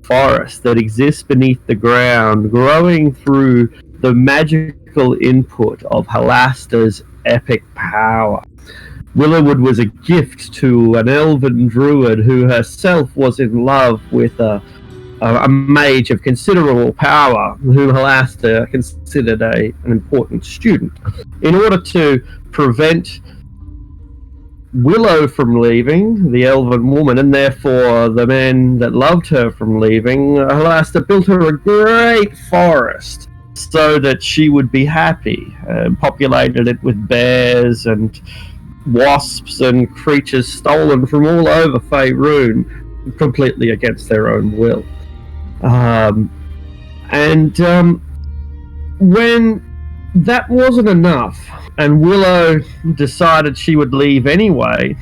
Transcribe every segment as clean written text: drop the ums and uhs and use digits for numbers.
forest that exists beneath the ground, growing through the magical input of Halasta's epic power. Willowwood was a gift to an elven druid who herself was in love with a mage of considerable power, whom Halasta considered an important student. In order to prevent Willow from leaving, the elven woman, and therefore the man that loved her from leaving, Halasta built her a great forest so that she would be happy, populated it with bears and wasps and creatures stolen from all over Faerun, completely against their own will. When that wasn't enough, and Willow decided she would leave anyway,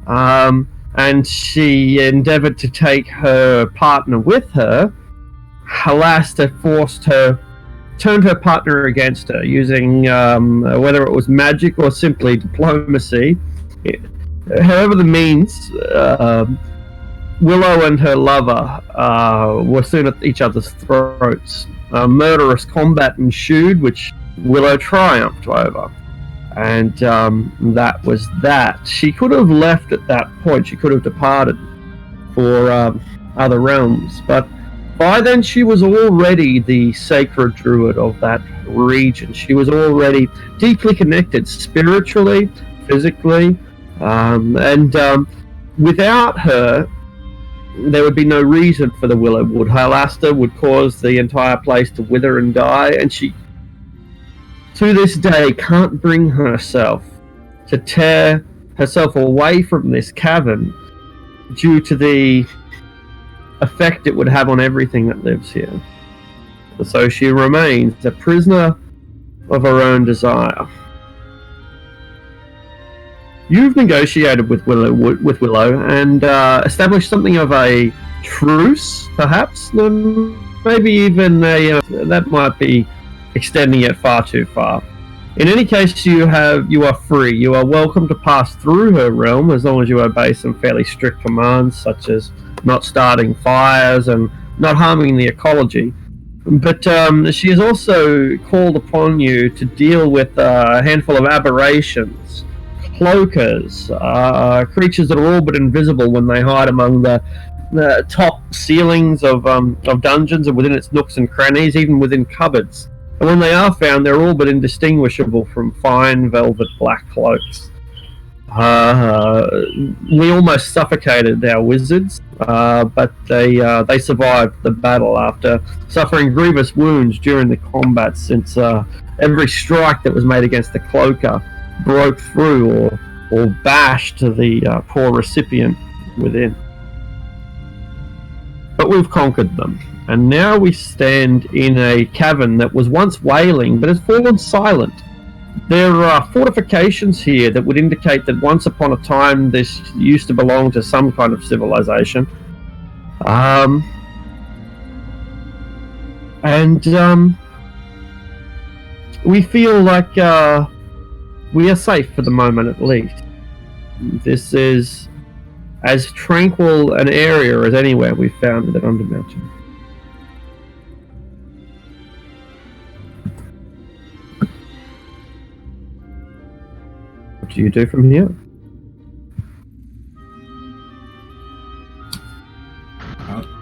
and she endeavored to take her partner with her, Halasta turned her partner against her, using whether it was magic or simply diplomacy. However the means, Willow and her lover were soon at each other's throats. Murderous combat ensued, which Willow triumphed over. And that was that. She could have left at that point. She could have departed for other realms. But by then she was already the sacred druid of that region. She was already deeply connected spiritually, physically. And without her, there would be no reason for the Willowwood. Halasta would cause the entire place to wither and die, and she, to this day, can't bring herself to tear herself away from this cavern due to the effect it would have on everything that lives here. So she remains a prisoner of her own desire. You've negotiated with Willow and established something of a truce, perhaps. Maybe even that might be extending it far too far. In any case, you are free. You are welcome to pass through her realm as long as you obey some fairly strict commands, such as not starting fires and not harming the ecology. But she has also called upon you to deal with a handful of aberrations. Cloakers, creatures that are all but invisible when they hide among the top ceilings of dungeons and within its nooks and crannies, even within cupboards. And when they are found, they're all but indistinguishable from fine velvet black cloaks. We almost suffocated our wizards, but they survived the battle after suffering grievous wounds during the combat, since every strike that was made against the cloaker broke through or bashed the poor recipient within. But we've conquered them, and now we stand in a cavern that was once wailing but has fallen silent. There are fortifications here that would indicate that once upon a time this used to belong to some kind of civilization. We feel like we are safe for the moment, at least. This is as tranquil an area as anywhere we've found at Undermountain. What do you do from here?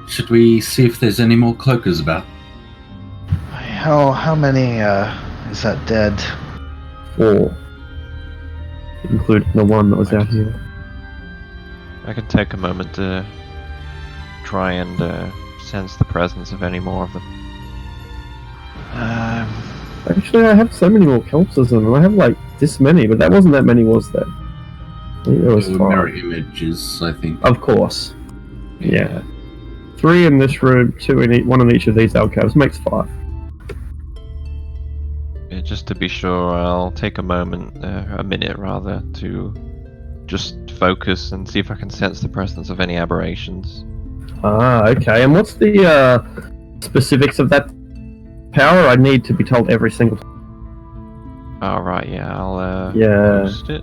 Should we see if there's any more cloakers about? How many is that dead? 4. Including the one that was out here. I can take a moment to try and sense the presence of any more of them. Actually, I have so many more corpses than them. I have like this many, but that wasn't that many, was there? I think there was 5. Mirror images, I think. Of course. Yeah. 3 in this room, 2 in one in each of these alcoves makes 5. Yeah, just to be sure, I'll take a minute rather, to just focus and see if I can sense the presence of any aberrations. Okay. And what's the specifics of that power? I need to be told every single time. Oh, right, yeah, I'll post it.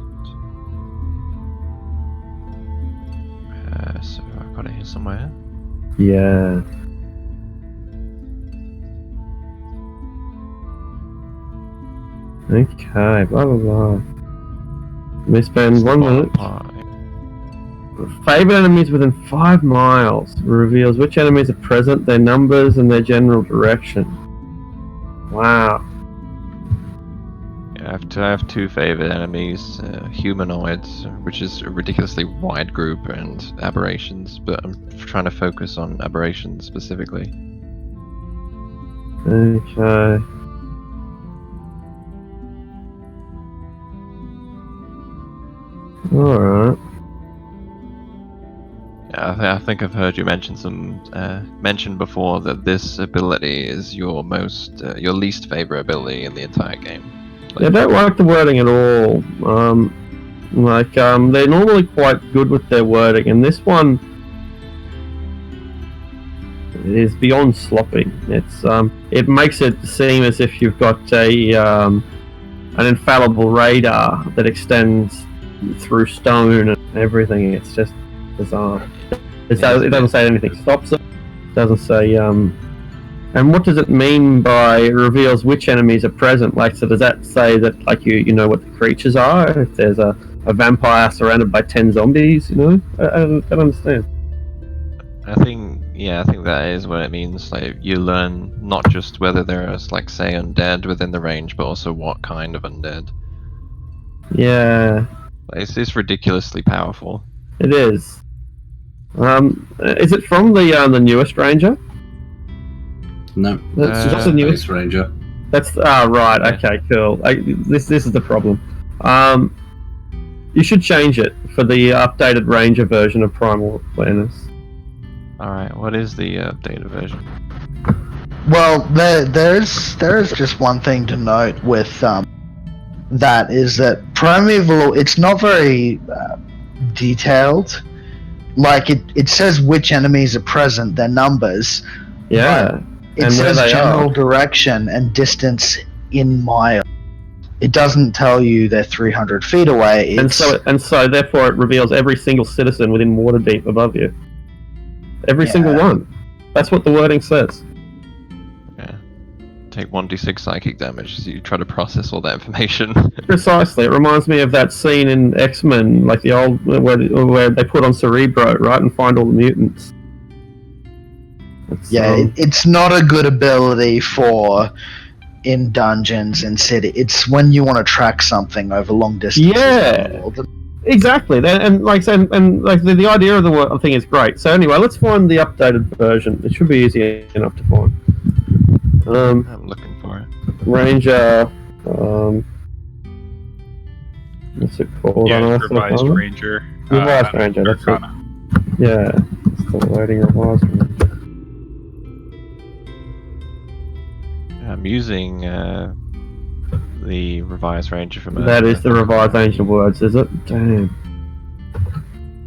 So I've got it here somewhere. Yeah. Okay, blah blah blah. We spend 1 minute. Favorite enemies within 5 miles reveals which enemies are present, their numbers, and their general direction. Wow. Yeah, I have 2 favorite enemies, humanoids, which is a ridiculously wide group, and aberrations, but I'm trying to focus on aberrations specifically. Okay. Alright. Yeah, I think I've heard you mention before that this ability is your least favorite ability in the entire game. I don't like the wording at all. They're normally quite good with their wording, and this one is beyond sloppy. It makes it seem as if you've got an infallible radar that extends through stone and everything. It's just bizarre. It doesn't say anything stops it. It doesn't say and what does it mean by it reveals which enemies are present? Like, so does that say that, like, you know what the creatures are? If there's a vampire surrounded by 10 zombies, you know? I don't understand. I think that is what it means. Like, you learn not just whether there is, like, say, undead within the range, but also what kind of undead. Yeah. It's ridiculously powerful. It is. Is it from the newest Ranger? No, That's just the newest Space Ranger. That's right. Yeah. Okay, cool. This is the problem. You should change it for the updated Ranger version of Primal Awareness. All right, what is the updated version? Well, there's just one thing to note with that is that Primeval, it's not very detailed. Like it says which enemies are present, their numbers. Yeah. It says general direction and distance in miles. It doesn't tell you they're 300 feet away. And so therefore it reveals every single citizen within Waterdeep above you. Every single one. That's what the wording says. Yeah. Take 1d6 psychic damage as you try to process all that information. Precisely. It reminds me of that scene in X-Men, like the old where they put on Cerebro, right, and find all the mutants. It's not a good ability for in dungeons and city. It's when you want to track something over long distances. Yeah, exactly. And the idea of the thing is great. So anyway, let's find the updated version. It should be easy enough to find. I'm looking for it. Ranger. What's it called? Yeah, Revised Ranger. Revised Ranger. That's it. Yeah, still loading Revised Ranger. I'm using the Revised Ranger from earlier. That is the Revised Ancient Words, is it? Damn.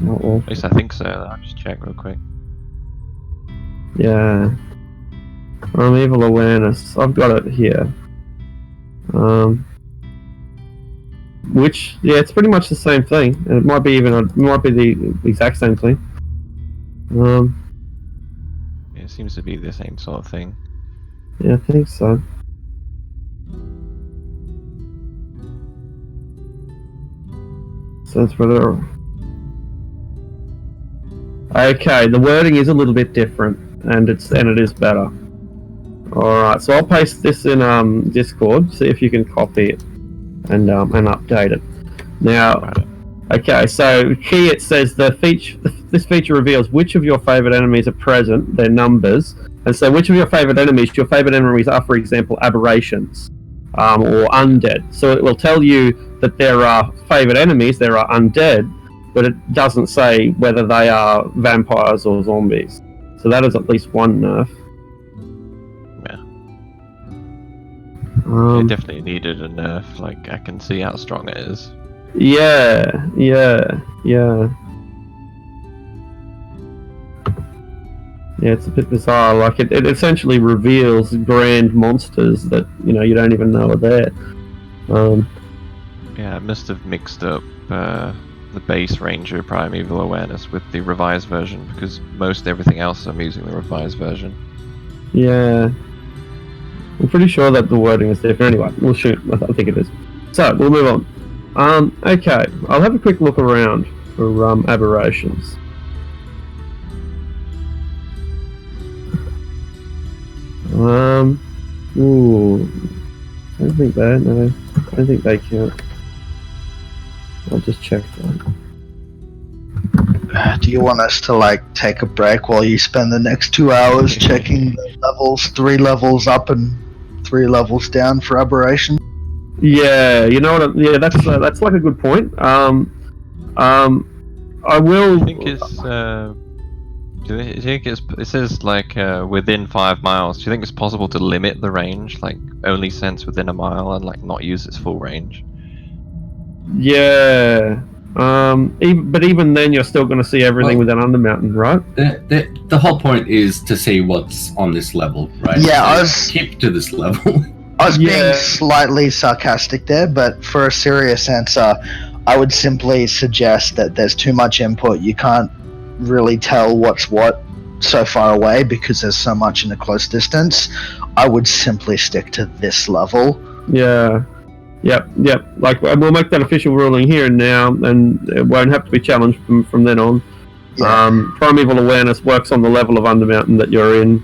At least I think so. I'll just check real quick. Yeah. Evil Awareness. I've got it here. It's pretty much the same thing. And it might be the exact same thing. It seems to be the same sort of thing. Yeah, I think so. So that's whether. Okay, the wording is a little bit different, and it is better. All right, so I'll paste this in Discord. See if you can copy it and update it. Now, okay, so key it says this feature reveals which of your favorite enemies are present, their numbers. And so which of your favorite enemies are, for example, aberrations or undead. So it will tell you that there are favorite enemies, there are undead, but it doesn't say whether they are vampires or zombies. So that is at least one nerf. Yeah. It definitely needed a nerf. Like, I can see how strong it is. Yeah. Yeah, it's a bit bizarre. Like it essentially reveals grand monsters that you don't even know are there. Yeah, I must have mixed up the base Ranger Primeval Awareness with the revised version, because most everything else I'm using the revised version. Yeah. I'm pretty sure that the wording is different. Anyway, we'll shoot. I think it is. So we'll move on. Okay, I'll have a quick look around for aberrations. Ooh, I don't think that. No, I don't think they count. I'll just check that. Do you want us to like take a break while you spend the next 2 hours checking the levels, 3 levels up and 3 levels down for aberration? Yeah, you know what? Yeah, that's like a good point. I will. I think it's. Do you think it says like within 5 miles? Do you think it's possible to limit the range, like only sense within a mile, and like not use its full range? Yeah. But even then, you're still going to see everything within Undermountain, right? The whole point is to see what's on this level, right? Yeah, So I was- keep to this level. I was Yeah. being slightly sarcastic there, but for a serious answer, I would simply suggest that there's too much input. You can't really tell what's what so far away because there's so much in a close distance. I would simply stick to this level. Yeah. Yep. Like, we'll make that official ruling here and now, and it won't have to be challenged from then on. Yeah. Primeval awareness works on the level of Undermountain that you're in,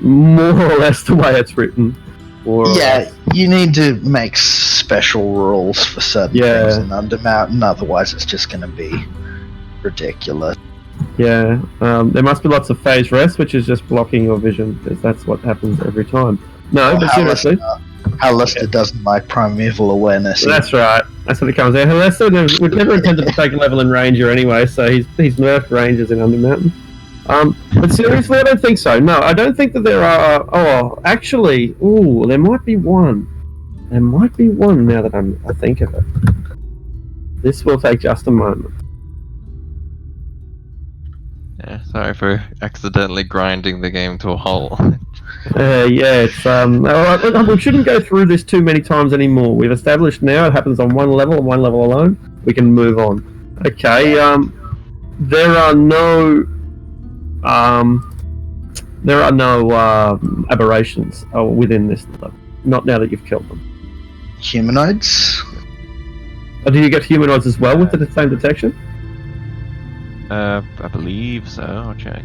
more or less the way it's written. Yeah, you need to make special rules for certain things in Undermountain, otherwise it's just going to be ridiculous. Yeah, there must be lots of phase rest, which is just blocking your vision, because that's what happens every time. No, Well, but seriously. Alistair doesn't like primeval awareness. That's right. That's what it comes out. We've never intended to take a level in Ranger anyway, so he's nerfed Rangers in Undermountain. But seriously, I don't think so. No, I don't think that there are. Actually, there might be one. There might be one now that I think of it. This will take just a moment. Yeah, sorry for accidentally grinding the game to a halt. Yeah, it's we shouldn't go through this too many times anymore. We've established now it happens on one level and one level alone. We can move on. Okay. There are no aberrations within this level. Not now that you've killed them. Humanoids? Do you get humanoids as well with the same detection? I believe so. I'll check.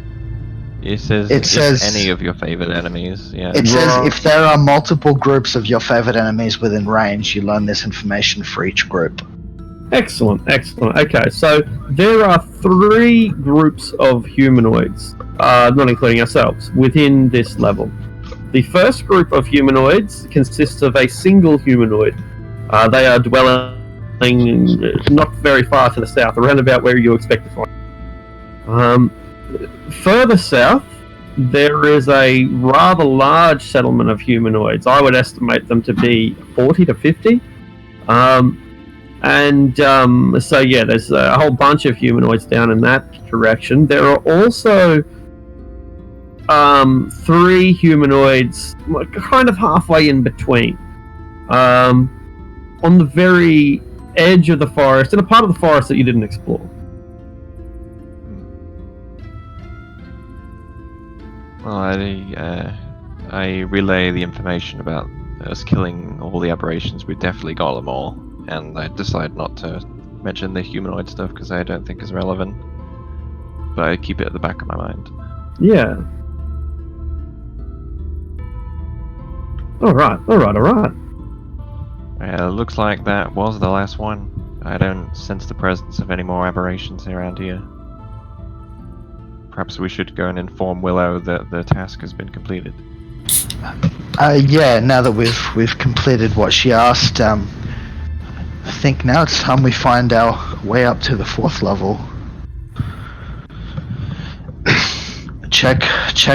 It says any of your favorite enemies. Yeah. It says if there are multiple groups of your favorite enemies within range, you learn this information for each group. Excellent. Okay, so there are 3 groups of humanoids, not including ourselves, within this level. The first group of humanoids consists of a single humanoid. They are dwelling not very far to the south, around about where you expect to find. Further south, there is a rather large settlement of humanoids. I would estimate them to be 40 to 50. So yeah, there's a whole bunch of humanoids down in that direction. There are also 3 humanoids, kind of halfway in between, on the very edge of the forest, in a part of the forest that you didn't explore. Well, I relay the information about us killing all the aberrations. We definitely got them all, and I decide not to mention the humanoid stuff because I don't think is relevant. But I keep it at the back of my mind. Yeah. All right. Looks like that was the last one. I don't sense the presence of any more aberrations around here. Perhaps we should go and inform Willow that the task has been completed. Yeah, now that we've completed what she asked, I think now it's time we find our way up to the 4th level. Check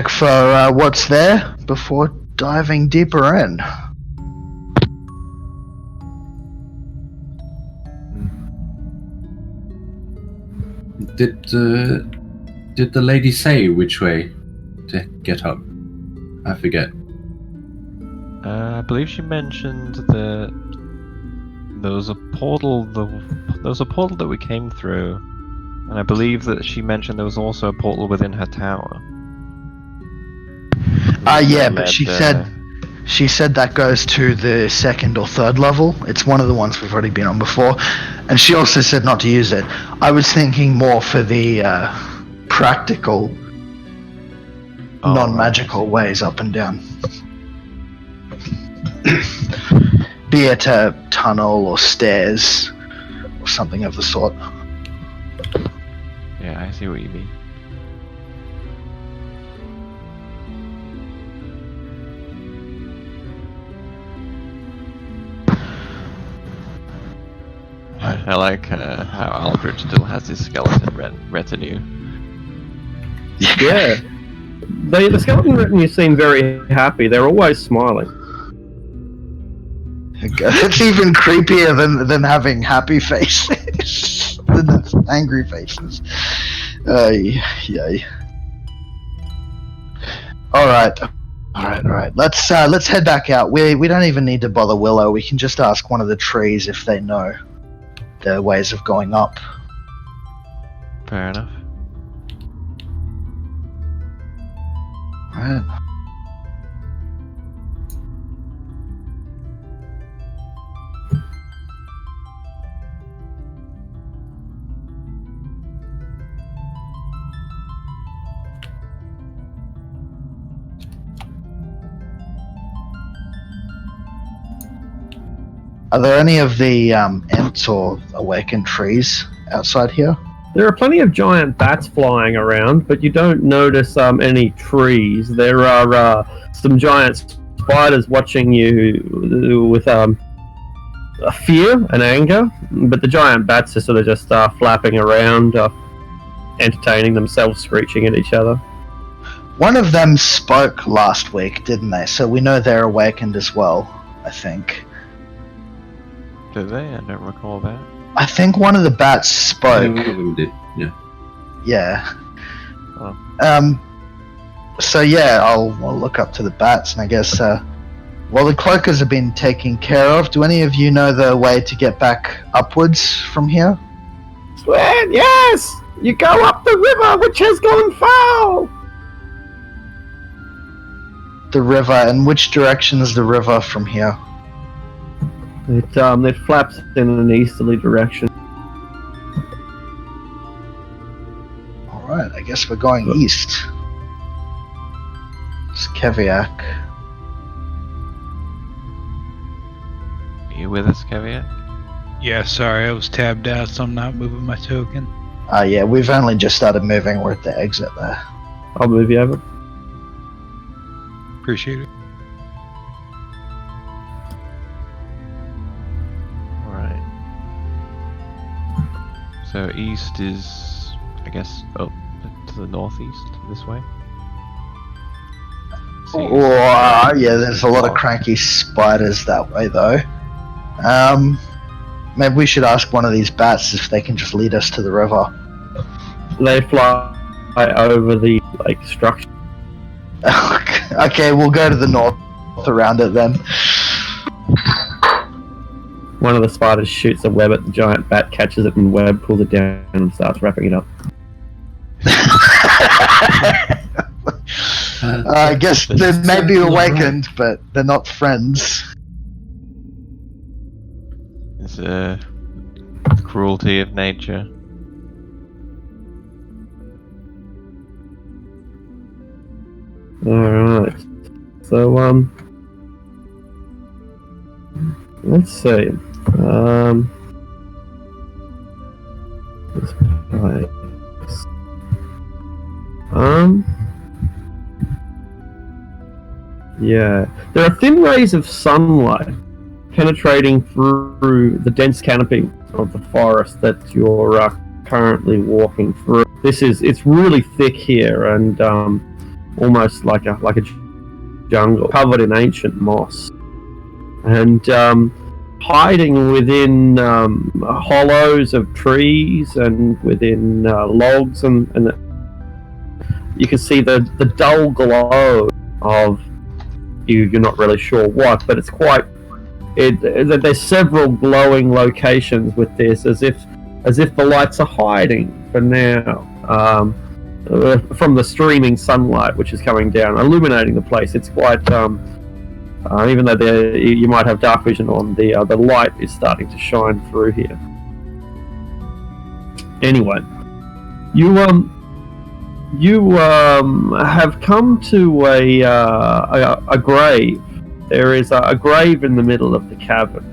for what's there before diving deeper in. Did the lady say which way to get up? I forget. I believe she mentioned that there was a portal. There was a portal that we came through, and I believe that she mentioned there was also a portal within her tower. Yeah, but she She said that goes to the second or third level. It's one of the ones we've already been on before. And she also said not to use it. I was thinking more for the practical, non-magical ways up and down. Be it a tunnel or stairs or something of the sort. Yeah, I see what you mean. I like how Aldrich still has his skeleton retinue. Yeah. The skeleton retinue seem very happy. They're always smiling. It's even creepier than having happy faces. Than angry faces. Yay. Alright. Let's head back out. We don't even need to bother Willow. We can just ask one of the trees if they know their ways of going up. Fair enough. Right. Are there any of the Ents or awakened trees outside here? There are plenty of giant bats flying around, but you don't notice any trees. There are some giant spiders watching you with fear and anger, but the giant bats are sort of just flapping around, entertaining themselves, screeching at each other. One of them spoke last week, didn't they? So we know they're awakened as well, I think. Did they? I don't recall that. I think one of the bats spoke. One of them did, yeah. Yeah. Oh. So yeah, I'll look up to the bats, and I guess the cloakers have been taken care of. Do any of you know the way to get back upwards from here? Swear, yes! You go up the river, which has gone foul! The river, and which direction is the river from here? It flaps in an easterly direction. Alright, I guess we're going east. It's Keviak. Are you with us, Caveat? Yeah, sorry, I was tabbed out, so I'm not moving my token. Yeah, we've only just started moving. We're at the exit there. I'll move you over. Appreciate it. Alright. So east is, I guess, up to the northeast, this way? Oh, yeah, there's a lot of cranky spiders that way, though. Maybe we should ask one of these bats if they can just lead us to the river. They fly over the lake structure. Okay, we'll go to the north around it then. One of the spiders shoots a web at the giant bat, catches it in the web, pulls it down, and starts wrapping it up. I guess they may be awakened, but they're not friends. It's a cruelty of nature. Alright. So, let's see. This place. Yeah. There are thin rays of sunlight penetrating through the dense canopy of the forest that you're currently walking through. It's really thick here and almost like a jungle, covered in ancient moss, and hiding within hollows of trees and within logs, and you can see the dull glow of you're not really sure what, but it's quite. There's several glowing locations with this, as if the lights are hiding for now. From the streaming sunlight which is coming down, illuminating the place. It's quite Even though you might have dark vision on, the light is starting to shine through here. Anyway, you have come to a grave. There is a grave in the middle of the cavern,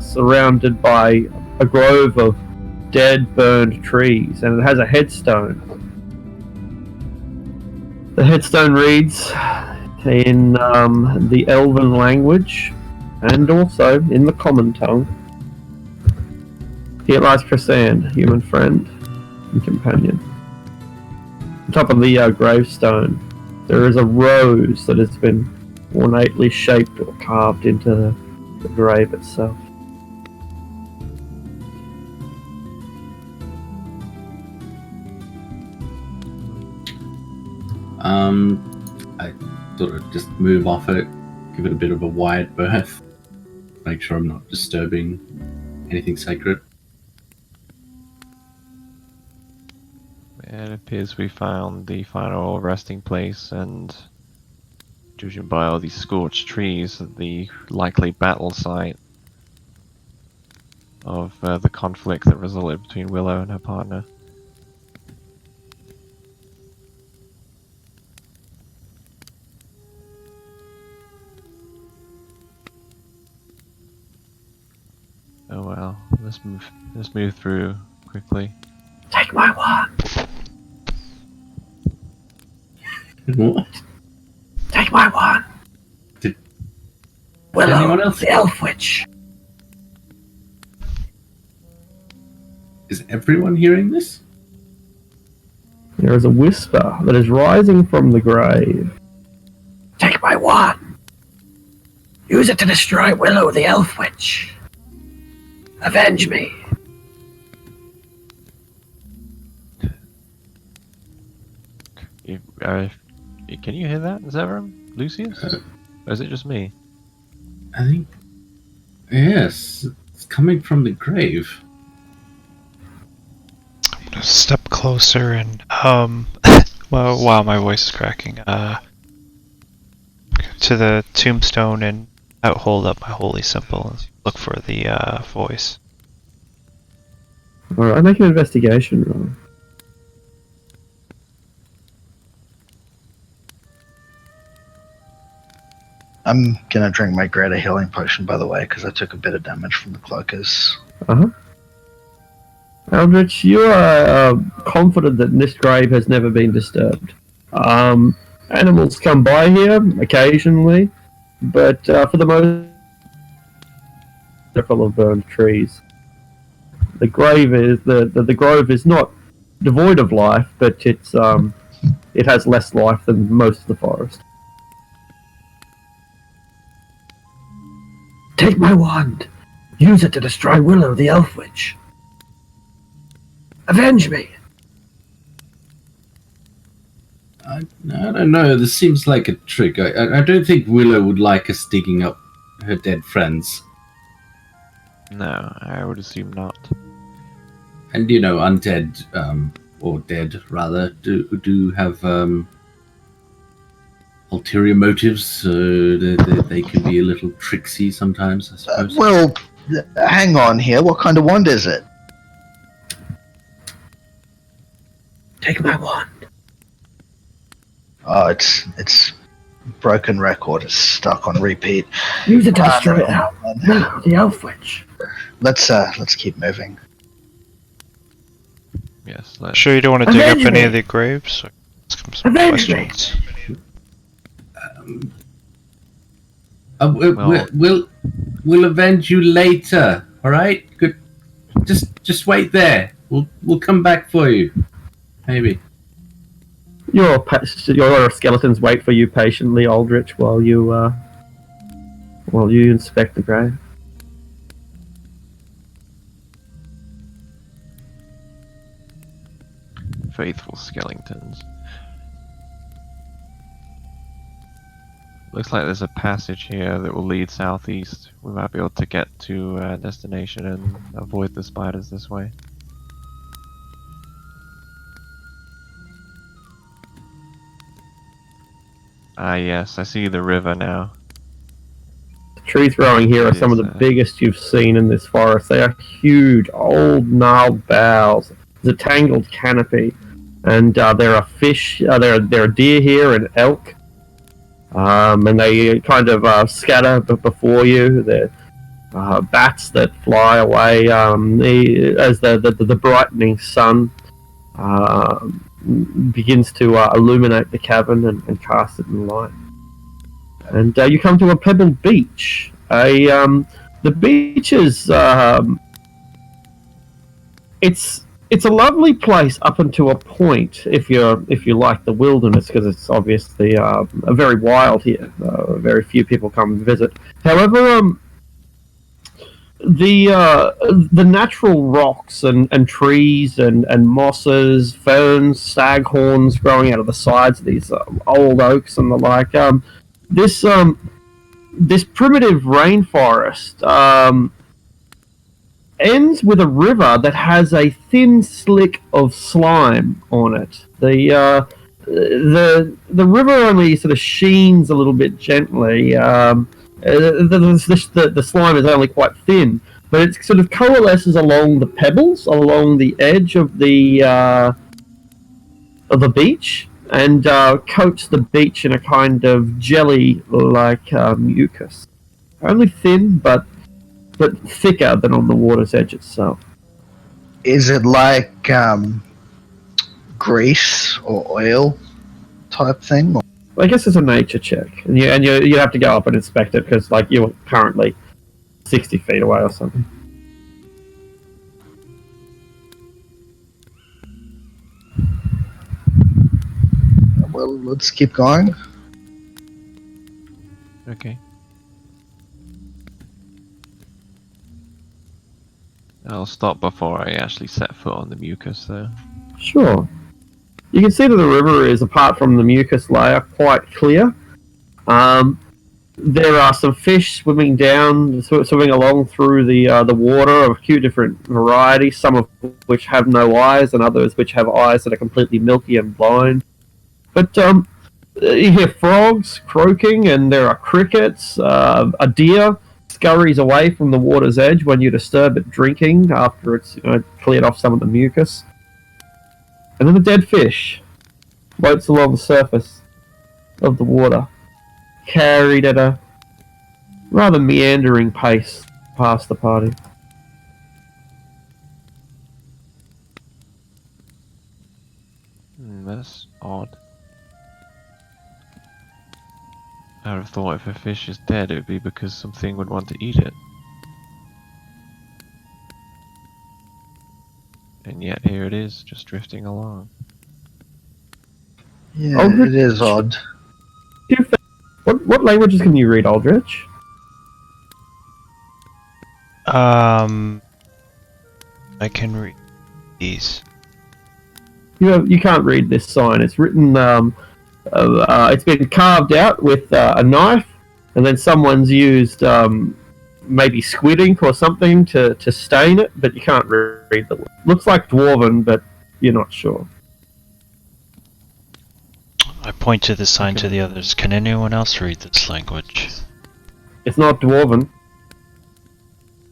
surrounded by a grove of dead, burned trees, and it has a headstone. The headstone reads in the Elven language, and also in the common tongue. Here lies Chrysan, human friend and companion. On top of the gravestone, there is a rose that has been ornately shaped or carved into the grave itself. I sort of just move off it, give it a bit of a wide berth, make sure I'm not disturbing anything sacred. It appears we found the final resting place, and judging by all these scorched trees, the likely battle site of the conflict that resulted between Willow and her partner. Oh well, let's move through quickly. Take my wand. What? Take my wand. Did Willow, anyone else? the elf witch. Is everyone hearing this? There is a whisper that is rising from the grave. Take my wand. Use it to destroy Willow, the elf witch. Avenge me. Can you hear that, Zevram? Lucius? Or is it just me? I think. Yes, it's coming from the grave. I'm gonna step closer and well, wow, my voice is cracking. To the tombstone and hold up my holy symbol and look for the voice. Alright, make an investigation roll. I'm gonna drink my greater healing potion, by the way, because I took a bit of damage from the cloakers. Eldritch, you are confident that this grave has never been disturbed. Animals come by here occasionally, but for the most, they're full of burned trees. The grave is the grove is not devoid of life, but it has less life than most of the forest. Take my wand. Use it to destroy Willow, the elf witch. Avenge me. I don't know. This seems like a trick. I don't think Willow would like us digging up her dead friends. No, I would assume not. And you know, undead, or dead rather, do have ulterior motives. They can be a little tricksy sometimes, I suppose. Well, hang on here. What kind of wand is it? Take my wand. Oh, it's broken record. It's stuck on repeat. Use it to destroy no. Willow, the elf witch. Let's keep moving. Yes, Sure you don't want to dig up Avenge any me. of the graves? Let's some Avenge me. questions. We'll avenge you later. All right. Good. Just wait there. We'll come back for you. Maybe. Your skeletons wait for you patiently, Aldrich, while you inspect the grave. faithful skeletons. Looks like there's a passage here that will lead southeast. We might be able to get to our destination and avoid the spiders this way. Ah yes, I see the river now. trees growing here are some of the biggest you've seen in this forest. They are huge, old, gnarled boughs. There's a tangled canopy, and there are fish. There are deer here and elk, and they kind of scatter before you. There bats that fly away as the brightening sun begins to illuminate the cavern and cast it in light. And you come to a pebbled beach. The beach is it's a lovely place up until a point if you like the wilderness, because it's obviously very wild here. Very few people come and visit. However, the natural rocks and trees and mosses, ferns, staghorns growing out of the sides of these old oaks and the like. This primitive rainforest ends with a river that has a thin slick of slime on it. The river only sort of sheens a little bit gently. The slime is only quite thin, but it sort of coalesces along the pebbles, along the edge of the beach, and coats the beach in a kind of jelly-like mucus. Only thin, but thicker than on the water's edge itself. Is it like grease or oil type thing? Or? I guess it's a nature check, and you have to go up and inspect it because like you're currently 60 feet away or something. Well, let's keep going. Okay. I'll stop before I actually set foot on the mucus, though. Sure. You can see that the river is, apart from the mucus layer, quite clear. There are some fish swimming along through the water of a few different varieties, some of which have no eyes and others which have eyes that are completely milky and blind. But you hear frogs croaking, and there are crickets. A deer scurries away from the water's edge when you disturb it drinking after it's cleared off some of the mucus. And then a dead fish floats along the surface of the water, carried at a rather meandering pace past the party. That's odd. I would have thought if a fish is dead, it would be because something would want to eat it. And yet here it is, just drifting along. Yeah, it is odd. What languages can you read, Aldrich? I can read these. You can't read this sign. It's written. It's been carved out with a knife, and then someone's used maybe squid ink or something to stain it, but you can't read the. Looks like Dwarven, but you're not sure. I point to the sign to the others. Can anyone else read this language? It's not Dwarven.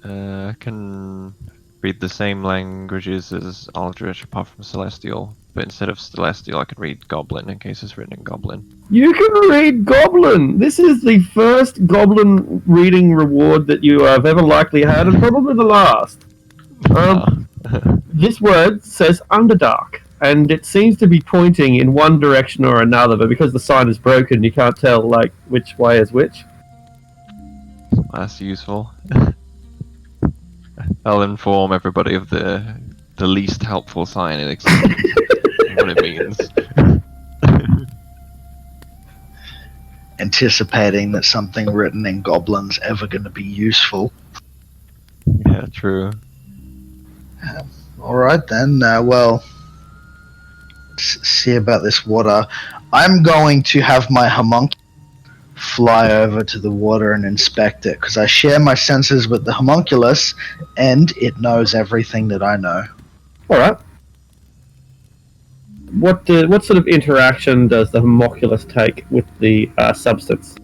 I can read the same languages as Aldrich, apart from Celestial. But instead of Celestial, I can read Goblin, in case it's written in Goblin. You can read Goblin! This is the first Goblin reading reward that you have ever likely had, and probably the last. This word says Underdark, and it seems to be pointing in one direction or another, but because the sign is broken, you can't tell, like, which way is which. That's useful. I'll inform everybody of the least helpful sign in existence. What it means. Anticipating that something written in Goblin's ever going to be useful. Yeah, true. Alright then, well, let's see about this water. I'm going to have my homunculus fly over to the water and inspect it, because I share my senses with the homunculus, and it knows everything that I know. Alright. What sort of interaction does the homunculus take with the substance?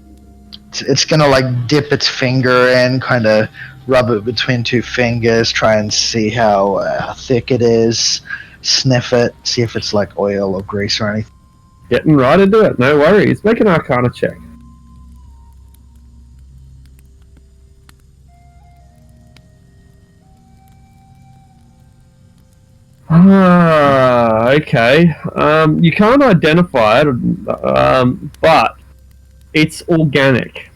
it's gonna like dip its finger in, kind of rub it between two fingers, try and see how thick it is, sniff it, see if it's like oil or grease or anything. Getting right into it. No worries. Make an Arcana check. Okay. You can't identify it, but it's organic.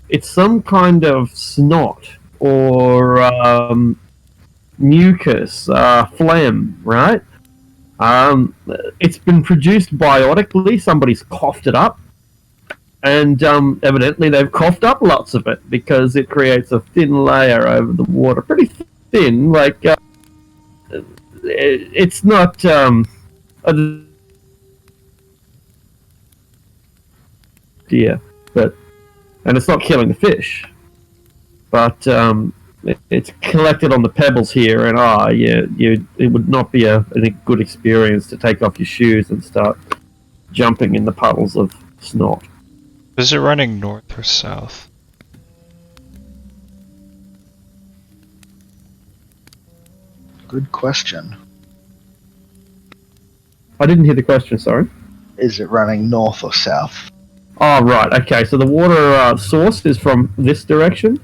It's some kind of snot or mucus, phlegm, right? It's been produced biotically. Somebody's coughed it up, and evidently they've coughed up lots of it because it creates a thin layer over the water, pretty thin. Like it's not dear, but and it's not killing the fish, but it's collected on the pebbles here, and it would not be a good experience to take off your shoes and start jumping in the puddles of snot. Is it running north or south? Good question. I didn't hear the question, sorry. Is it running north or south? Oh, right, okay, so the water source is from this direction,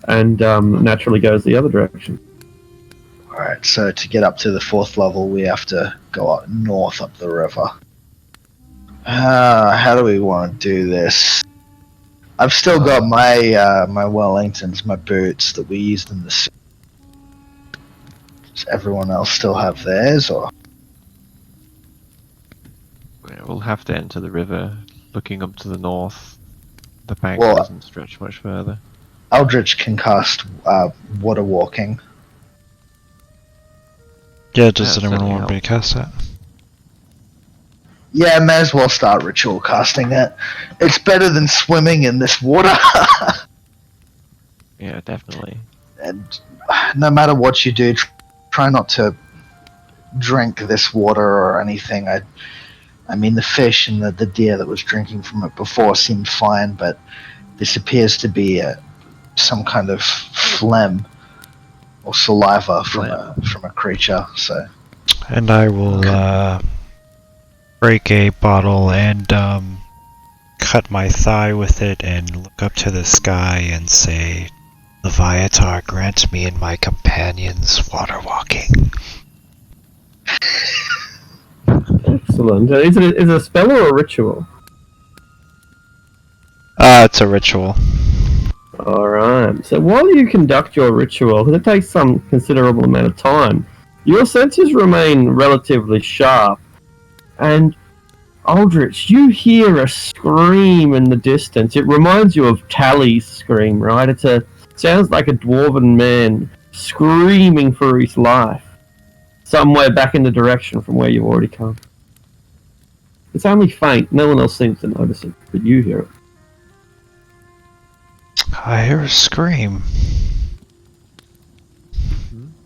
and naturally goes the other direction. Alright, so to get up to the 4th level, we have to go up north up the river. How do we want to do this? I've still got my my Wellingtons, my boots that we used in the sea. Does everyone else still have theirs, or? We'll have to enter the river. Looking up to the north, the bank Well, doesn't stretch much further. Eldritch can cast water walking. Yeah, does That anyone certainly want me to cast that? Yeah, may as well start ritual casting it. It's better than swimming in this water. Yeah, definitely. And no matter what you do, try not to drink this water or anything. I mean, the fish and the deer that was drinking from it before seemed fine, but this appears to be some kind of phlegm or saliva from a creature. So, And I will break a bottle and cut my thigh with it and look up to the sky and say, Leviatar, grant me and my companions water walking. Excellent. Is it a spell or a ritual? It's a ritual. Alright, so while you conduct your ritual, because it takes some considerable amount of time, your senses remain relatively sharp, and Aldrich, you hear a scream in the distance. It reminds you of Tally's scream, right? It sounds like a dwarven man screaming for his life, somewhere back in the direction from where you've already come. It's only faint, no one else seems to notice it, but you hear it. I hear a scream.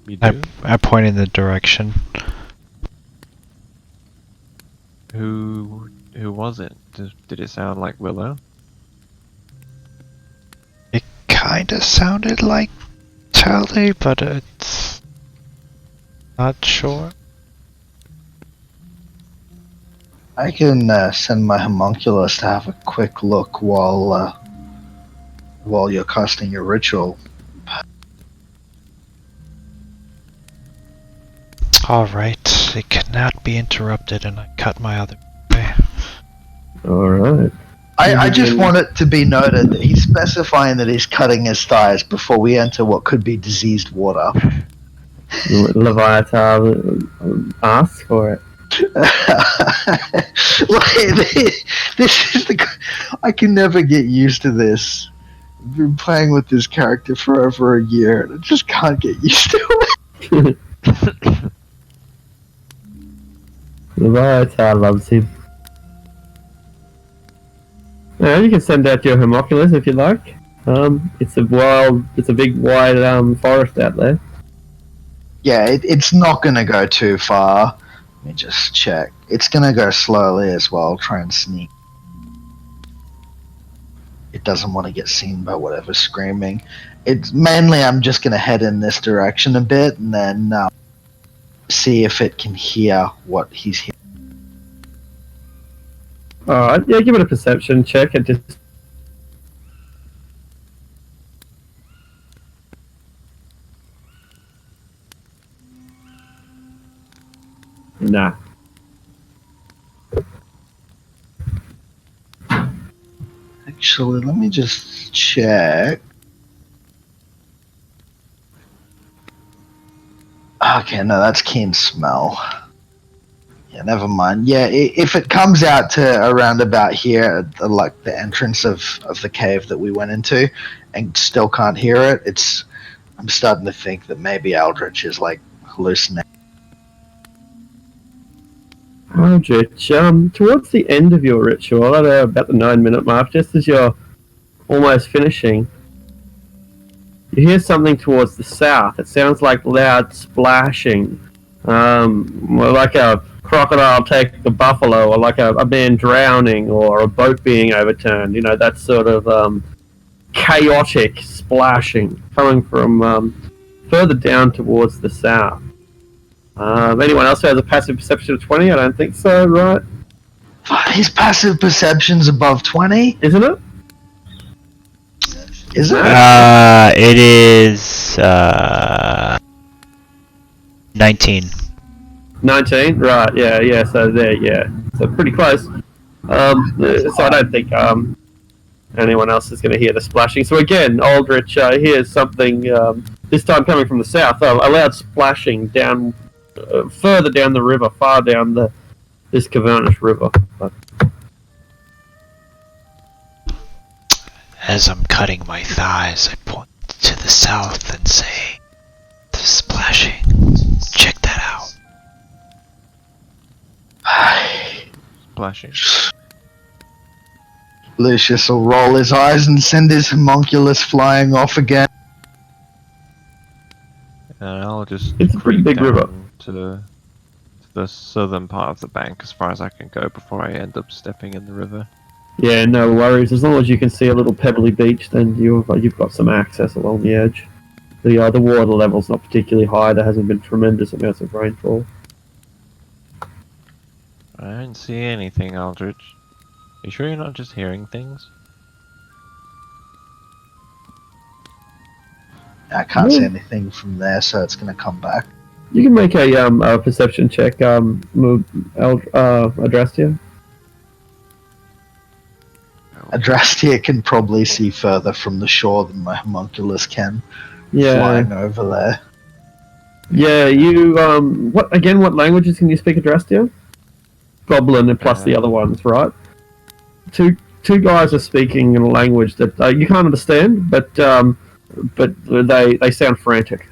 You do? I point in the direction. Who was it? Did it sound like Willow? It kinda sounded like Tally, but it's not sure. I can send my homunculus to have a quick look while you're casting your ritual. Alright, it cannot be interrupted, and I cut my other eye. Alright. I just want it to be noted that he's specifying that he's cutting his thighs before we enter what could be diseased water. Leviathan asks for it. This is I can never get used to this. I've been playing with this character for over a year, and I just can't get used to it. Leviathan loves him. You can send out your homunculus if you like. It's a big wide forest out there. Yeah, it's not going to go too far. Let me just check. It's going to go slowly as well, try and sneak. it doesn't want to get seen by whatever's screaming. It's mainly I'm just going to head in this direction a bit and then see if it can hear what he's hearing. Alright, yeah, give it a perception check. It just. Nah. Actually, let me just check. Okay, no, that's keen smell. Yeah, never mind. Yeah, if it comes out to around about here, like the entrance of the cave that we went into, and still can't hear it, I'm starting to think that maybe Eldritch is like hallucinating. Aldrich, towards the end of your ritual, at about the 9-minute mark, just as you're almost finishing, you hear something towards the south. It sounds like loud splashing, like a crocodile taking a buffalo, or like a man drowning, or a boat being overturned. You know, that sort of chaotic splashing coming from further down towards the south. Anyone else who has a passive perception of 20? I don't think so, right? His passive perception's above 20, Isn't it? is it? It is 19. 19? Right, yeah, so there, yeah. So pretty close. So I don't think anyone else is going to hear the splashing. So again, Aldrich hears something, this time coming from the south, a loud splashing down, further down the river, far down this Cavernish River. But As I'm cutting my thighs, I point to the south and say, "The splashing. Check that out." Splashing. Lucius will roll his eyes and send his homunculus flying off again. And I'll just It's a pretty creep big river. down to the southern part of the bank as far as I can go before I end up stepping in the river. yeah, no worries. As long as you can see a little pebbly beach, then you've got some access along the edge. The water level's not particularly high. There hasn't been tremendous amounts of rainfall. I don't see anything, Aldrich. You sure you're not just hearing things? I can't see anything from there, so it's going to come back. You can make a perception check. Adrastia. Adrastia can probably see further from the shore than my homunculus can, Yeah. flying over there. Yeah. You what languages can you speak, Adrastia? Goblin and plus the other ones, right? Two guys are speaking in a language that you can't understand, but they sound frantic.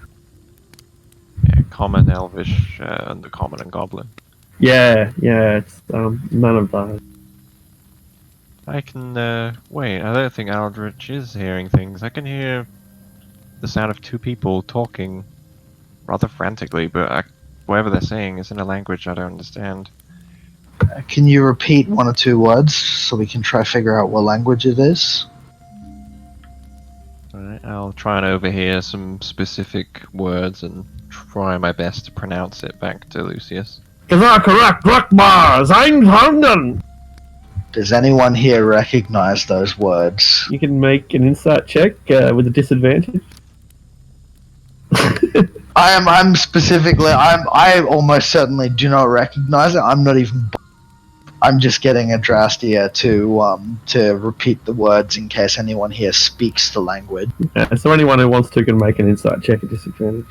Yeah, common, elvish, undercommon, and goblin. Yeah, it's none of those. I can, wait, I don't think Aldrich is hearing things. I can hear the sound of two people talking rather frantically, but whatever they're saying is in a language I don't understand. Can you repeat one or two words so we can try figure out what language it is? Alright, I'll try and overhear some specific words and try my best to pronounce it back to Lucius. Does anyone here recognize those words? You can make an insight check with a disadvantage. I'm specifically, I almost certainly do not recognize it. I'm just getting Adrastia to repeat the words in case anyone here speaks the language. So anyone who wants to can make an insight check at disadvantage.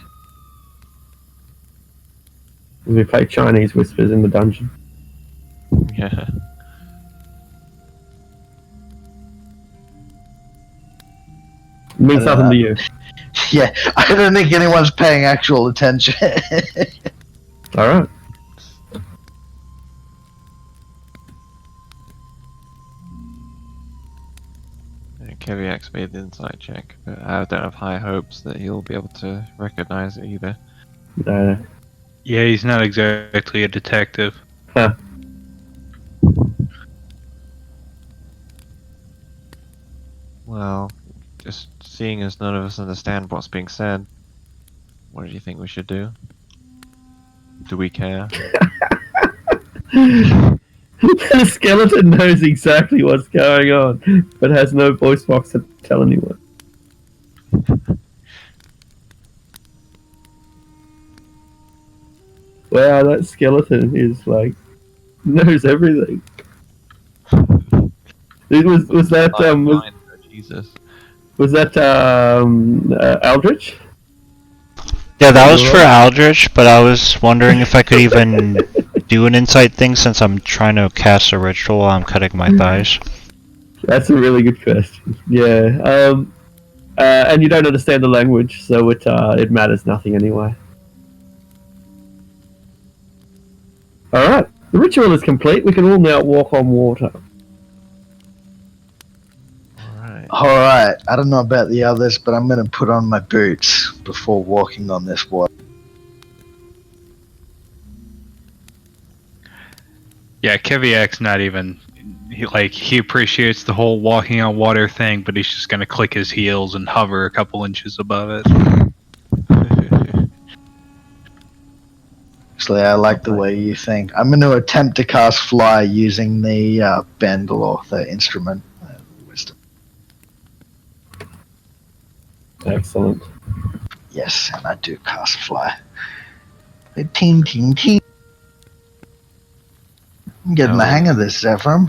We play Chinese whispers in the dungeon. Yeah. It means nothing to you. Yeah, I don't think anyone's paying actual attention. Alright. Keviak's made the insight check, but I don't have high hopes that he'll be able to recognize it either. Yeah, he's not exactly a detective. Huh. Well, just seeing as none of us understand what's being said, what do you think we should do? Do we care? The skeleton knows exactly what's going on, but has no voice box to tell anyone. Wow, that skeleton is like knows everything. Was that Jesus. was that Aldrich? Yeah, that was for Aldrich, but I was wondering if I could even do an insight thing since I'm trying to cast a ritual while I'm cutting my thighs. That's a really good question. Yeah, and you don't understand the language, so it matters nothing anyway. All right, the ritual is complete. We can all now walk on water. Alright, I don't know about the others, but I'm gonna put on my boots before walking on this water. Yeah, Keviak's not even. He appreciates the whole walking on water thing, but he's just gonna click his heels and hover a couple inches above it. Actually, I like the way you think. I'm gonna attempt to cast fly using the Bangalore, the instrument. Wisdom. Excellent. Yes, and I do cast fly. Ting, ting, ting. I'm getting the hang of this, Zephyr.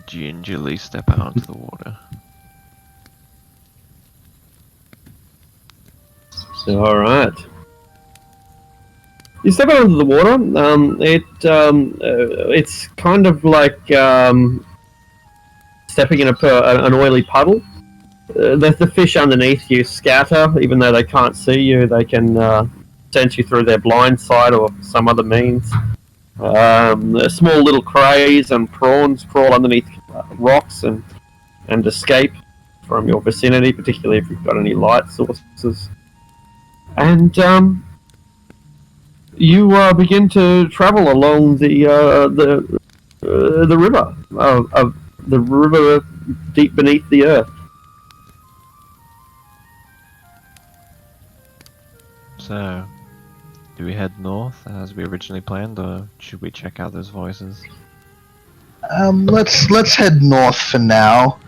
Gingerly step out into the water. So, all right. You step out into the water. It's kind of like stepping in an oily puddle. The fish underneath you scatter, even though they can't see you. They can sense you through their blind sight or some other means. Small little crays and prawns crawl underneath rocks and escape from your vicinity, particularly if you've got any light sources. And you begin to travel along the river the river deep beneath the earth. So, do we head north as we originally planned, or should we check out those voices? Let's head north for now.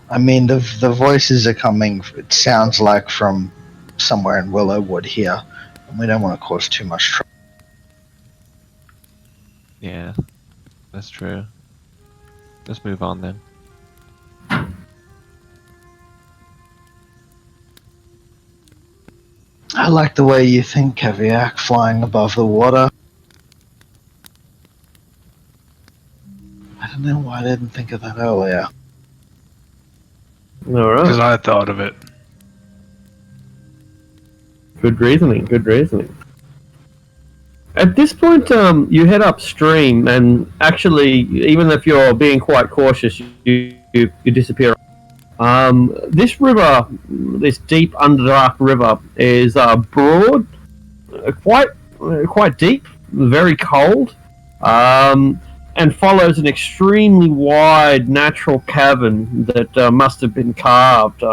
I mean, the voices are coming. It sounds like from somewhere in Willowwood here, and we don't want to cause too much trouble. Yeah, that's true. Let's move on then. I like the way you think, Keviak, flying above the water. I don't know why I didn't think of that earlier. All right. Because I thought of it. Good reasoning. Good reasoning. At this point, you head upstream, and actually, even if you're being quite cautious, you disappear. This river, this deep underdark river, is broad, quite deep, very cold, and follows an extremely wide natural cavern that must have been carved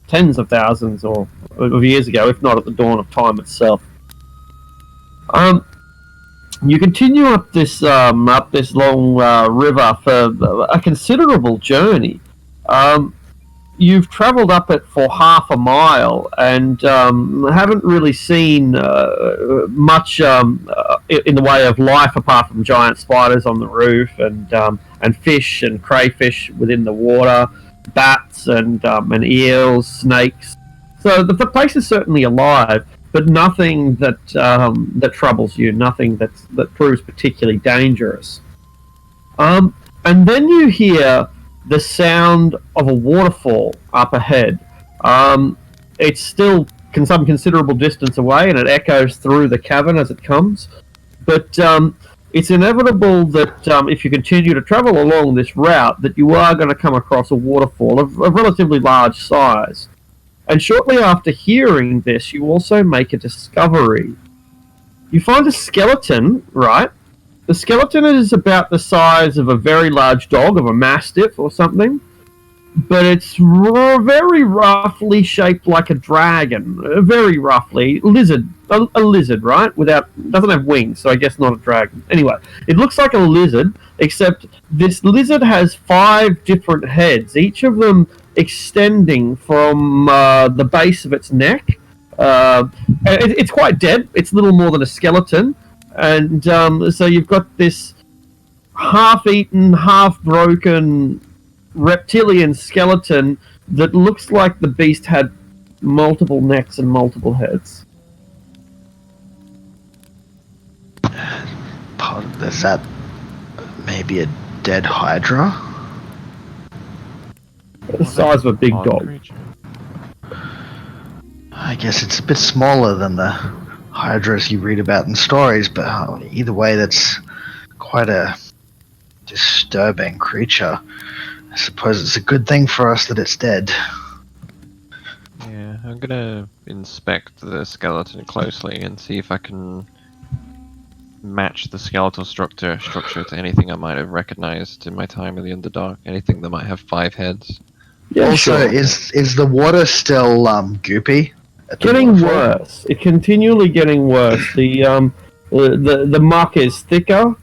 tens of thousands of years ago, if not at the dawn of time itself. You continue up this long river for a considerable journey. You've travelled up it for half a mile and haven't really seen much in the way of life apart from giant spiders on the roof and fish and crayfish within the water, bats and eels, snakes. So the place is certainly alive, but nothing that troubles you, nothing that proves particularly dangerous. And then you hear the sound of a waterfall up ahead. It's still some considerable distance away, and it echoes through the cavern as it comes. But it's inevitable that if you continue to travel along this route, that you are going to come across a waterfall of relatively large size. And shortly after hearing this, you also make a discovery. You find a skeleton, right? The skeleton is about the size of a very large dog, of a mastiff or something. but it's very roughly shaped like a dragon. Very roughly. Lizard. A lizard, right? Doesn't have wings, so I guess not a dragon. Anyway, it looks like a lizard, except this lizard has 5 different heads, each of them extending from the base of its neck. It's quite dead. It's little more than a skeleton. And so you've got this half-eaten, half-broken reptilian skeleton that looks like the beast had multiple necks and multiple heads. Is that maybe a dead Hydra? The size of a big Odd dog. creature. I guess it's a bit smaller than the Hydras you read about in stories, but either way, that's quite a disturbing creature. I suppose it's a good thing for us that it's dead. Yeah, I'm gonna inspect the skeleton closely and see if I can match the skeletal structure to anything I might have recognized in my time in the Underdark. Anything that might have 5 heads. Yeah, Also, sure. is the water still goopy? At the Getting waterfall? worse. It's continually getting worse. The muck is thicker.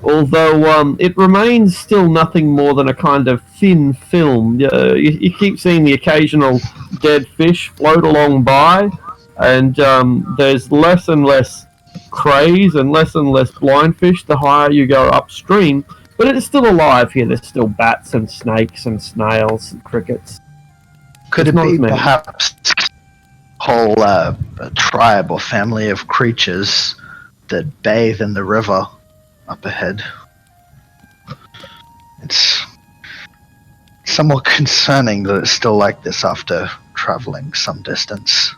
Although it remains still nothing more than a kind of thin film. You keep seeing the occasional dead fish float along by, and there's less and less crays and less blind fish the higher you go upstream. But it is still alive here. There's still bats and snakes and snails and crickets. Could It's it not as be many. perhaps whole a tribe or family of creatures that bathe in the river up ahead? It's somewhat concerning that it's still like this after traveling some distance.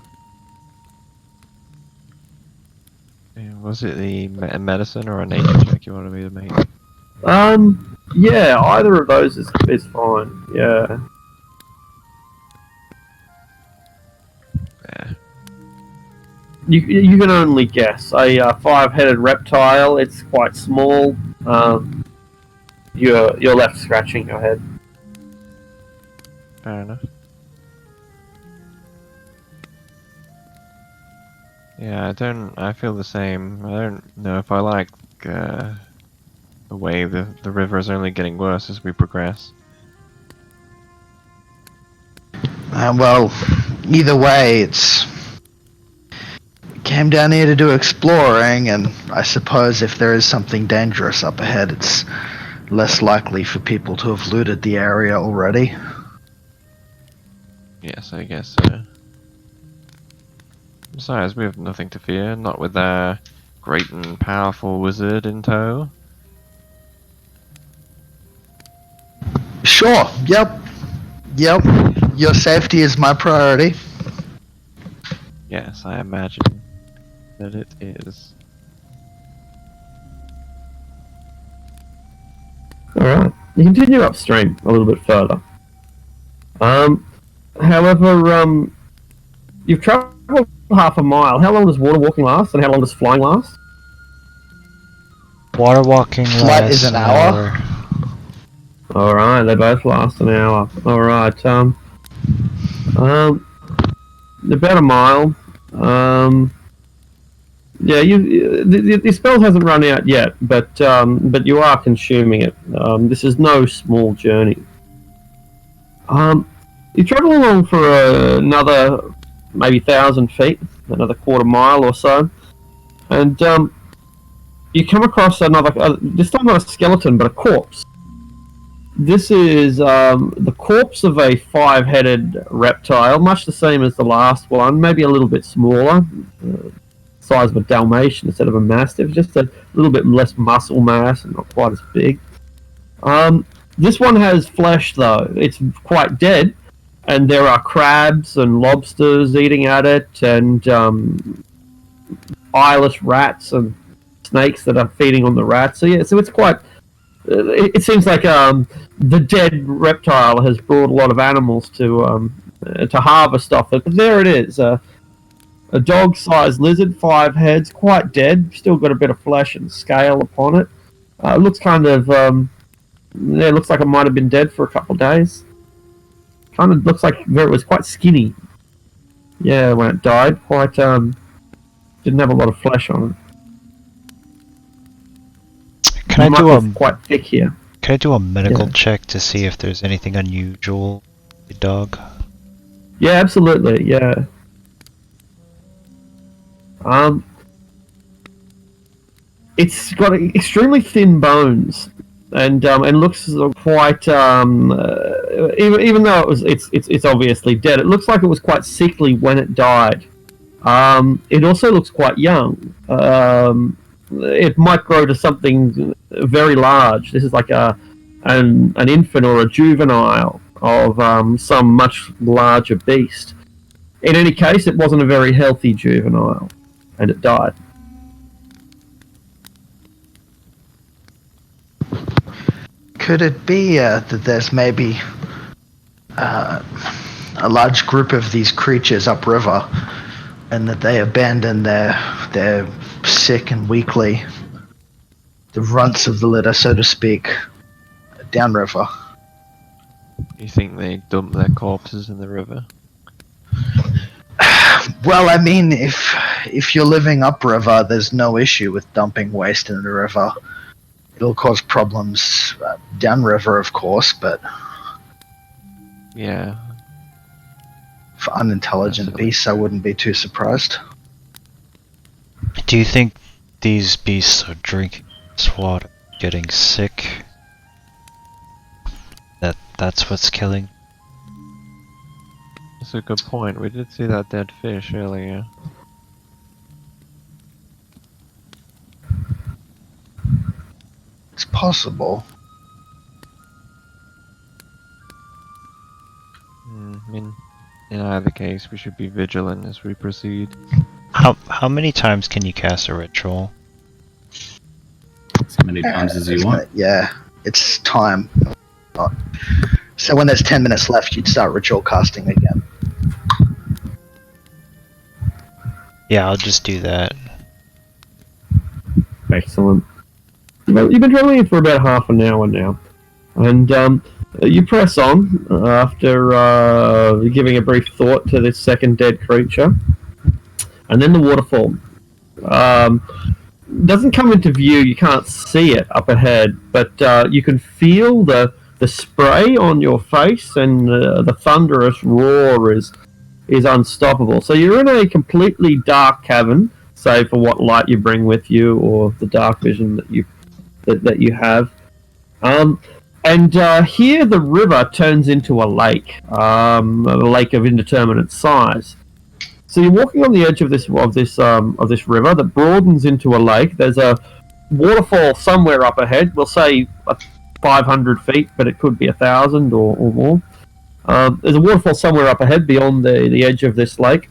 Yeah, was it the medicine or a nature check you wanted me to make? Yeah, either of those is fine. Yeah. Yeah. You can only guess. A 5-headed reptile. It's quite small. You're left scratching your head. Fair enough. Yeah, I feel the same. I don't know if I like the way the river is only getting worse as we progress. Well, either way, we came down here to do exploring, and I suppose if there is something dangerous up ahead, it's less likely for people to have looted the area already. Yes, I guess so. Besides, we have nothing to fear, not with our great and powerful wizard in tow. Sure, yep. Your safety is my priority. Yes, I imagine that it is. Alright. You continue upstream a little bit further. However, you've traveled half a mile. How long does water walking last, and how long does flying last? Water walking Flight lasts is an hour. Alright, they both last an hour. Alright, about a mile. Yeah, the spell hasn't run out yet, but you are consuming it. This is no small journey. You travel along for another maybe 1,000 feet, another quarter mile or so, and you come across another, this time not a skeleton, but a corpse. This is the corpse of a 5-headed reptile, much the same as the last one, maybe a little bit smaller, size of a Dalmatian instead of a Mastiff, just a little bit less muscle mass and not quite as big. This one has flesh though, it's quite dead, and there are crabs and lobsters eating at it, and eyeless rats and snakes that are feeding on the rats. So yeah, so it's quite. It seems like the dead reptile has brought a lot of animals to harvest off it. But there it is, a dog-sized lizard, 5 heads, quite dead. Still got a bit of flesh and scale upon it. It looks kind of Yeah, it looks like it might have been dead for a couple of days. Kind of looks like it was quite skinny. Yeah, when it died, quite didn't have a lot of flesh on it. Can I Muck do a is quite thick here. Can I do a medical Yeah. check to see if there's anything unusual with the dog? Yeah, absolutely. Yeah. It's got extremely thin bones, and looks quite even though it's obviously dead. It looks like it was quite sickly when it died. It also looks quite young. It might grow to something very large. This is like an infant or a juvenile of some much larger beast. In any case, it wasn't a very healthy juvenile, and it died. Could it be that there's maybe a large group of these creatures upriver, and that they abandon their sick and weakly, the runts of the litter, so to speak, downriver? You think they dump their corpses in the river? Well, I mean, if you're living upriver, there's no issue with dumping waste in the river. It'll cause problems downriver, of course, but Yeah. for unintelligent beasts, I wouldn't be too surprised. Do you think these beasts are drinking this water, getting sick? That's what's killing? That's a good point. We did see that dead fish earlier. It's possible. In either case, we should be vigilant as we proceed. How many times can you cast a ritual? As many times as you want. Yeah, it's time. So when there's 10 minutes left, you'd start ritual casting again. Yeah, I'll just do that. Excellent. You've been drilling it for about half an hour now, and you press on after giving a brief thought to this second dead creature, and then the waterfall doesn't come into view. You can't see it up ahead, but you can feel the spray on your face, and the thunderous roar is unstoppable. So you're in a completely dark cavern, save for what light you bring with you or the dark vision that you have. And here the river turns into a lake of indeterminate size. So you're walking on the edge of this river that broadens into a lake. There's a waterfall somewhere up ahead. We'll say 500 feet, but it could be 1,000 or more. There's a waterfall somewhere up ahead beyond the edge of this lake.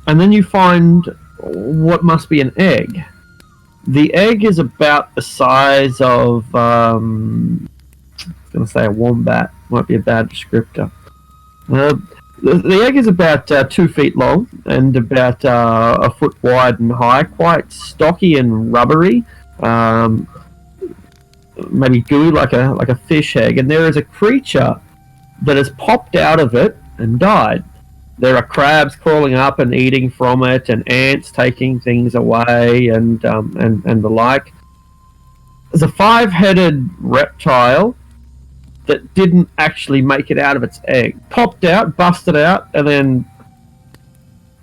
And then you find what must be an egg. The egg is about the size of, I was going to say a wombat, might be a bad descriptor. The egg is about 2 feet long and about a foot wide and high, quite stocky and rubbery, maybe gooey like a fish egg. And there is a creature that has popped out of it and died. There are crabs crawling up and eating from it, and ants taking things away, and the like. There's a 5-headed reptile that didn't actually make it out of its egg. Popped out, busted out, and then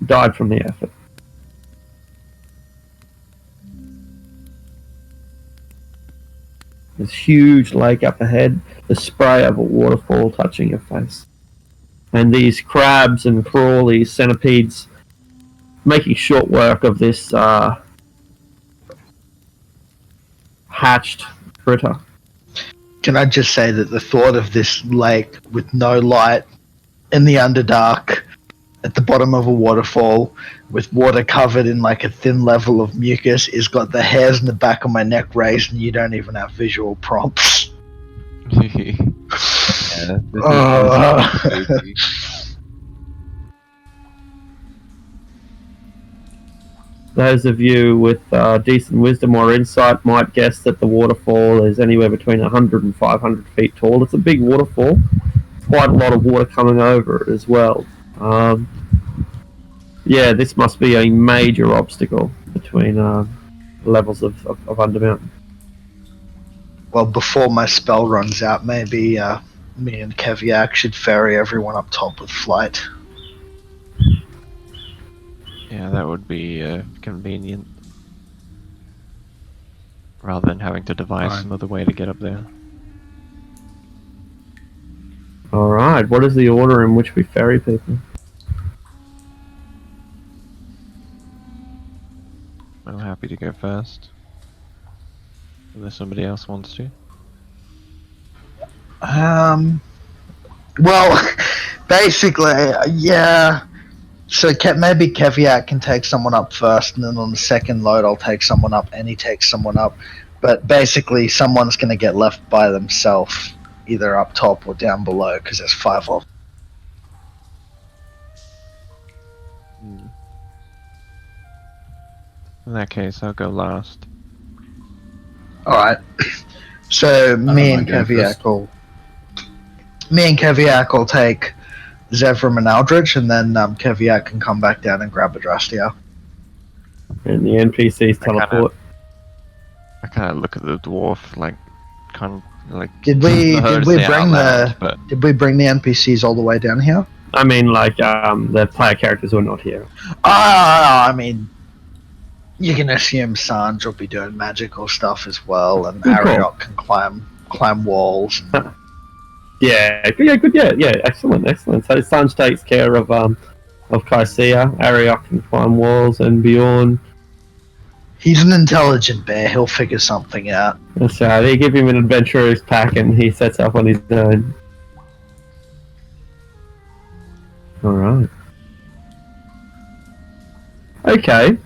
died from the effort. This huge lake up ahead, the spray of a waterfall touching your face. And these crabs and crawlies, centipedes, making short work of this hatched critter. Can I just say that the thought of this lake with no light in the Underdark at the bottom of a waterfall with water covered in like a thin level of mucus has got the hairs in the back of my neck raised, and you don't even have visual prompts. Yeah, this is those of you with decent wisdom or insight might guess that the waterfall is anywhere between 100 and 500 feet tall. It's a big waterfall, quite a lot of water coming over it as well. Yeah, this must be a major obstacle between levels of Undermountain. Well, before my spell runs out, maybe me and Keviak should ferry everyone up top with flight. Yeah, that would be convenient. Rather than having to devise Fine. some other way to get up there. Alright, what is the order in which we ferry people? I'm happy to go first. Unless somebody else wants to. Well, basically, yeah. So maybe Keviak can take someone up first, and then on the second load, I'll take someone up, and he takes someone up. But basically, someone's going to get left by themselves, either up top or down below, because there's 5 of them. In that case, I'll go last. Alright. So me and mind going Keviak will take Zevram and Aldrich, and then Keviak can come back down and grab Adrastia. And the NPCs teleport. I kind of look at the dwarf like, kind of like. Did we heard say bring out loud, but Did we bring the NPCs all the way down here? I mean, like, the player characters who are not here. I mean, you can assume Sanj will be doing magical stuff as well, and Good call. Ariok can climb walls. Yeah, excellent. So Sanj takes care of Kaisia, Ariok can climb walls, and Bjorn. He's an intelligent bear. He'll figure something out. So they give him an adventurer's pack, and he sets up on his own. All right. Okay.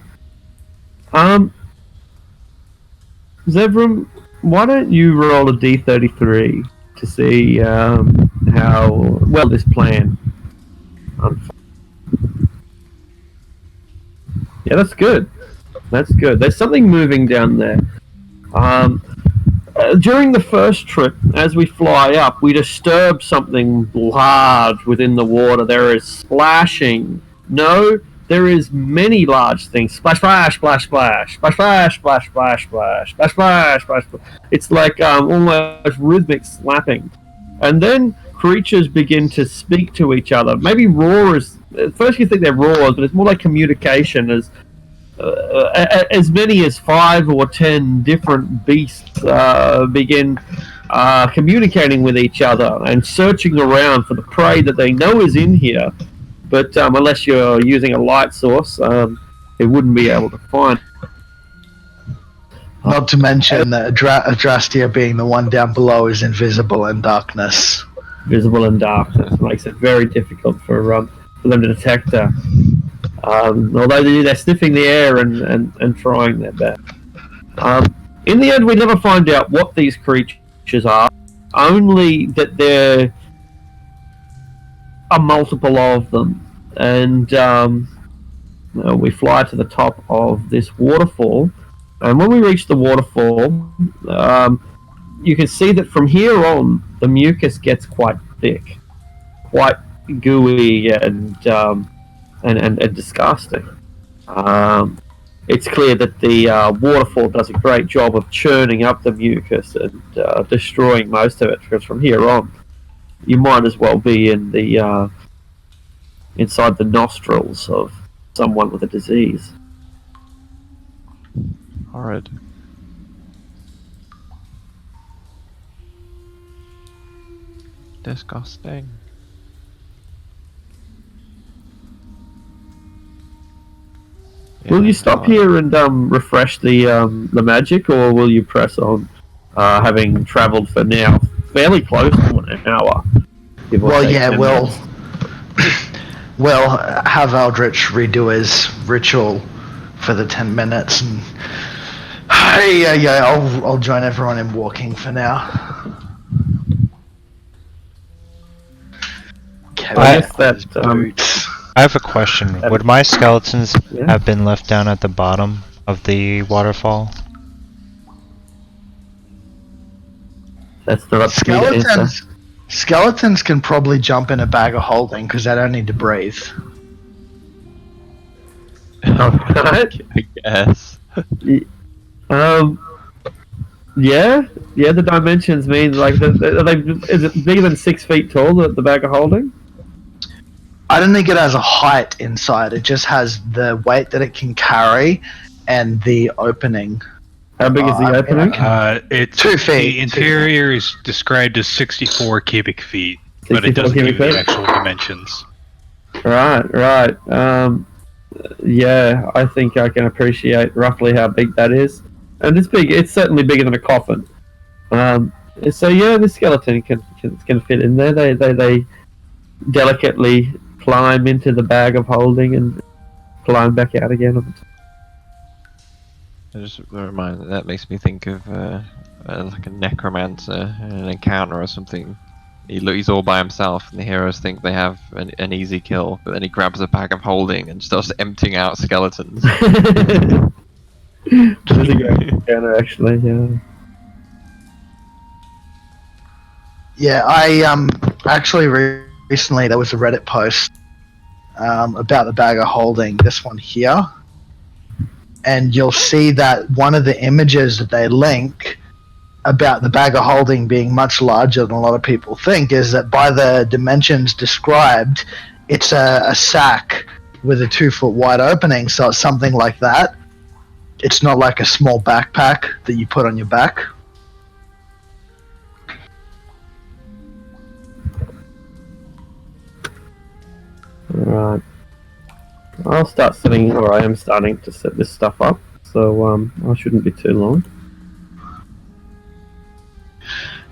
Zevram, why don't you roll a d33 to see how well this plan unfolds? Yeah, that's good. That's good. There's something moving down there. During the first trip, as we fly up, we disturb something large within the water. There is splashing. No, there is many large things. Splash, splash, splash, splash, splash, splash, splash, splash, splash, splash, splash, splash. It's like almost rhythmic slapping. And then creatures begin to speak to each other. Maybe roars. At first you think they're roars, but it's more like communication. As many as 5 or 10 different beasts begin communicating with each other and searching around for the prey that they know is in here. But unless you're using a light source, it wouldn't be able to find. Not to mention that Adrastia being the one down below is invisible in darkness. Visible in darkness makes it very difficult for them to detect her. Although they're sniffing the air and trying their best. In the end, we never find out what these creatures are, only that there are multiple of them. And we fly to the top of this waterfall. And when we reach the waterfall, you can see that from here on, the mucus gets quite thick, quite gooey and disgusting. It's clear that the waterfall does a great job of churning up the mucus and destroying most of it, because from here on, you might as well be in the inside the nostrils of someone with a disease. horrid. Disgusting. Will you stop here and refresh the magic, or will you press on, having travelled for now fairly close to an hour? Well, yeah, we'll have Aldrich redo his ritual for the 10 minutes, and I'll join everyone in walking for now. I guess that I have a question. Would my skeletons Yeah. have been left down at the bottom of the waterfall? That's not up to me to answer. Skeletons can probably jump in a bag of holding because they don't need to breathe. Alright. I guess. Um. Yeah. Yeah. The dimensions mean like is it bigger than 6 feet tall? The bag of holding. I don't think it has a height inside. It just has the weight that it can carry and the opening. How big is the I mean, opening? It's 2 feet. The interior is described as 64 cubic feet, but it 64 doesn't give cubic the feet? actual dimensions. Right. Yeah, I think I can appreciate roughly how big that is, and it's big. It's certainly bigger than a coffin. So yeah, the skeleton can fit in there. They delicately climb into the bag of holding and climb back out again. Just a reminder, that makes me think of like a necromancer in an encounter or something. He's all by himself, and the heroes think they have an easy kill, but then he grabs a bag of holding and starts emptying out skeletons. That's a great encounter, actually. Yeah. Yeah, I actually recently there was a Reddit post about the bag of holding. This one here, and you'll see that one of the images that they link about the bag of holding being much larger than a lot of people think is that by the dimensions described, it's a sack with a 2 foot wide opening. So it's something like that. It's not like a small backpack that you put on your back. Right. I'll start setting, or I am starting to set this stuff up, so I shouldn't be too long.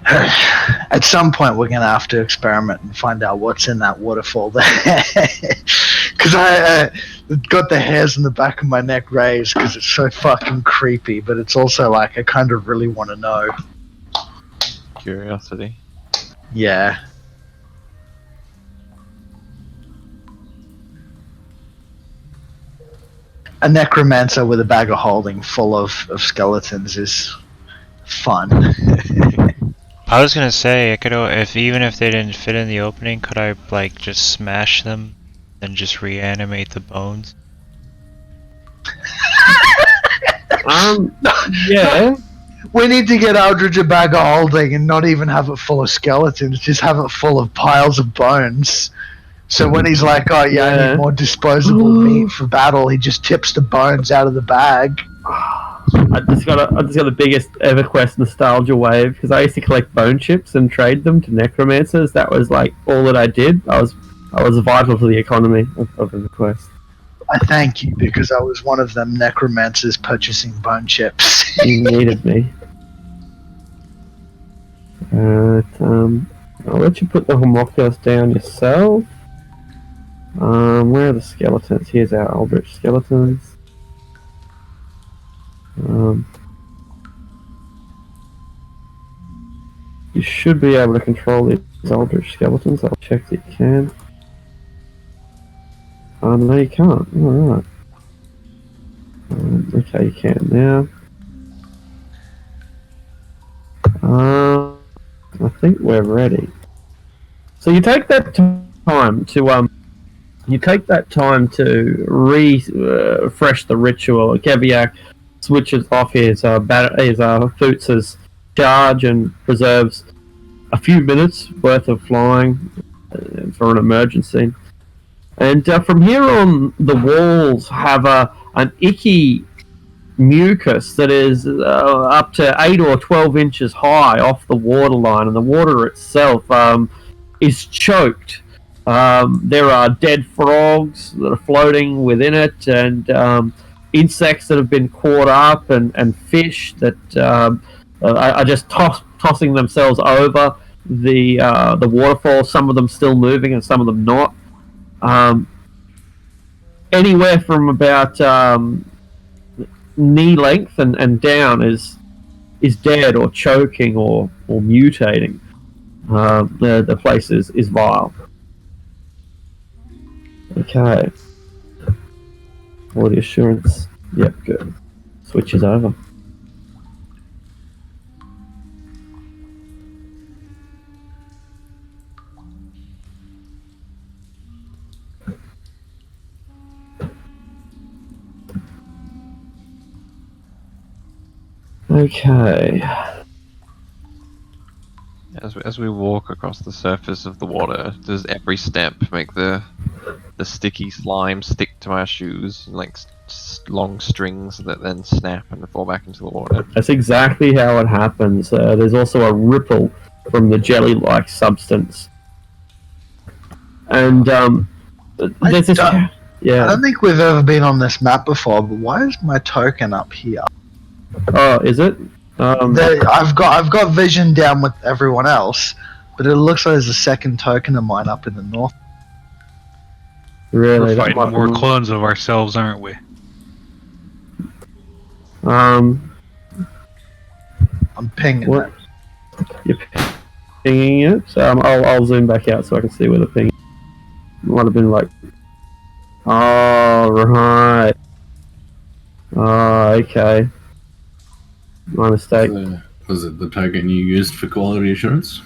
At some point, we're gonna have to experiment and find out what's in that waterfall there. Because I got the hairs in the back of my neck raised because it's so fucking creepy. But it's also like I kind of really want to know. Curiosity. Yeah. A necromancer with a bag of holding full of skeletons is fun. I was gonna say, I could, even if they didn't fit in the opening, could I like just smash them and just reanimate the bones? Yeah. We need to get Aldridge a bag of holding and not even have it full of skeletons, just have it full of piles of bones. So when he's like, oh yeah, I need more disposable meat for battle, he just tips the bones out of the bag. I just got the biggest EverQuest nostalgia wave because I used to collect bone chips and trade them to necromancers. That was like all that I did. I was vital to the economy of EverQuest. I thank you because I was one of them necromancers purchasing bone chips. You needed me. I'll let you put the homunculus down yourself. Where are the skeletons? Here's our Eldritch skeletons. You should be able to control these Eldritch skeletons. I'll check that you can. Oh, no, you can't. Alright. Okay, you can now. I think we're ready. So you take that time to refresh the ritual. Keviak switches off his Foots's charge and preserves a few minutes worth of flying for an emergency. And from here on, the walls have an icky mucus that is up to 8 or 12 inches high off the waterline, and the water itself is choked. There are dead frogs that are floating within it, and insects that have been caught up, and fish that are just tossing themselves over the waterfall. Some of them still moving, and some of them not. Anywhere from about knee length and down is dead or choking or mutating. The place is vile. Okay. Quality assurance. Yep, good. Switches over. Okay. As we walk across the surface of the water, does every step make the sticky slime stick to our shoes, like long strings that then snap and fall back into the water? That's exactly how it happens. There's also a ripple from the jelly-like substance. And there's this. I Yeah. don't think we've ever been on this map before, but why is my token up here? Oh, is it? I've got vision down with everyone else, but it looks like there's a second token of mine up in the north. Really? We're that fighting might more be- clones of ourselves, aren't we? I'm pinging What? it. You're pinging it. So I'll zoom back out so I can see where the ping. Might have been like. Oh right. Oh okay. My mistake. Was it the token you used for quality assurance?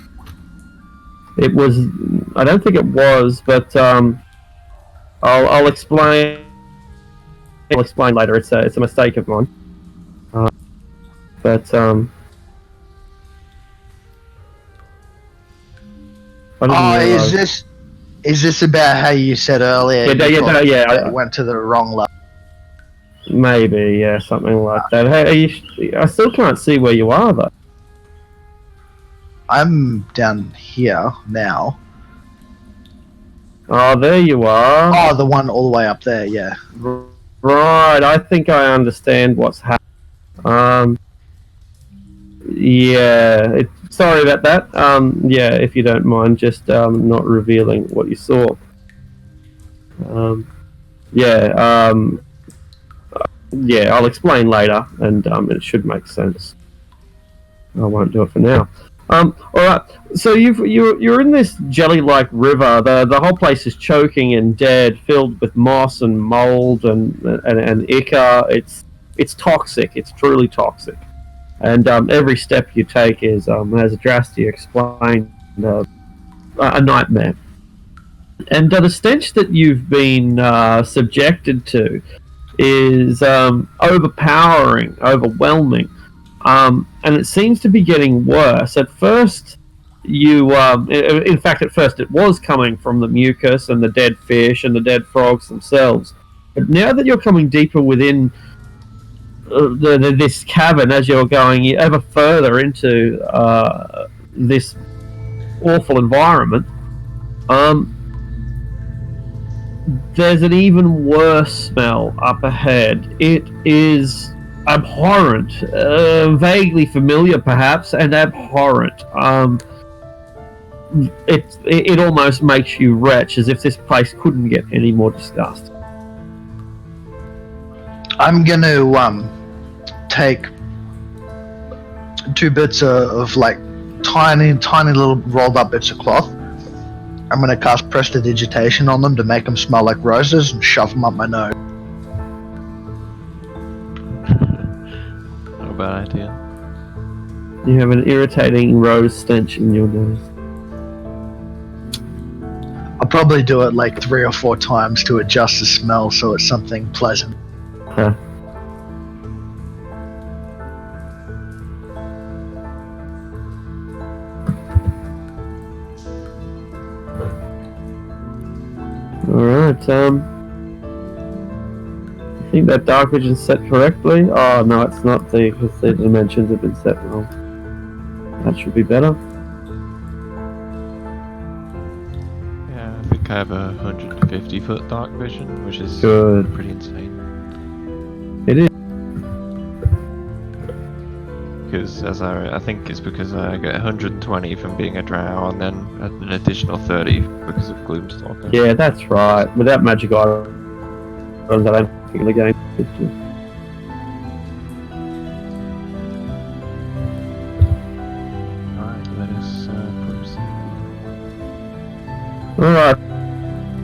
It was. I don't think it was, but I'll explain. I'll explain later. It's a mistake of mine. But I didn't Oh, realize. is this about how you said earlier? You thought Yeah. it went to the wrong level. Maybe, yeah, something like that. Hey, I still can't see where you are though. I'm down here now. Oh, there you are. Oh, the one all the way up there. Yeah. Right, I think I understand what's happening. Yeah, sorry about that. Yeah, if you don't mind, just not revealing what you saw. Yeah, yeah, I'll explain later, and it should make sense. I won't do it for now. All right. So you're in this jelly-like river. The whole place is choking and dead, filled with moss and mold and ichor. It's toxic. It's truly toxic. And every step you take is, as Adrasty explained, a nightmare. And the stench that you've been subjected to is overpowering, overwhelming. And it seems to be getting worse. At first, in fact, at first it was coming from the mucus and the dead fish and the dead frogs themselves. But now that you're coming deeper within this cavern, as you're going ever further into this awful environment, there's an even worse smell up ahead. It is abhorrent, vaguely familiar perhaps, and abhorrent. It almost makes you retch, as if this place couldn't get any more disgusting. I'm gonna take 2 bits of like tiny little rolled up bits of cloth. I'm gonna cast prestidigitation on them to make them smell like roses and shove them up my nose. Not a bad idea. You have an irritating rose stench in your nose. I'll probably do it like 3 or 4 times to adjust the smell so it's something pleasant. Huh. Alright, I think that dark vision's set correctly. Oh no, it's not, because the dimensions have been set wrong. That should be better. Yeah, I think I have a 150-foot dark vision, which is Good. pretty insane. It is. Because I think it's because I get 120 from being a drow, and then an additional 30 because of Gloomstalker. Yeah, that's right. Without magic items, I don't think the game. Alright, let us proceed. Alright.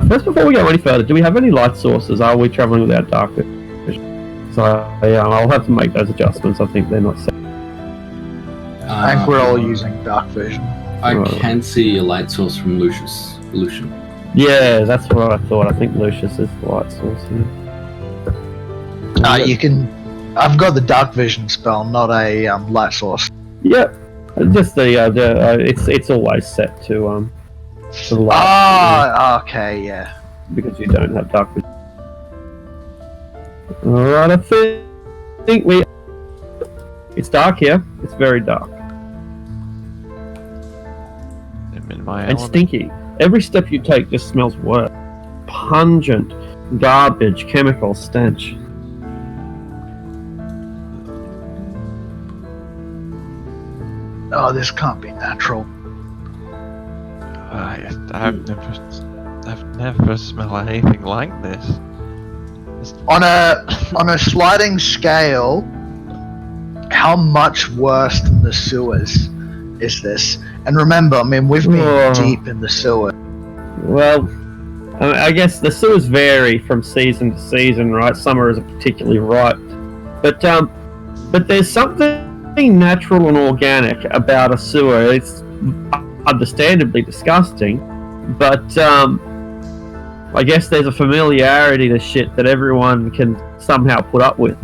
First, before we go any further, do we have any light sources? Are we traveling without dark vision? So yeah, I'll have to make those adjustments. I think they're not set. I think we're all using dark vision. I can see a light source from Lucian. Yeah, that's what I thought. I think Lucius is the light source. Yeah. You can. I've got the dark vision spell, not a light source. Yep. Just the it's always set to the light. Ah, okay, yeah. Because you don't have dark vision. Alright, I think we. It's dark here. It's very dark. I'm in my And element. stinky. Every step you take just smells worse. Pungent, garbage, chemical stench. Oh, this can't be natural. I've never smelled anything like this. On a sliding scale, how much worse than the sewers is this? And remember, I mean, we've been deep in the sewer. Well, I guess the sewers vary from season to season, right? Summer isn't particularly ripe, but there's something natural and organic about a sewer. It's understandably disgusting, but I guess there's a familiarity to shit that everyone can somehow put up with.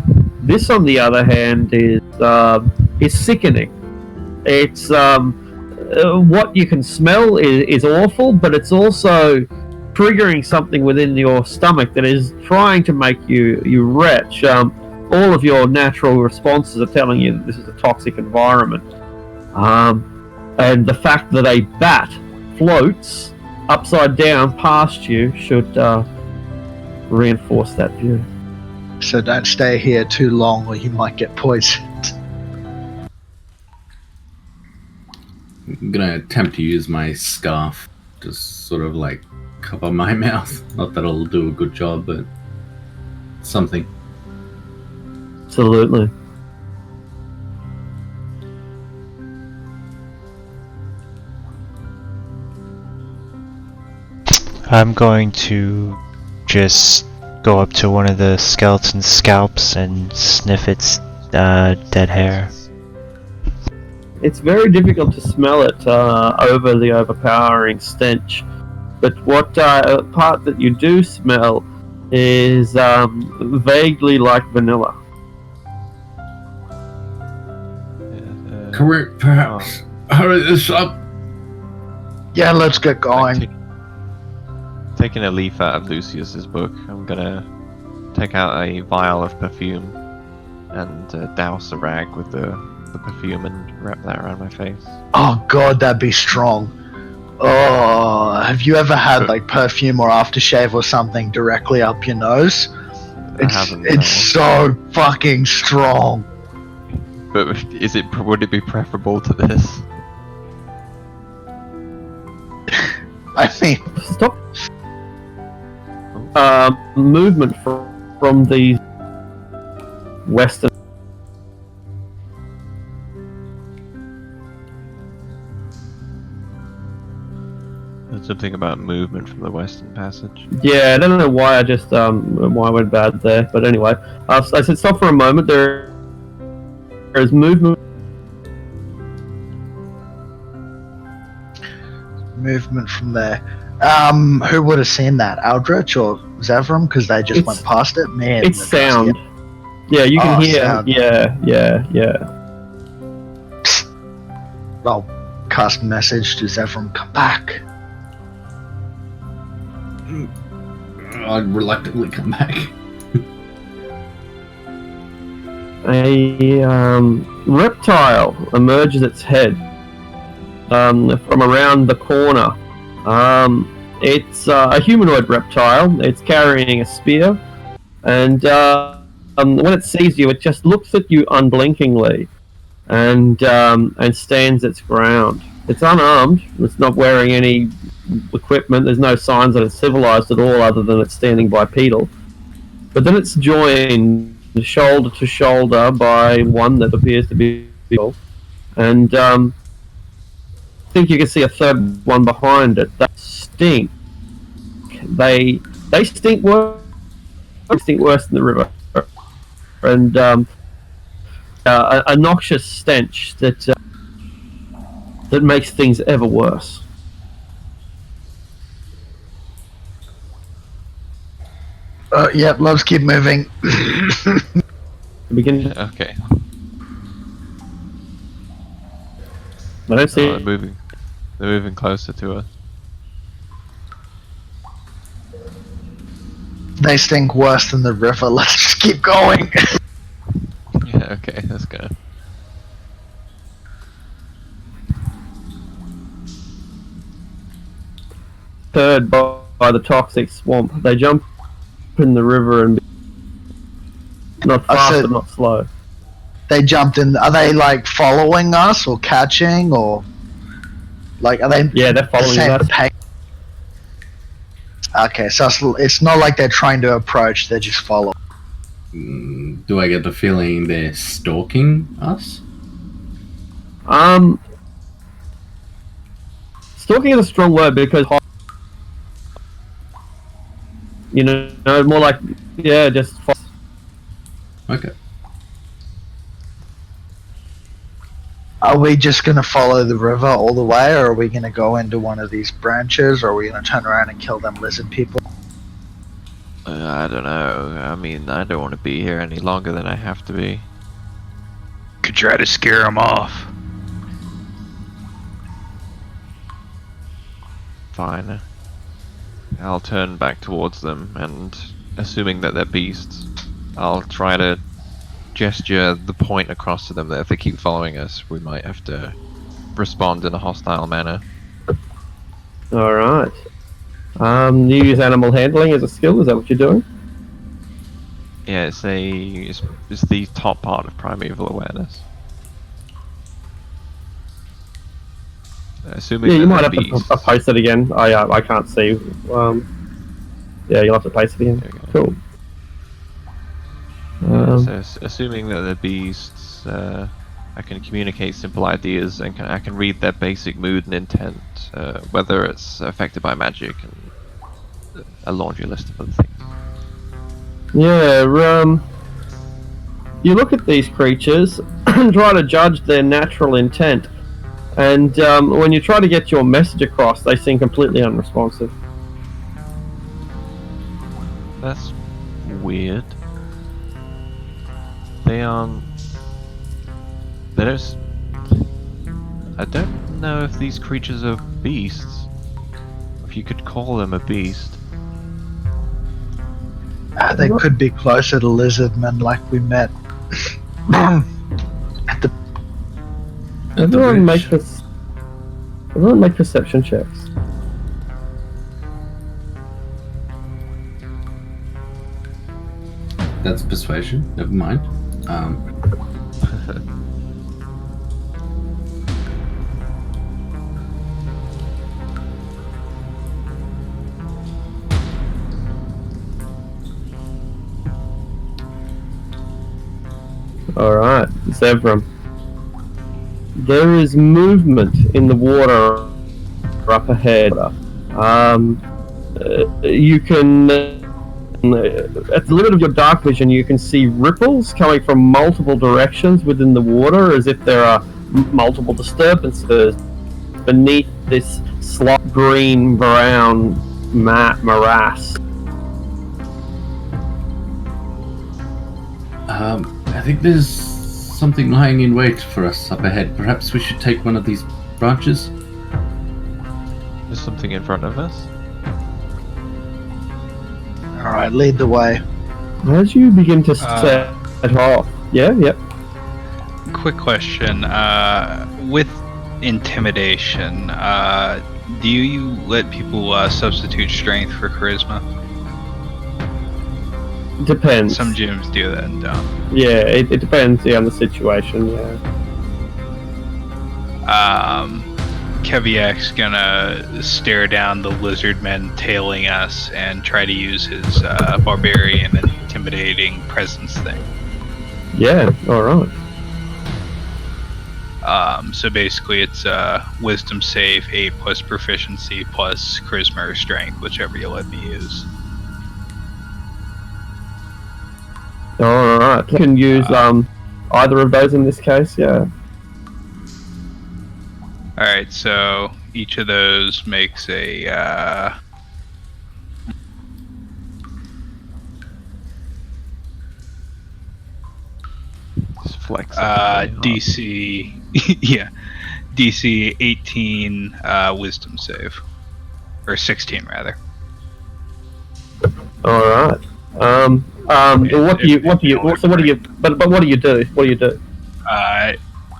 This, on the other hand, is sickening. It's what you can smell is awful, but it's also triggering something within your stomach that is trying to make you retch. All of your natural responses are telling you that this is a toxic environment. And the fact that a bat floats upside down past you should reinforce that view. So don't stay here too long or you might get poisoned. I'm gonna attempt to use my scarf to sort of like cover my mouth. Not that it'll do a good job, but something. Absolutely. I'm going to just go up to one of the skeleton scalps and sniff its dead hair. It's very difficult to smell it over the overpowering stench, but what part that you do smell is vaguely like vanilla. Correct, perhaps. Hurry this up. Yeah, let's get going. Taking a leaf out of Lucius's book, I'm gonna take out a vial of perfume and douse a rag with the perfume and wrap that around my face. Oh god, that'd be strong. Oh, have you ever had like perfume or aftershave or something directly up your nose? It's so fucking strong. But would it be preferable to this? I mean, Stop. Movement from the western. There's something about movement from the Western Passage. Yeah, I don't know why I just why I went bad there, but anyway, I said stop for a moment. There is movement. Movement from there. Who would have seen that? Aldrich or Zavram? Because they just went past it. Man, It's sound. Yeah, you can hear. Sound. Yeah. I'll cast a message to Zavram. Come back. I'd reluctantly come back. A reptile emerges its head from around the corner. It's a humanoid reptile. It's carrying a spear, and when it sees you, it just looks at you unblinkingly, and stands its ground. It's unarmed. It's not wearing any equipment. There's no signs that it's civilized at all, other than it's standing bipedal. But then it's joined shoulder to shoulder by one that appears to be people, and I think you can see a third one behind it. That stink They stink worse. Stink worse than the river, and a noxious stench that makes things ever worse. Yep, let's keep moving. Begin. Okay. I don't see. They're moving. They're moving closer to us. They stink worse than the river. Let's just keep going. Yeah. Okay. Let's go. Stirred by the toxic swamp. They jump in the river and not fast but not slow. They jumped in. Are they like following us or catching or like? Are they? Yeah, they're following us. Okay, so it's not like they're trying to approach. They're just following. Do I get the feeling they're stalking us? Stalking is a strong word because more like just. Okay. Are we just gonna follow the river all the way, or are we gonna go into one of these branches, or are we gonna turn around and kill them lizard people? I don't know. I mean, I don't want to be here any longer than I have to be. Could try to scare them off. Fine. I'll turn back towards them, and assuming that they're beasts, I'll try to gesture the point across to them that if they keep following us, we might have to respond in a hostile manner. Alright. You use animal handling as a skill, is that what you're doing? Yeah, it's the top part of primeval awareness. Assuming Yeah, you might they're have to beasts. paste it again. I can't see. Yeah, you'll have to paste it again. Cool. So assuming that they're beasts, I can communicate simple ideas and I can read their basic mood and intent, whether it's affected by magic and a laundry list of other things. Yeah, you look at these creatures and try to judge their natural intent, and when you try to get your message across, they seem completely unresponsive. That's weird. They don't. I don't know if these creatures are beasts. If you could call them a beast. They could be closer to lizardmen like we met. Everyone make perception checks. That's persuasion. Never mind. Alright, Zevram. There is movement in the water up ahead. You can, at the limit of your dark vision, you can see ripples coming from multiple directions within the water, as if there are multiple disturbances beneath this slot green-brown morass. I think there's something lying in wait for us up ahead. Perhaps we should take one of these branches? There's something in front of us. Alright, lead the way. As you begin to set off, yep. Quick question. With intimidation, do you let people substitute strength for charisma? Depends. Some gyms do that and don't. Yeah, it depends on the situation, yeah. Keviak's gonna stare down the lizard men tailing us and try to use his barbarian and intimidating presence thing. Yeah, alright. So basically, it's Wisdom save 8 plus proficiency plus Charisma or Strength, whichever you let me use. Alright. You can use either of those in this case, yeah. Alright, so each of those makes a Just flex. DC yeah. DC 18 Wisdom save. Or 16 rather. Alright. What do you do?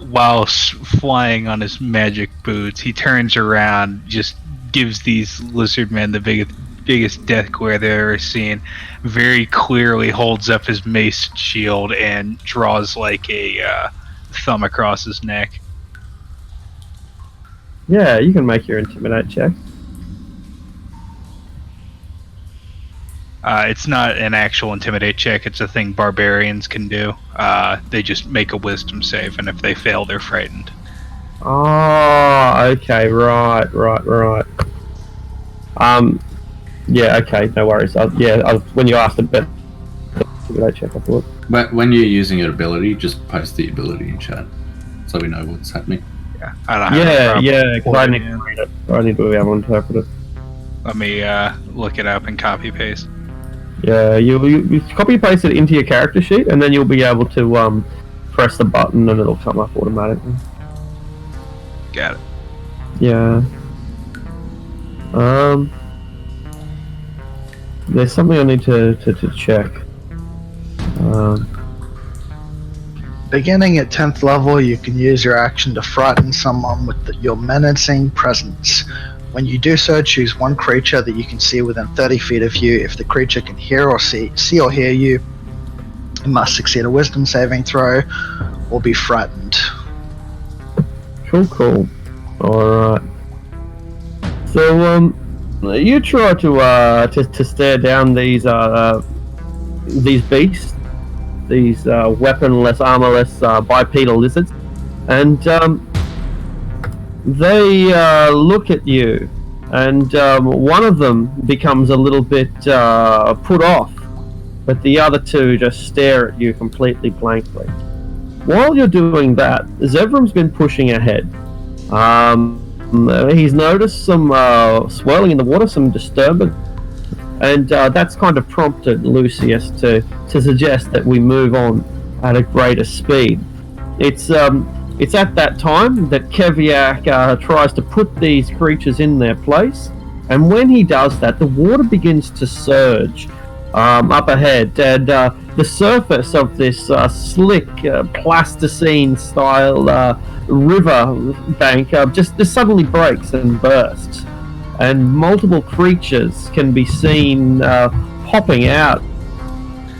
While flying on his magic boots, he turns around, just gives these lizard men the biggest death glare they've ever seen, very clearly holds up his mace shield and draws like a thumb across his neck. Yeah, you can make your intimidate check. It's not an actual intimidate check, it's a thing barbarians can do. They just make a wisdom save, and if they fail, they're frightened. Oh, okay, right. Yeah, okay, no worries. When you asked about intimidate check, I thought. But when you're using your ability, just post the ability in chat, so we know what's happening. Yeah, I don't have because I need to read it. I need to be able to interpret it. Let me look it up and copy paste. Yeah, you copy paste it into your character sheet, and then you'll be able to press the button, and it'll come up automatically. Got it. Yeah. There's something I need to check. Beginning at 10th level, you can use your action to frighten someone with your menacing presence. When you do so, choose one creature that you can see within 30 feet of you. If the creature can hear or see or hear you, it must succeed a wisdom saving throw or be frightened. Cool. Alright. So, you try to stare down these beasts, these weaponless, armorless, bipedal lizards, and they look at you, and one of them becomes a little bit put off, but the other two just stare at you completely blankly. While you're doing that, Zevram's been pushing ahead. He's noticed some swirling in the water, some disturbance, and that's kind of prompted Lucius to suggest that we move on at a greater speed. It's at that time that Keviak tries to put these creatures in their place, and when he does that, the water begins to surge up ahead, and the surface of this slick plasticine-style river bank just suddenly breaks and bursts, and multiple creatures can be seen popping out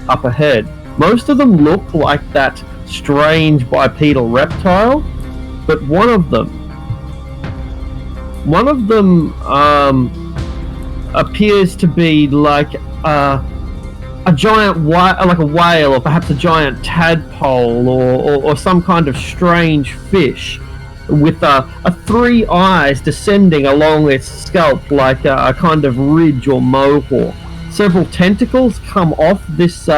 up ahead. Most of them look like that strange bipedal reptile, but one of them appears to be like a giant like a whale, or perhaps a giant tadpole, or some kind of strange fish with three eyes descending along its scalp like a kind of ridge or mohawk. Several tentacles come off this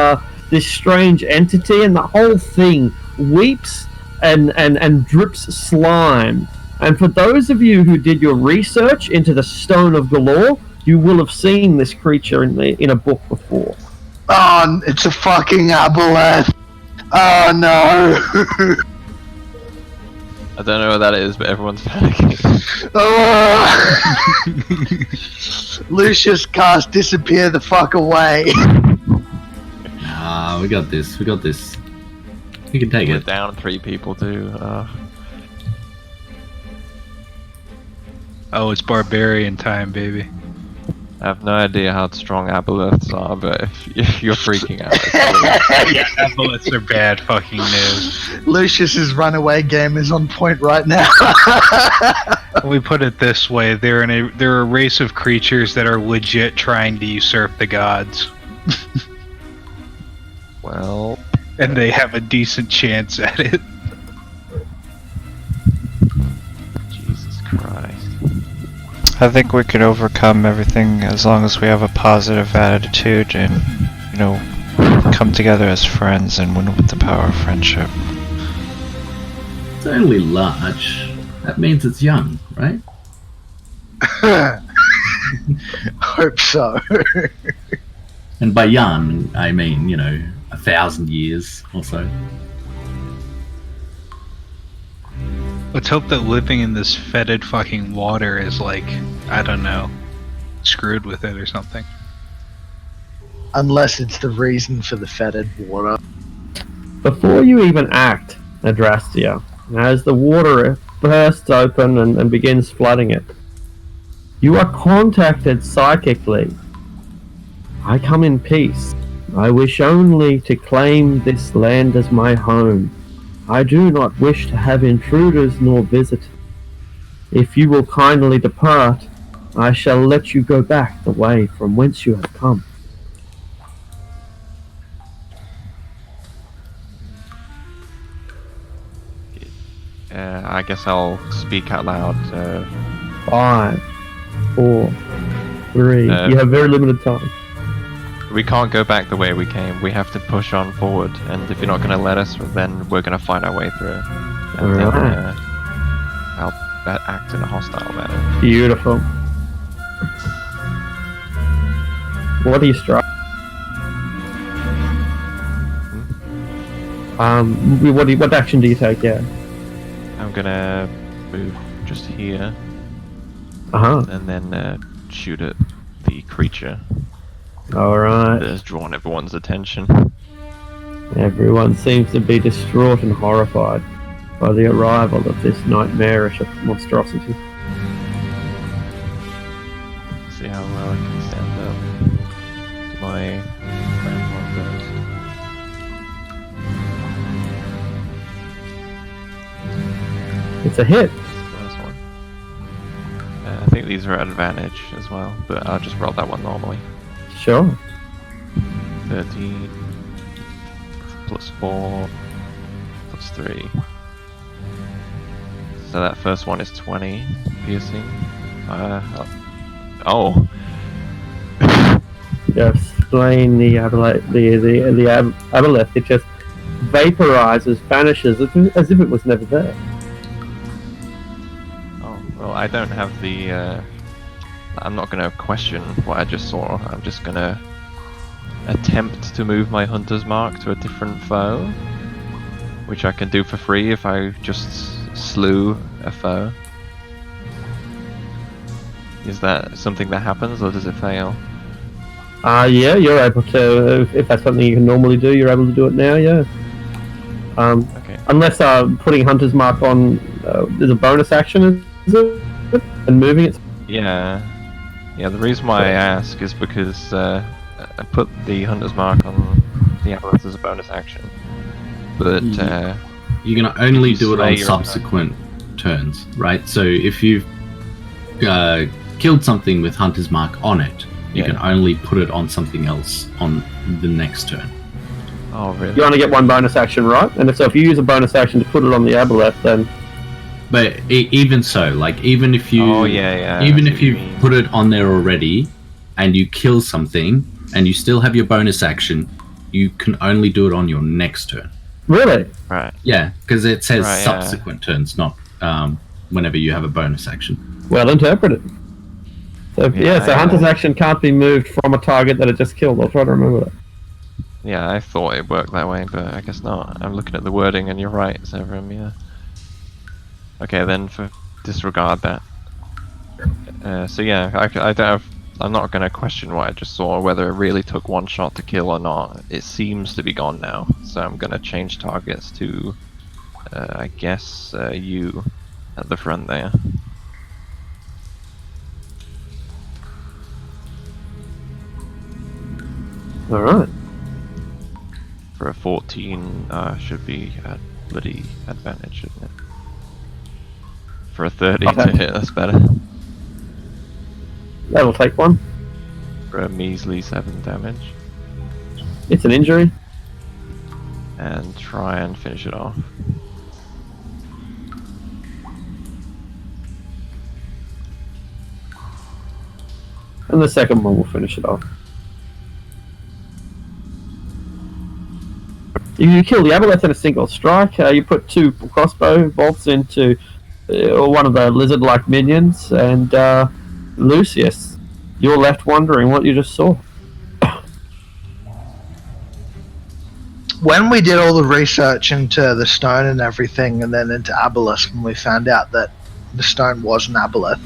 strange entity, and the whole thing weeps and drips slime. And for those of you who did your research into the Stone of Galore, you will have seen this creature in a book before. Oh, it's a fucking aboleth. Oh no. I don't know what that is, but everyone's panicking. Oh. Lucius cast disappear the fuck away. We got this. We can take We're it. down 3 people too. Oh, it's barbarian time, baby. I have no idea how strong aboleths are, but if you're freaking out, Yeah, aboleths are bad fucking news. Lucius's runaway game is on point right now. We put it this way: they're a race of creatures that are legit trying to usurp the gods, well, and they have a decent chance at it. Christ. I think we can overcome everything as long as we have a positive attitude and, you know, come together as friends and win with the power of friendship. It's only large. That means it's young, right? Hope so. And by young, I mean, 1,000 years or so. Let's hope that living in this fetid fucking water is like, I don't know, screwed with it or something. Unless it's the reason for the fetid water. Before you even act, Adrastia, as the water bursts open and begins flooding it, you are contacted psychically. I come in peace. I wish only to claim this land as my home. I do not wish to have intruders nor visitors. If you will kindly depart, I shall let you go back the way from whence you have come. I guess I'll speak out loud. 5, 4, 3. You have very limited time. We can't go back the way we came. We have to push on forward. And if you're not going to let us, then we're going to find our way through. And then Alright. I'll act in a hostile manner. Beautiful. What do you strike? What action do you take? Yeah. I'm gonna move just here and then shoot at the creature All right. that has drawn everyone's attention. Everyone seems to be distraught and horrified by the arrival of this nightmarish monstrosity. See how well I can stand up to my friend on first. It's a hit. First one. I think these are at advantage as well, but I'll just roll that one normally. Sure. 13 plus 4 plus 3. So that first one is 20 piercing. Oh. You explain the aboleth. It just vaporizes, vanishes as if it was never there. Oh, well, I don't have the, I'm not going to question what I just saw. I'm just going to attempt to move my hunter's mark to a different foe, which I can do for free if I just slew a foe. Is that something that happens, or does it fail? Yeah, you're able to, if that's something you can normally do, you're able to do it now, yeah. Okay. Unless putting Hunter's Mark on is a bonus action, is it? And moving it? Yeah. Yeah, the reason why I ask is because I put the Hunter's Mark on the aboleth as a bonus action. But, You're going to only do it on slay your subsequent turns, right? So if you've killed something with Hunter's Mark on it, you can only put it on something else on the next turn. Oh, really? You only get one bonus action, right? And so if you use a bonus action to put it on the aboleth, then... But even so, like, even if you... Oh, yeah. Even if you put it on there already, and you kill something, and you still have your bonus action, you can only do it on your next turn. Really? Right. Yeah, because it says Right, subsequent turns, not whenever you have a bonus action. Well interpreted. So, so Hunter's action can't be moved from a target that it just killed. I'll try to remember that. Yeah, I thought it worked that way, but I guess not. I'm looking at the wording, and you're right, Severum, yeah. Okay, then disregard that. So yeah, I don't have, I'm not going to question what I just saw, whether it really took one shot to kill or not. It seems to be gone now, so I'm going to change targets to, I guess, you at the front there. Alright. For a 14, should be at bloody advantage, shouldn't it? For a 30 to hit, that's better. That'll take one. For a measly 7 damage. It's an injury. And try and finish it off. And the second one will finish it off. You kill the aboleth in a single strike. You put 2 crossbow bolts into one of the lizard-like minions, and Lucius, you're left wondering what you just saw. When we did all the research into the stone and everything, and then into aboleth, when we found out that the stone was an aboleth,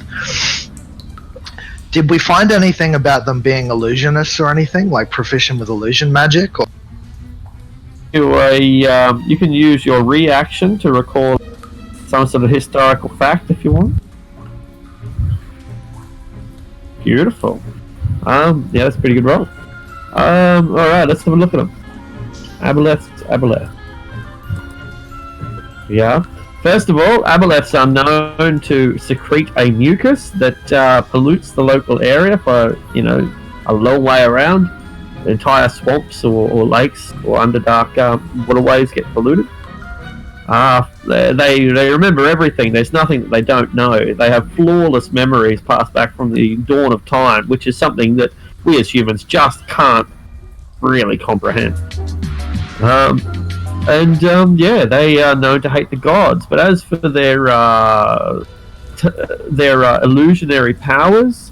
did we find anything about them being illusionists or anything, like proficient with illusion magic? Or You can use your reaction to recall some sort of historical fact if you want. Beautiful. Yeah, that's a pretty good roll. Alright, let's have a look at them. Aboleth. Yeah. First of all, aboleths are known to secrete a mucus that pollutes the local area for, a long way around. The entire swamps or lakes or underdark waterways get polluted. They remember everything. There's nothing that they don't know. They have flawless memories passed back from the dawn of time, which is something that we as humans just can't really comprehend. They are known to hate the gods. But as for their illusionary powers,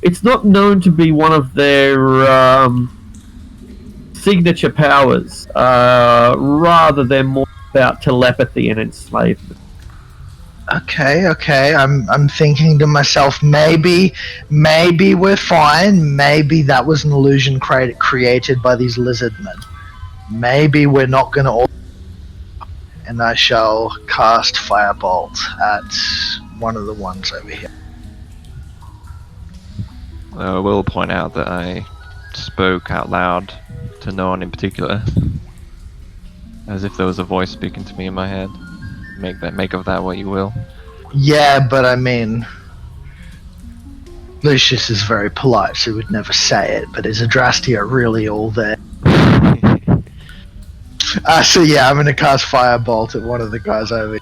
it's not known to be one of their signature powers. Rather, they're more about telepathy and enslavement. Okay. I'm thinking to myself, maybe we're fine. Maybe that was an illusion created by these lizard men. Maybe we're not going to. And I shall cast Firebolt at one of the ones over here. I will point out that I spoke out loud to no one in particular, as if there was a voice speaking to me in my head. Make of that what you will. Yeah, but I mean, Lucius is very polite, so he would never say it. But is Adrastia really all there? So yeah, I'm gonna cast Firebolt at one of the guys over here.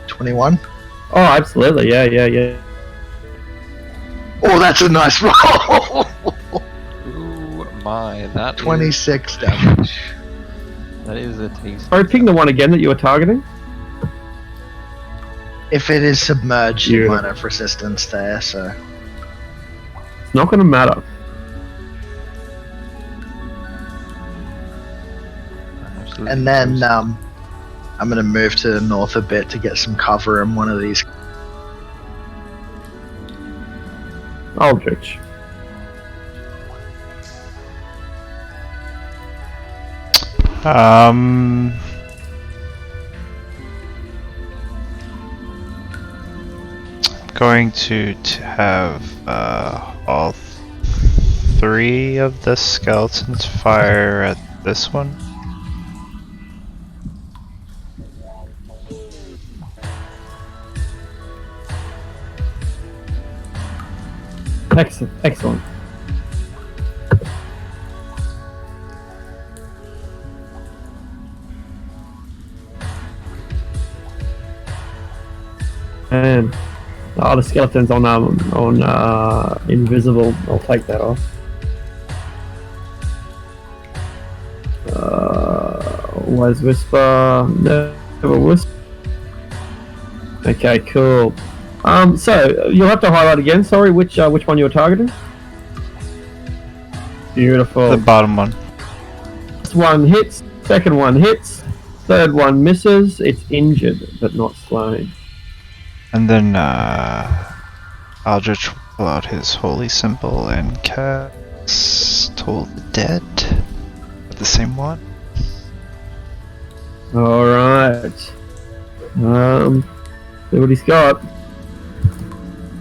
21. Oh, absolutely. Yeah. Oh, that's a nice roll. Ooh, my, that 26 damage. That is a taste. Sorry, ping the one again that you were targeting. If it is submerged, you might have resistance there, so. It's not going to matter. Absolutely. And then I'm going to move to the north a bit to get some cover in one of these. Aldrich. Going to have all 3 of the skeletons fire at this one. Excellent. And the skeleton's on invisible. I'll take that off. Wise Whisper, never whisper. Okay, cool. So you'll have to highlight again. Sorry, which one you were targeting? Beautiful. The bottom one. First one hits. Second one hits. Third one misses. It's injured but not slain. And then Aldrich will pull out his holy symbol and cast Toll the Dead with the same one. Alright. See what he's got.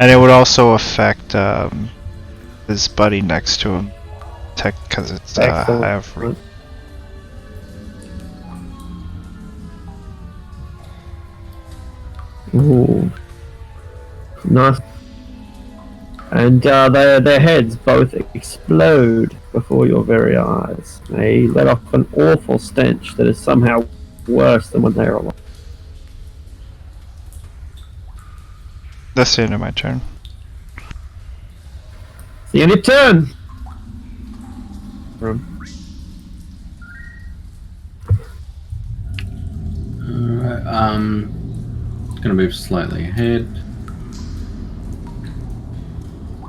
And it would also affect his buddy next to him, because it's Excellent. Ooh. Nice. And their heads both explode before your very eyes. They let off an awful stench that is somehow worse than when they were alive. That's the end of my turn. The end of your turn. Alright, gonna move slightly ahead.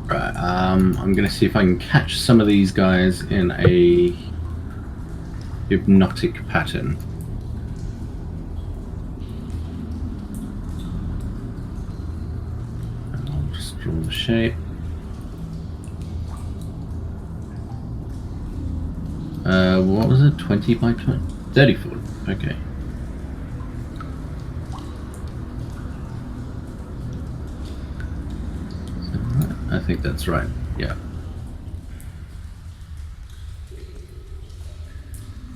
Right, I'm gonna see if I can catch some of these guys in a hypnotic pattern. And I'll just draw the shape. What was it? 20 by 20? 30 foot. Okay. I think that's right. Yeah.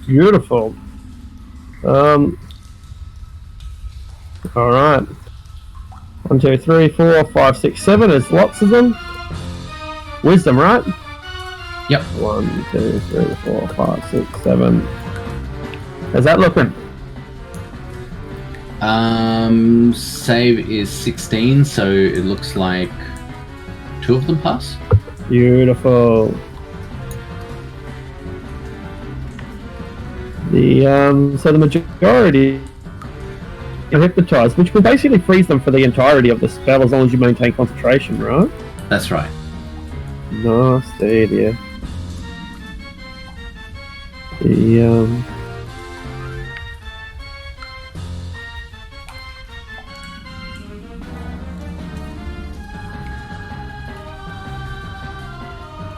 Beautiful. All right. 1, 2, 3, 4, 5, 6, 7. There's lots of them. Wisdom, right? Yep. 1, 2, 3, 4, 5, 6, 7. How's that looking? Save is 16, so it looks like 2 of them pass. Beautiful. So the majority are hypnotized, which will basically freeze them for the entirety of the spell as long as you maintain concentration, right? That's right. Nasty, dear.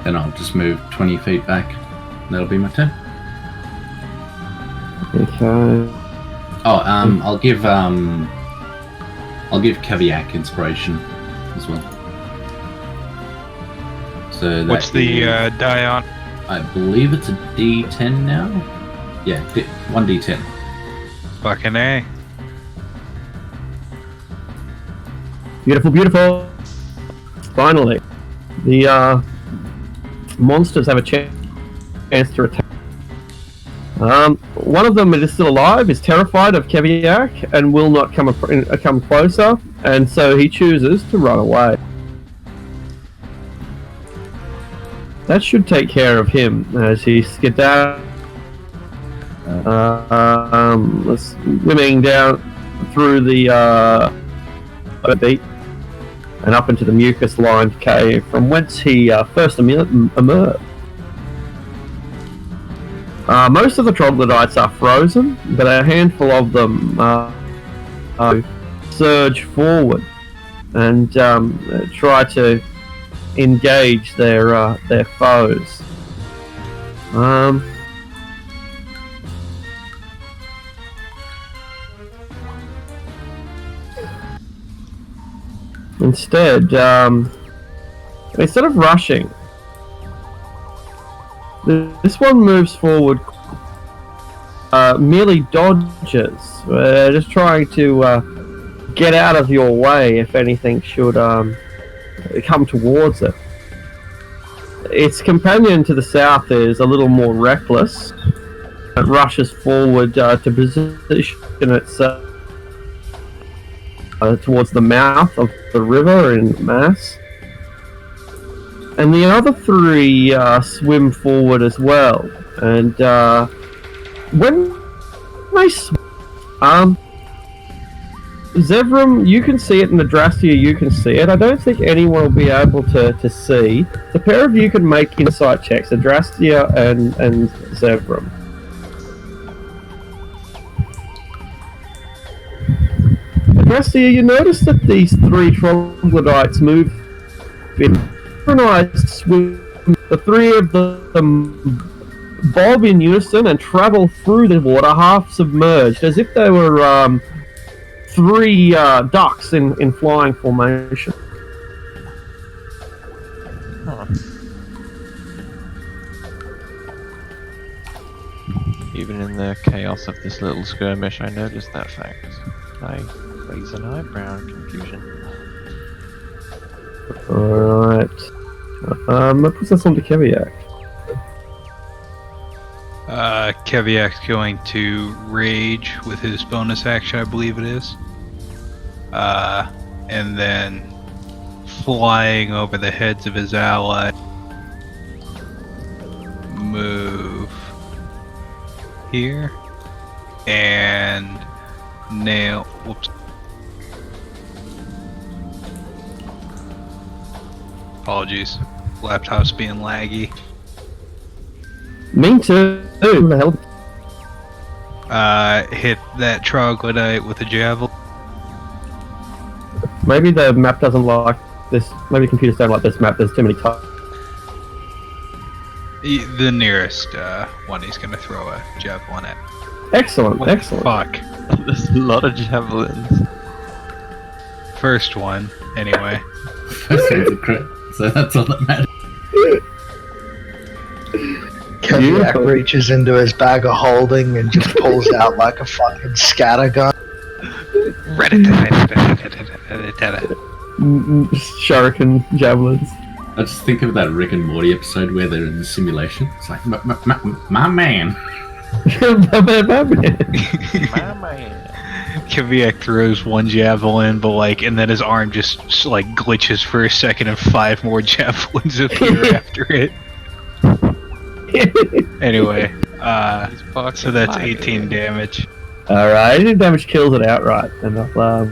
Then I'll just move 20 feet back. That'll be my turn. Okay. Oh, I'll give Kaviak inspiration as well. So What's the die on? I believe it's a D10 now. Yeah, 1D10. Fucking A. Beautiful, beautiful. Finally, the monsters have a chance to attack. One of them is still alive, is terrified of Keviak, and will not come closer, and so he chooses to run away. That should take care of him as he skedaddles, swimming down through the beat and up into the mucus-lined cave from whence he first emerged. Most of the troglodytes are frozen, but a handful of them surge forward and try to engage their foes. Instead of rushing, this one moves forward, merely dodges, just trying to get out of your way if anything should come towards it. Its companion to the south is a little more reckless. It rushes forward to position itself towards the mouth of the river in mass. And the other 3 swim forward as well. And when they Zevram, you can see it, and Adrastia, you can see it. I don't think anyone will be able to see. The pair of you can make insight checks, Adrastia and Zevram. Adrastia, you notice that these 3 troglodytes move in synchronized swim. The 3 of them bob in unison and travel through the water, half submerged, as if they were 3 ducks in flying formation. Huh. Even in the chaos of this little skirmish, I noticed that fact. I raise an eyebrow in confusion. Alright. That puts us on to Keviak. Keviak's going to rage with his bonus action, I believe it is. And then flying over the heads of his allies. Move here and nail. Whoops. Apologies. Laptop's being laggy. Me too. Who the hell? Hit that troglodyte with a javelin. Maybe the map doesn't like this. Maybe the computers don't like this map. There's too many types. The nearest one he's gonna throw a javelin at. Excellent, What excellent. the fuck? There's a lot of javelins. First one, anyway. First one's a crit, so that's all that matters. Keviak Beautiful. reaches into his bag of holding and just pulls out like a fucking scattergun. Shuriken javelins. I just think of that Rick and Morty episode where they're in the simulation. It's like, my man. My man. Keviak throws one javelin, but and then his arm just glitches for a second, and 5 more javelins appear after it. Anyway, so that's 18 damage. Alright, 18 damage kills it outright, and I'll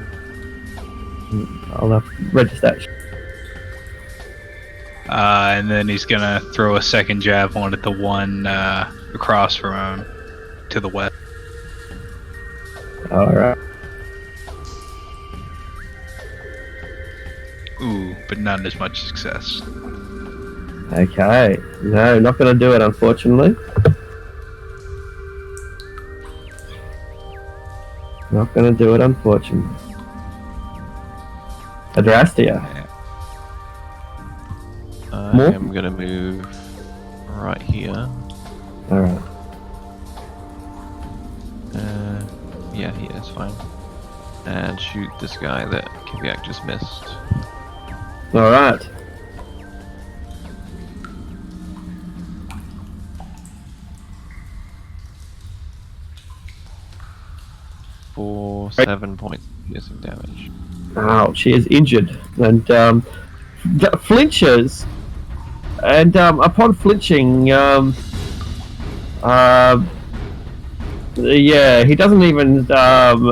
register that. And then he's gonna throw a second javelin at the one across from him to the west. Alright. Ooh, but not as much success. Okay. No, not gonna do it, unfortunately. Not gonna do it, unfortunately. Adrastia. More? I'm gonna move right here. Alright. Yeah, he is fine. And shoot this guy that Keviak just missed. Alright. For 7 points of piercing damage. Ow, she is injured and flinches. And upon flinching, yeah, he doesn't even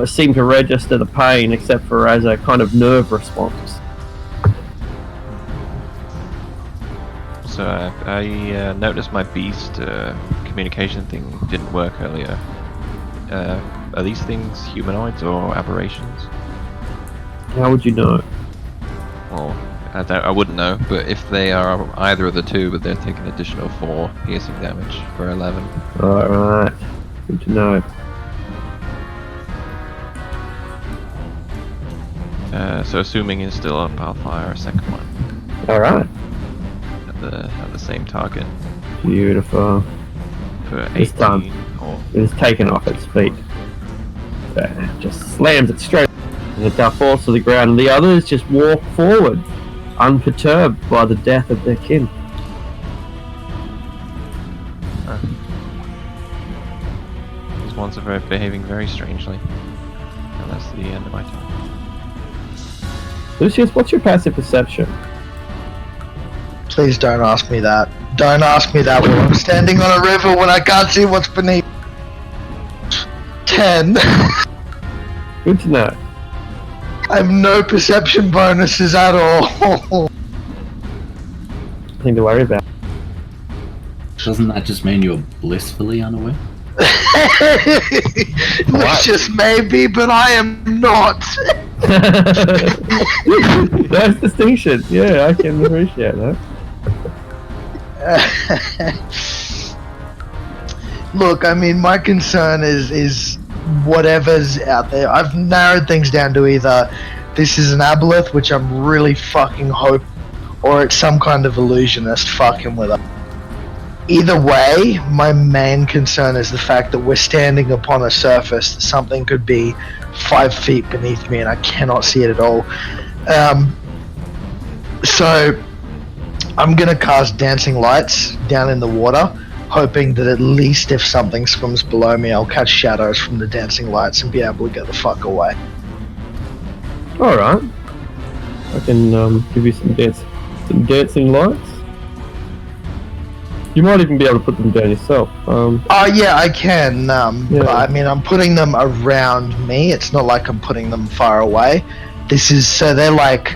seem to register the pain except for as a kind of nerve response. So I noticed my beast communication thing didn't work earlier. Are these things humanoids or aberrations? How would you know? Well, I wouldn't know, but if they are either of the two, but they're taking additional 4 piercing damage for 11. Alright, good to know. So assuming he's still up, I'll fire a second one Alright, at the same target beautiful. for It's 18. done. Or It is taken off its feet. Just slams it straight, and it falls to the ground, and the others just walk forward, unperturbed by the death of their kin. these ones are behaving very strangely. And that's the end of my turn. Lucius, what's your passive perception? Please don't ask me that. Don't ask me that while I'm standing on a river when I can't see what's beneath. 10. Good to know. I have no perception bonuses at all. Nothing to worry about. Doesn't that just mean you're blissfully unaware? Just maybe, but I am not. Nice distinction. Yeah, I can appreciate that. Look, I mean, my concern is whatever's out there. I've narrowed things down to either this is an aboleth, which I'm really fucking hope, or it's some kind of illusionist fucking with her. Either way, my main concern is the fact that we're standing upon a surface that something could be 5 feet beneath me and I cannot see it at all. So I'm gonna cast dancing lights down in the water, hoping that at least if something swims below me, I'll catch shadows from the dancing lights and be able to get the fuck away. Alright. I can give you some dancing lights. You might even be able to put them down yourself. Oh yeah, I can. But I mean, I'm putting them around me. It's not like I'm putting them far away. This is so they're like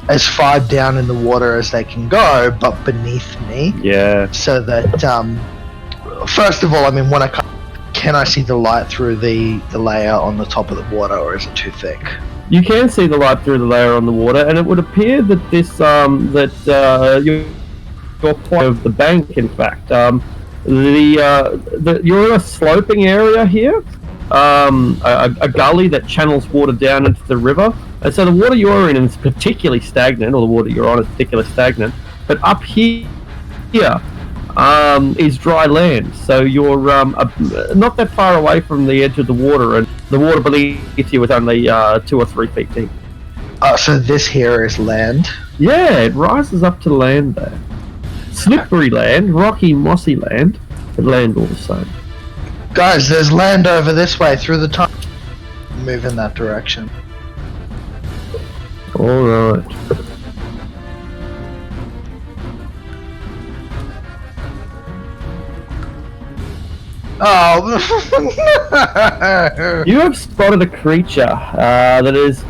as far down in the water as they can go, but beneath me. Yeah. So that first of all, I mean, when can I see the light through the layer on the top of the water, or is it too thick? You can see the light through the layer on the water, and it would appear that this your point of the bank, in fact, you're in a sloping area here, a gully that channels water down into the river, and so the water you're in is particularly stagnant, or the water you're on is particularly stagnant. But up here is dry land, so you're not that far away from the edge of the water, and the water beneath you is only 2 or 3 feet deep. So this here is land? Yeah, it rises up to land there. Slippery land, rocky, mossy land, but land all the same. Guys, there's land over this way through the tunnel. Move in that direction. Alright. Oh, You have spotted a creature that is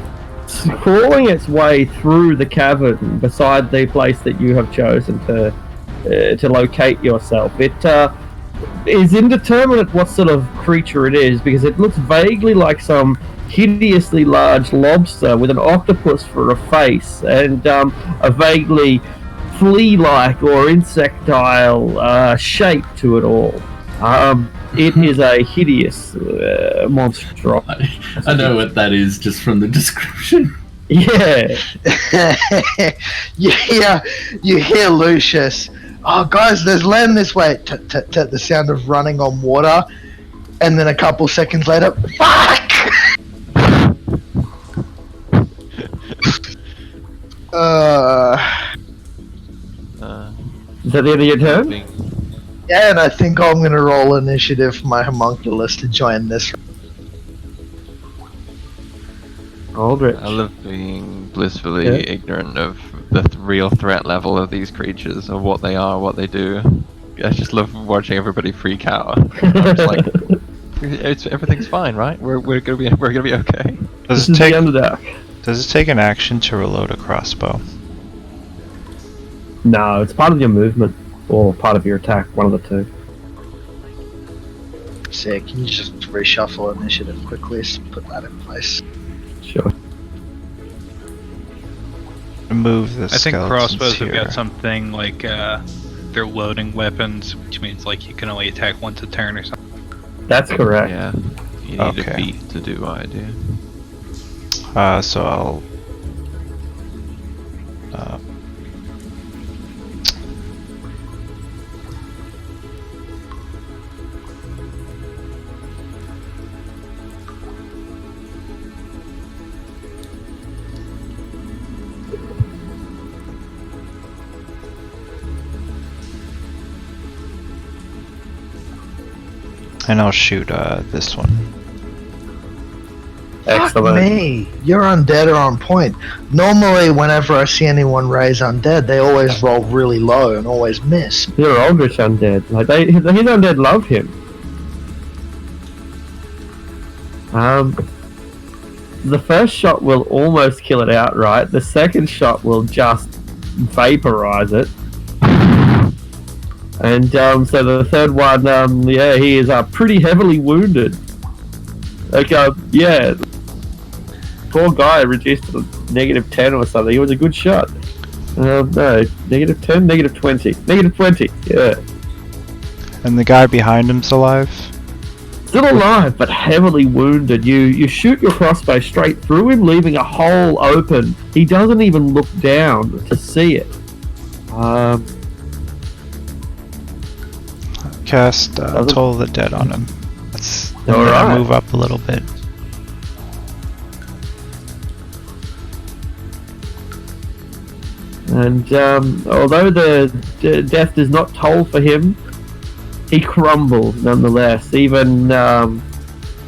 crawling its way through the cavern beside the place that you have chosen to locate yourself. It is indeterminate what sort of creature it is, because it looks vaguely like some hideously large lobster with an octopus for a face, and a vaguely flea-like or insectile shape to it all. It is a hideous monstrosity. I know what that is just from the description. Yeah. you hear Lucius. Oh, guys, there's land this way. The sound of running on water, and then a couple seconds later, fuck! Is that the end of your turn? Yeah, and I think I'm gonna roll initiative for my homunculus to join this. Aldrich. I love being blissfully Yeah. ignorant of the real threat level of these creatures, of what they are, what they do. I just love watching everybody freak out. I'm just like, everything's fine, right? We're gonna be okay. This is the Underdark. Does it take an action to reload a crossbow? No, it's part of your movement, or part of your attack, one of the two. Sick. Can you just reshuffle initiative quickly? So put that in place. Sure. Remove the I think skeletons crossbows have here. got something like they're loading weapons, which means like you can only attack once a turn or something. That's correct. Yeah, you need Okay. a feat to do what I do. So I'll... and I'll shoot this one. Fuck Excellent. me! Your undead are on point. Normally, whenever I see anyone raise undead, they always roll really low and always miss. You're Aldrich undead. Like his undead love him. The first shot will almost kill it outright. The second shot will just vaporize it. And so the third one, yeah, he is pretty heavily wounded. Like, yeah, poor guy reduced to -10 or something. It was a good shot. No, -10, -20, -20. Yeah, And the guy behind him's alive? still alive but heavily wounded. You shoot your crossbow straight through him, leaving a hole open. He doesn't even look down to see it. Cast Toll the Dead on him. I'm All gonna right. move up a little bit. And although the death does not toll for him, he crumbles nonetheless. Even though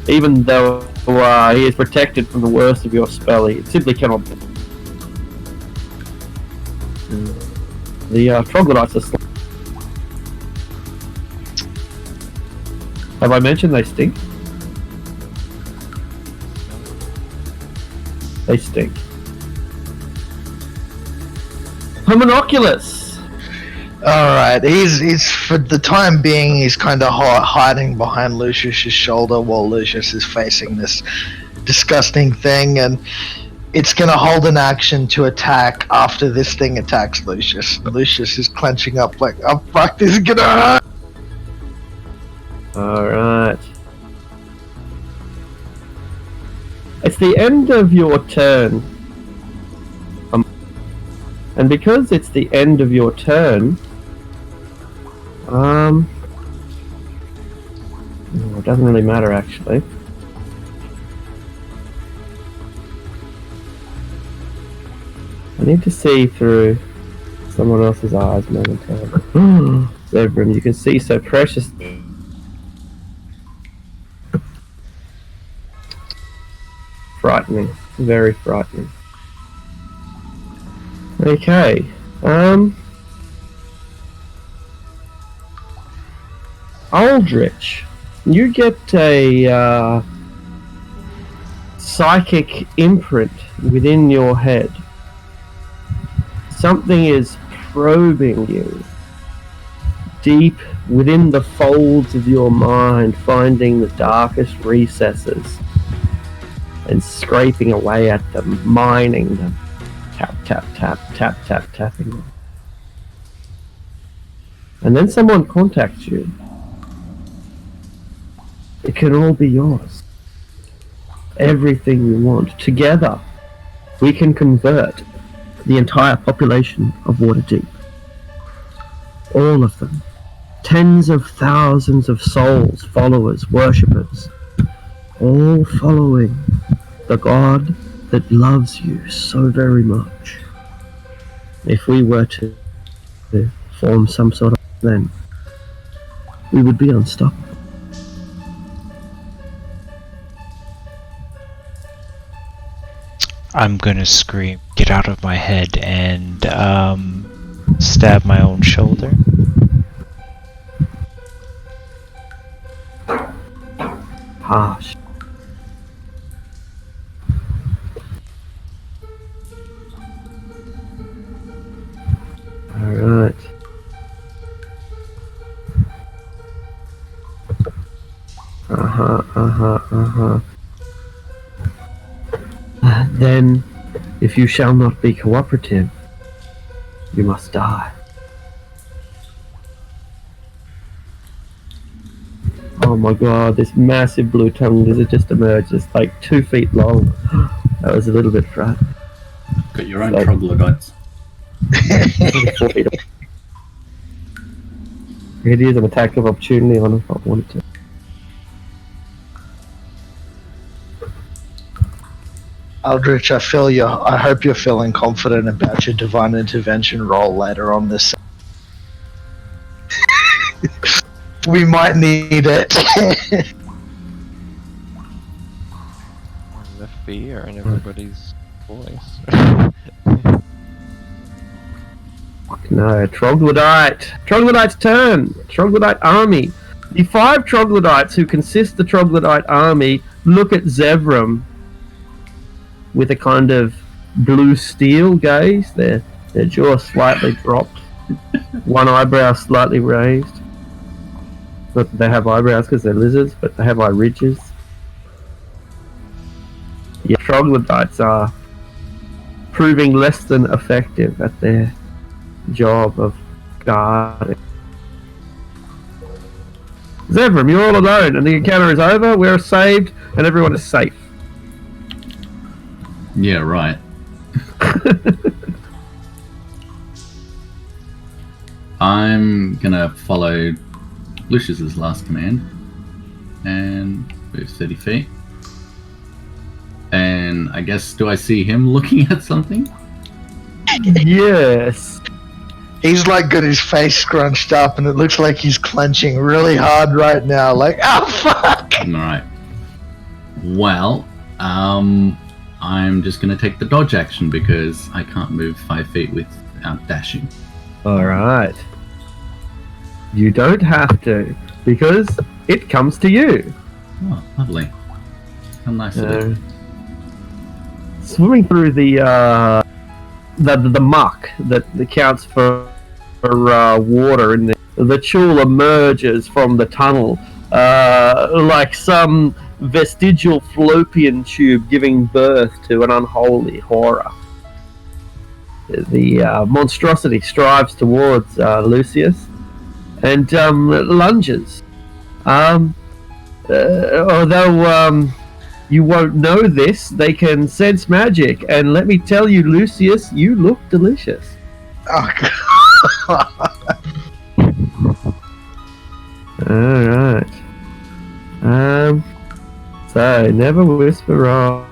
he is protected from the worst of your spell, he simply cannot. The troglodytes are Have I mentioned they stink? They stink. Homunculus! Alright, he's for the time being, he's kind of hiding behind Lucius's shoulder while Lucius is facing this disgusting thing, and it's gonna hold an action to attack after this thing attacks Lucius. Lucius is clenching up like, oh fuck, this is gonna hurt! Alright. It's the end of your turn. And because it's the end of your turn, it doesn't really matter actually. I need to see through someone else's eyes momentarily. Zebram, you can see so precious. Frightening. Very frightening. Okay. Aldrich, you get a psychic imprint within your head. Something is probing you deep within the folds of your mind, finding the darkest recesses and scraping away at them, mining them. Tap, tap, tap, tap, tap, tapping them. And then someone contacts you. It can all be yours. Everything you want. Together, we can convert the entire population of Waterdeep. All of them. Tens of thousands of souls, followers, worshippers. All following the God that loves you so very much. If we were to form some sort of then, we would be unstoppable. I'm gonna scream, get out of my head, and stab my own shoulder. Harsh. Alright. Then, if you shall not be cooperative, you must die. Oh my god, this massive blue tongue lizard just emerged. It's like 2 feet long. That was a little bit frightening. Got your own troglodytes. 4 feet. It is an attack of opportunity on if I wanted to. Aldrich, I hope you're feeling confident about your divine intervention roll later on this. We might need it. The fear in everybody's voice. No, troglodyte. Troglodyte's turn. Troglodyte army. The 5 troglodytes who consist the troglodyte army look at Zevram with a kind of blue steel gaze. Their jaw slightly dropped. One eyebrow slightly raised. Not that they have eyebrows because they're lizards, but they have eye ridges. Yeah, troglodytes are proving less than effective at their job of guarding. Zevram, you're all alone, and the encounter is over. We're saved, and everyone is safe. Yeah, right. I'm gonna follow Lucius's last command and move 30 feet. And I guess, do I see him looking at something? Yes. He's like got his face scrunched up and it looks like he's clenching really hard right now, like, oh fuck! Alright. Well, I'm just gonna take the dodge action because I can't move 5 feet without dashing. Alright. You don't have to, because it comes to you. Oh, lovely. How nice of it. Swimming through the muck that counts for water, and the chul emerges from the tunnel like some vestigial fallopian tube giving birth to an unholy horror. The monstrosity strives towards Lucius and lunges. Although you won't know this, they can sense magic, and let me tell you, Lucius, you look delicious. Oh, God. Alright. So, never whisper wrong.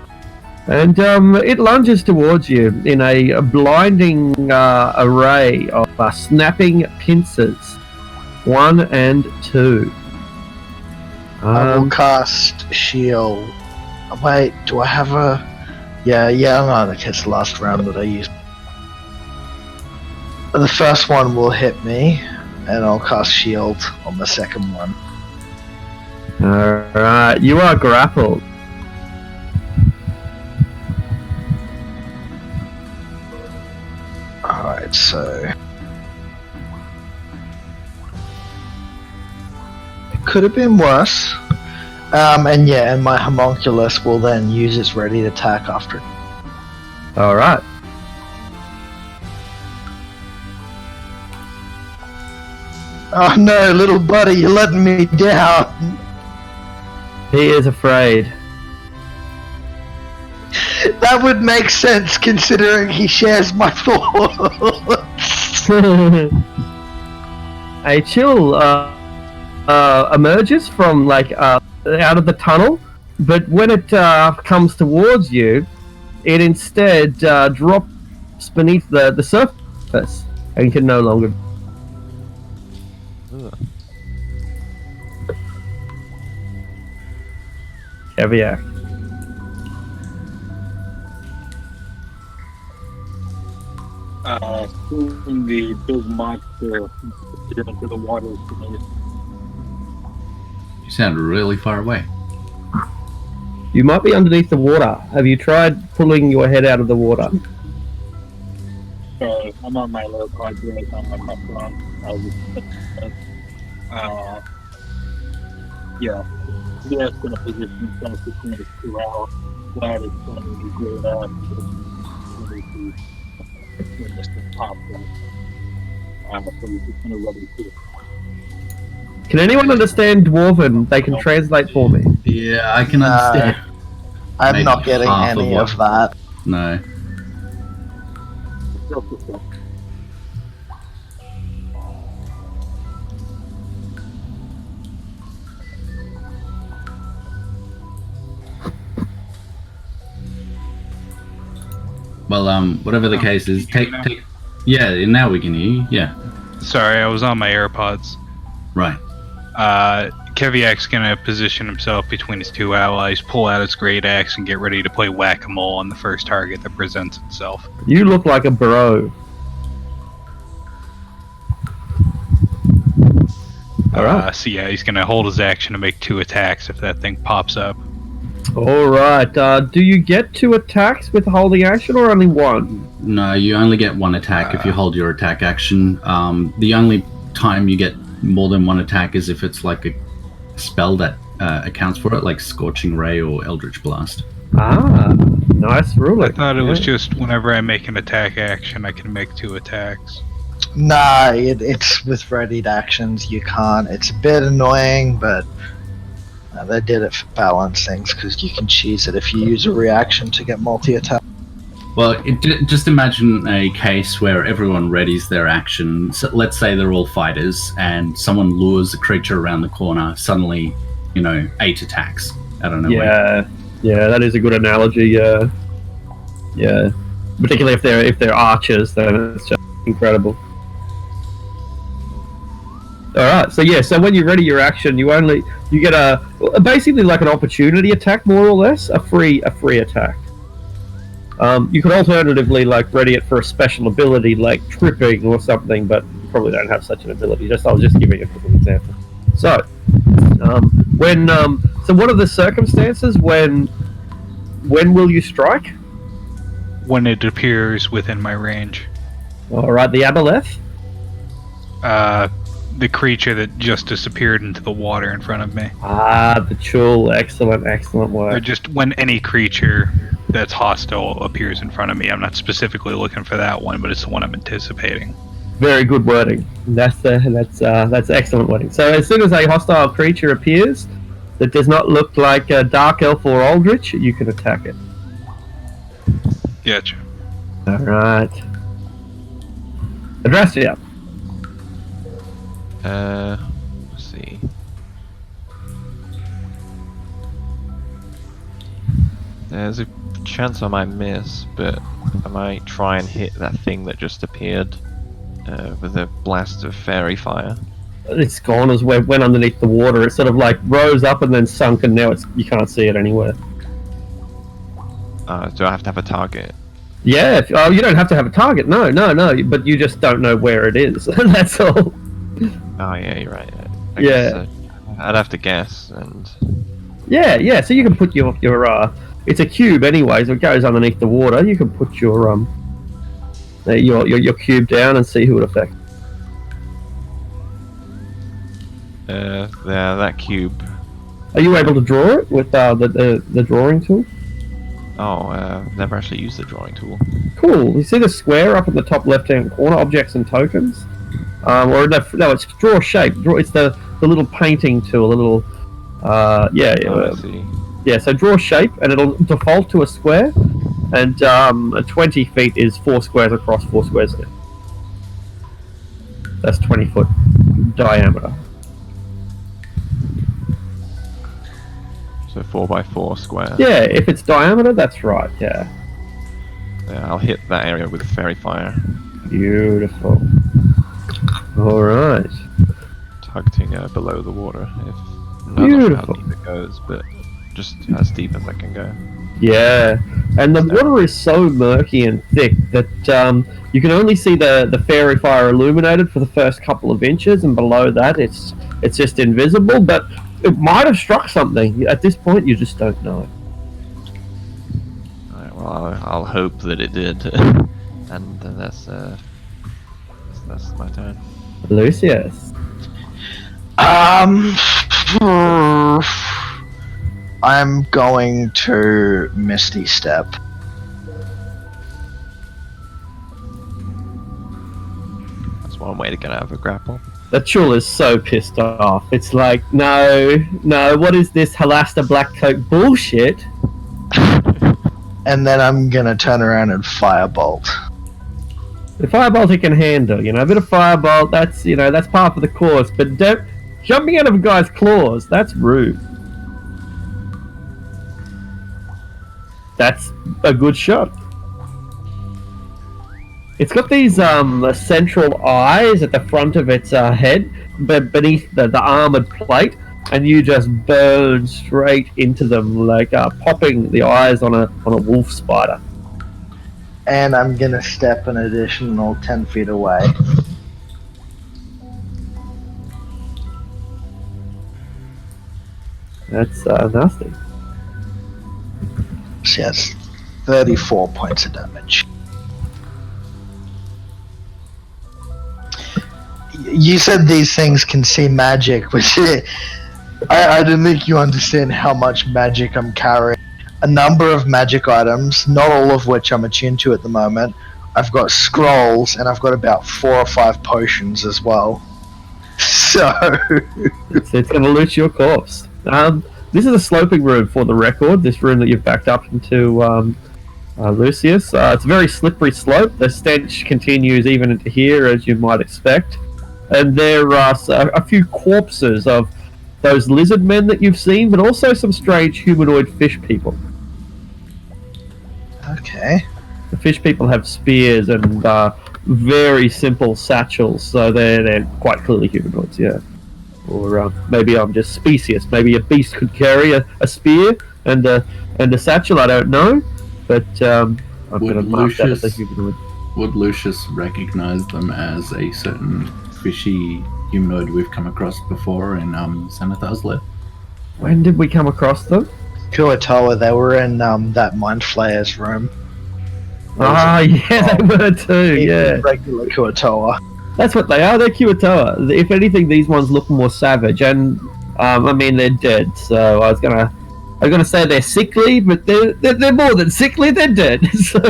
And it lunges towards you in a blinding array of snapping pincers. 1 and 2. I will cast shield. Wait, do I have a... Yeah, no, that's the last round that I used. The first one will hit me, and I'll cast shield on the second one. Alright, you are grappled. Alright, so... It could have been worse. And my homunculus will then use its ready attack after. Alright. Oh no, little buddy, you're letting me down. He is afraid. That would make sense considering he shares my thoughts. A chill emerges from out of the tunnel, but when it comes towards you, it instead drops beneath the surface and can no longer. Caviar. Seeing the big monster into the water. You sound really far away. You might be underneath the water. Have you tried pulling your head out of the water? So I'm on my low quadrant, I'm on my phone. Yeah. Yes, gonna position himself between the 2 hours. That is going to be great up. When this thing pops up. So we're just gonna rub it through. Can anyone understand Dwarven? They can translate for me. Yeah, I can understand. I'm Maybe not getting half any of of that. No. Well, whatever the case is, take. Yeah, now we can hear you. Yeah. Sorry, I was on my AirPods. Right. Keviak's gonna position himself between his 2 allies, pull out his great axe, and get ready to play whack-a-mole on the first target that presents itself. You look like a bro. Alright. So yeah, he's gonna hold his action to make 2 attacks if that thing pops up. Alright, do you get 2 attacks with holding action or only 1? No, you only get 1 attack if you hold your attack action. The only time you get more than 1 attack is if it's like a spell that accounts for it, like Scorching Ray or Eldritch Blast. Ah, nice ruling. I thought it was just whenever I make an attack action, I can make 2 attacks. Nah, it's with readied actions, you can't. It's a bit annoying, but they did it for balance things, because you can cheese it if you use a reaction to get multi-attack. Well, just imagine a case where everyone readies their action. So let's say they're all fighters, and someone lures a creature around the corner. Suddenly, 8 attacks out of nowhere. Yeah, that is a good analogy. Yeah, particularly if they're archers, then it's just incredible. All right, so when you ready your action, you get basically like an opportunity attack, more or less, a free attack. You could alternatively ready it for a special ability like tripping or something, but you probably don't have such an ability. I was just giving it as an example. So, so what are the circumstances when will you strike? When it appears within my range. All right, the aboleth. The creature that just disappeared into the water in front of me. The chul. Excellent Or work. just when any creature that's hostile appears in front of me. I'm not specifically looking for that one, but it's the one I'm anticipating. Very good wording. That's excellent wording. So as soon as a hostile creature appears that does not look like a dark elf or eldritch, you can attack it. Gotcha. All right. Adrastia. Let's see. There's a chance I might miss, but I might try and hit that thing that just appeared with a blast of fairy fire. It's gone as we went underneath the water. It sort of rose up and then sunk, and now you can't see it anywhere. Do I have to have a target? Yeah. You don't have to have a target. No. But you just don't know where it is. That's all. Oh yeah, you're right. I Yeah. guess, I'd have to guess, and Yeah. So you can put your it's a cube anyway, so it goes underneath the water. You can put your cube down and see who it affects. that cube. Are you able to draw it with the drawing tool? Oh, never actually used the drawing tool. Cool. You see the square up in the top left-hand corner, objects and tokens? Or no, it's draw shape. It's the little painting tool, a little, I see. yeah, so draw shape, and it'll default to a square, and 20 feet is 4 squares across, 4 squares in. That's 20-foot diameter. So 4x4 square. Yeah, if it's diameter, that's right, yeah. Yeah, I'll hit that area with fairy fire, Beautiful. Alright. targeting below the water. I'm not sure Beautiful. how deep it goes, but just as deep as I can go. Yeah, and the water is so murky and thick that you can only see the fairy fire illuminated for the first couple of inches, and below that it's just invisible, but it might have struck something. At this point, you just don't know. Alright, well, I'll hope that it did. And that's my turn. Lucius. I'm going to Misty Step. That's one way to get out of a grapple. The Chul is so pissed off. It's like, no, what is this Halasta Black Coat bullshit? And then I'm gonna turn around and firebolt. The firebolt he can handle, a bit of firebolt, that's part of the course, but jumping out of a guy's claws, that's rude. That's a good shot. It's got these central eyes at the front of its head, but beneath the armored plate, and you just burn straight into them, like popping the eyes on a wolf spider. And I'm gonna step an additional 10 feet away. That's nasty. So yes, 34 points of damage. You said these things can see magic, which I don't think you understand how much magic I'm carrying. A number of magic items, not all of which I'm attuned to at the moment. I've got scrolls, and I've got about 4 or 5 potions as well. So It's going to loot your corpse. This is a sloping room for the record, this room that you've backed up into, Lucius. It's a very slippery slope. The stench continues even into here, as you might expect. And there are a few corpses of those lizard men that you've seen, but also some strange humanoid fish people. okay. The fish people have spears and very simple satchels, so they're quite clearly humanoids, yeah. Or maybe I'm just specious. Maybe a beast could carry a spear and a satchel. I don't know, but I'm Would going to mark that as a Lucius- humanoid. Would Lucius recognize them as a certain fishy humanoid we've come across before in Xanathar's lab? When did we come across them? Kuatoa, they were in that Mind Flayer's room. Ah, yeah, they were too, yeah. Regular Kuatoa. That's what they are, they're Kuatoa. If anything, these ones look more savage, and, I mean, they're dead, so I was gonna say they're sickly, but they're more than sickly, they're dead. So,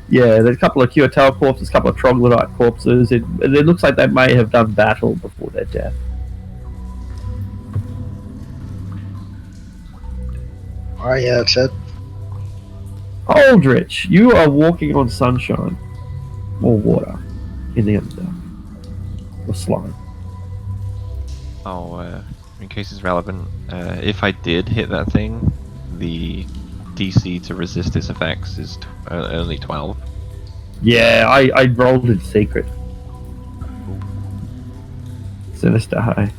yeah, there's a couple of Kuatoa corpses, a couple of troglodyte corpses. It looks like they may have done battle before their death. Alright, yeah, that's it. Aldrich, you are walking on sunshine or water in the Underdark. Or slime. Oh, in case it's relevant, if I did hit that thing, the DC to resist its effects is only 12. Yeah, I rolled in secret. Sinister High.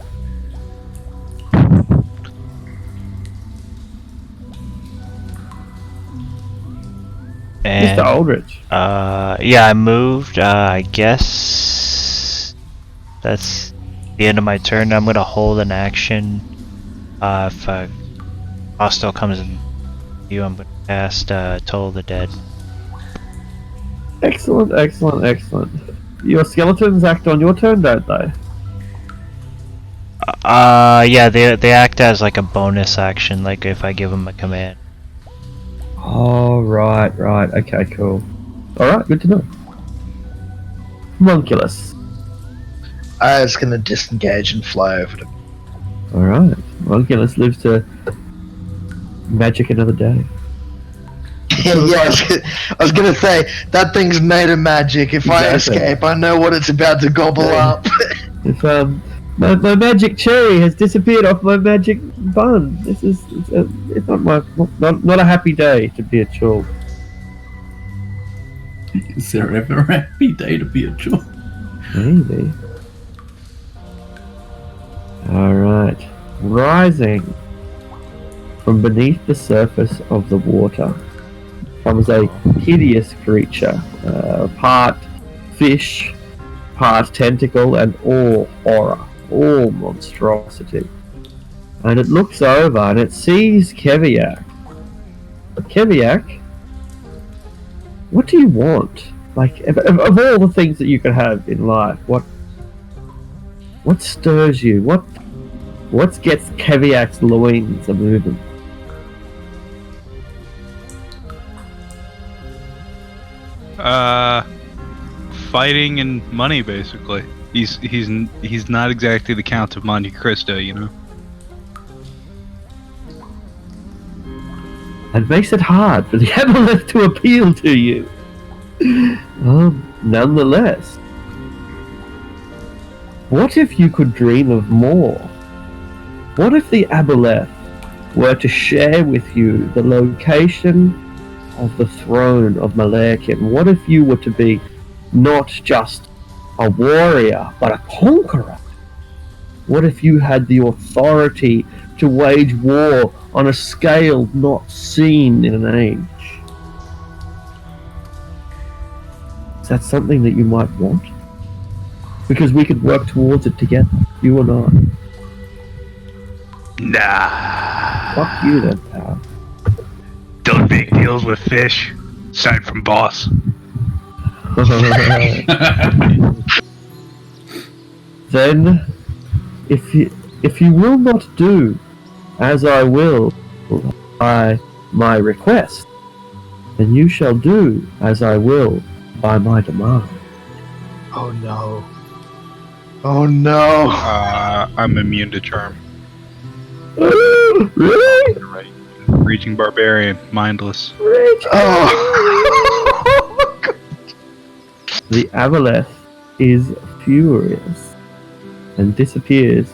And Mr. Aldrich. yeah, I moved. I guess that's the end of my turn. I'm gonna hold an action. If a hostile comes in view, I'm gonna cast Toll of the Dead. Excellent, excellent, excellent. Your skeletons act on your turn, don't they? Yeah, they act as like a bonus action, like if I give them a command. Oh, right. Okay, cool. Alright, good to know. Homunculus. I was gonna disengage and fly over to. Alright. Homunculus lives to magic another day. Yeah, I was gonna say, that thing's made of magic. If I Exactly. escape, I know what it's about to gobble Yeah. up. If, my magic cherry has disappeared off my magic bun. It's not a happy day to be a chore. Is there ever a happy day to be a chore? Maybe. Alright. Rising from beneath the surface of the water comes a hideous creature. Part fish, part tentacle, and all horror. All monstrosity. And it looks over and it sees Keviak. Keviak, what do you want? Like, of all the things that you could have in life, what stirs you? What gets Keviak's loins a moving? Fighting and money, basically. He's not exactly the Count of Monte Cristo, you know. It makes it hard for the amulet to appeal to you. Nonetheless, what if you could dream of more? What if the amulet were to share with you the location of the throne of Malakin? What if you were to be not just a warrior, but a conqueror? What if you had the authority to wage war on a scale not seen in an age? Is that something that you might want? Because we could work towards it together, you and I. Nah. Fuck you then, pal. Don't make deals with fish. Sign from boss. Then, if you will not do as I will by my request, then you shall do as I will by my demand. Oh no. Oh no. I'm immune to charm. Really? Right. Raging barbarian, mindless. Oh. The Avaleth is furious and disappears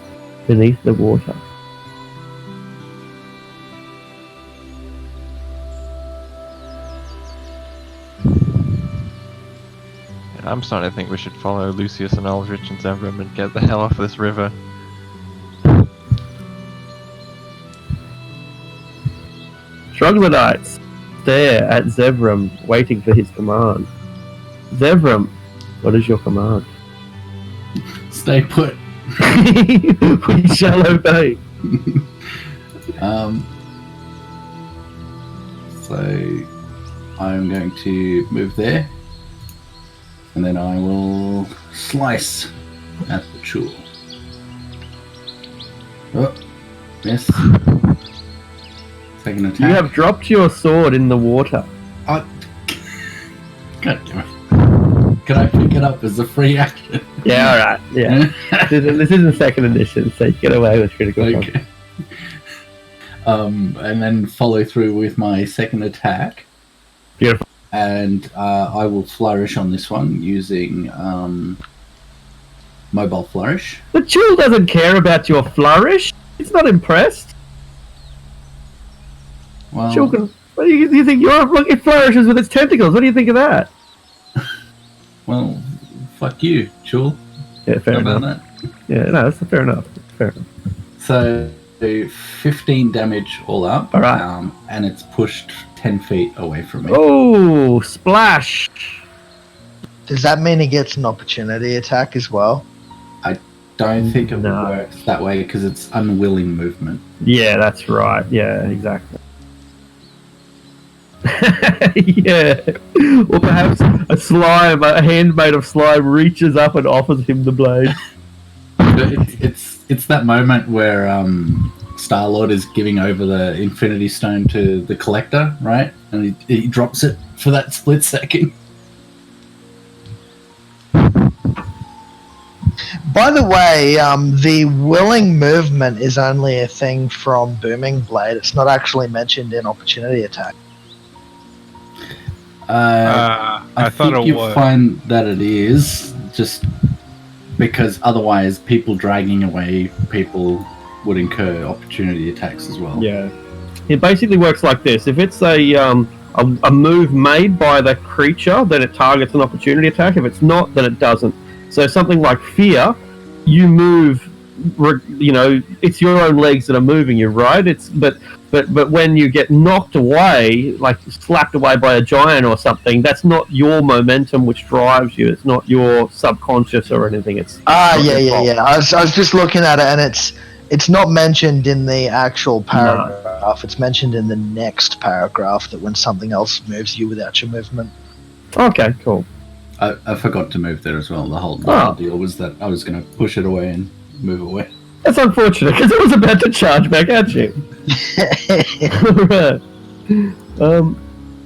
beneath the water. I'm starting to think we should follow Lucius and Aldrich and Zevram and get the hell off this river. Troglodytes, stare at Zevram, waiting for his command. Zevram, what is your command? Stay put. We shall obey. So I'm going to move there, and then I will slice at the Chul. Oh, yes. Second attack. You have dropped your sword in the water. God damn it. Can I pick it up as a free action? Yeah, alright. Yeah. This isn't second edition, so you get away with critical damage. Okay. And then follow through with my second attack. Beautiful. And I will flourish on this one using mobile flourish. The Chul doesn't care about your flourish. It's not impressed. Well, Chul can, what do you think? Look, it flourishes with its tentacles. What do you think of that? well, fuck you, Chul. Yeah, fair How about enough. that? Yeah, no, that's fair enough. Fair enough. So 15 damage all up. All right. And it's pushed 10 feet away from me. Oh, splash! Does that mean he gets an opportunity attack as well? Don't think it No. works that way because it's unwilling movement. Yeah, that's right. Yeah, exactly. Yeah. Or perhaps a hand made of slime, reaches up and offers him the blade. It's that moment where Star-Lord is giving over the Infinity Stone to the Collector, right? And he drops it for that split second. By the way, the willing movement is only a thing from Booming Blade. It's not actually mentioned in opportunity attack. I thought think it you was. find that it is, just because otherwise people dragging away people would incur opportunity attacks as well. Yeah. It basically works like this. If it's a move made by the creature, then it targets an opportunity attack. If it's not, then it doesn't. So something like fear, you move, it's your own legs that are moving you, right? But when you get knocked away, like slapped away by a giant or something, that's not your momentum which drives you. It's not your subconscious or anything. It's Yeah. I was just looking at it, and it's not mentioned in the actual paragraph. It's mentioned in the next paragraph that when something else moves you without your movement. Okay, cool. I forgot to move there as well. The whole deal was that I was going to push it away and move away. That's unfortunate because it was about to charge back at you. Right.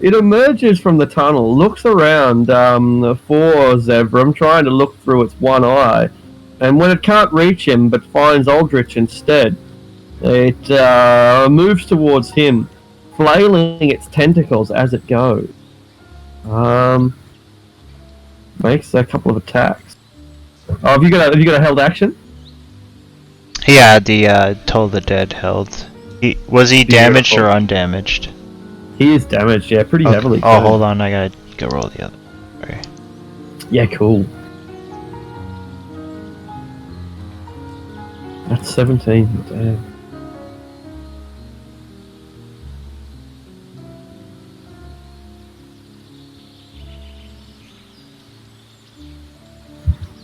It emerges from the tunnel, looks around for Zevram, trying to look through its one eye, and when it can't reach him but finds Aldrich instead, it moves towards him, flailing its tentacles as it goes. Makes a couple of attacks. Oh, have you got a held action? Yeah, the Toll the Dead held. Was he damaged or undamaged? He is damaged, yeah, pretty heavily. Oh, hold on, I gotta go roll the other. Sorry. Yeah, cool. That's 17. Damn.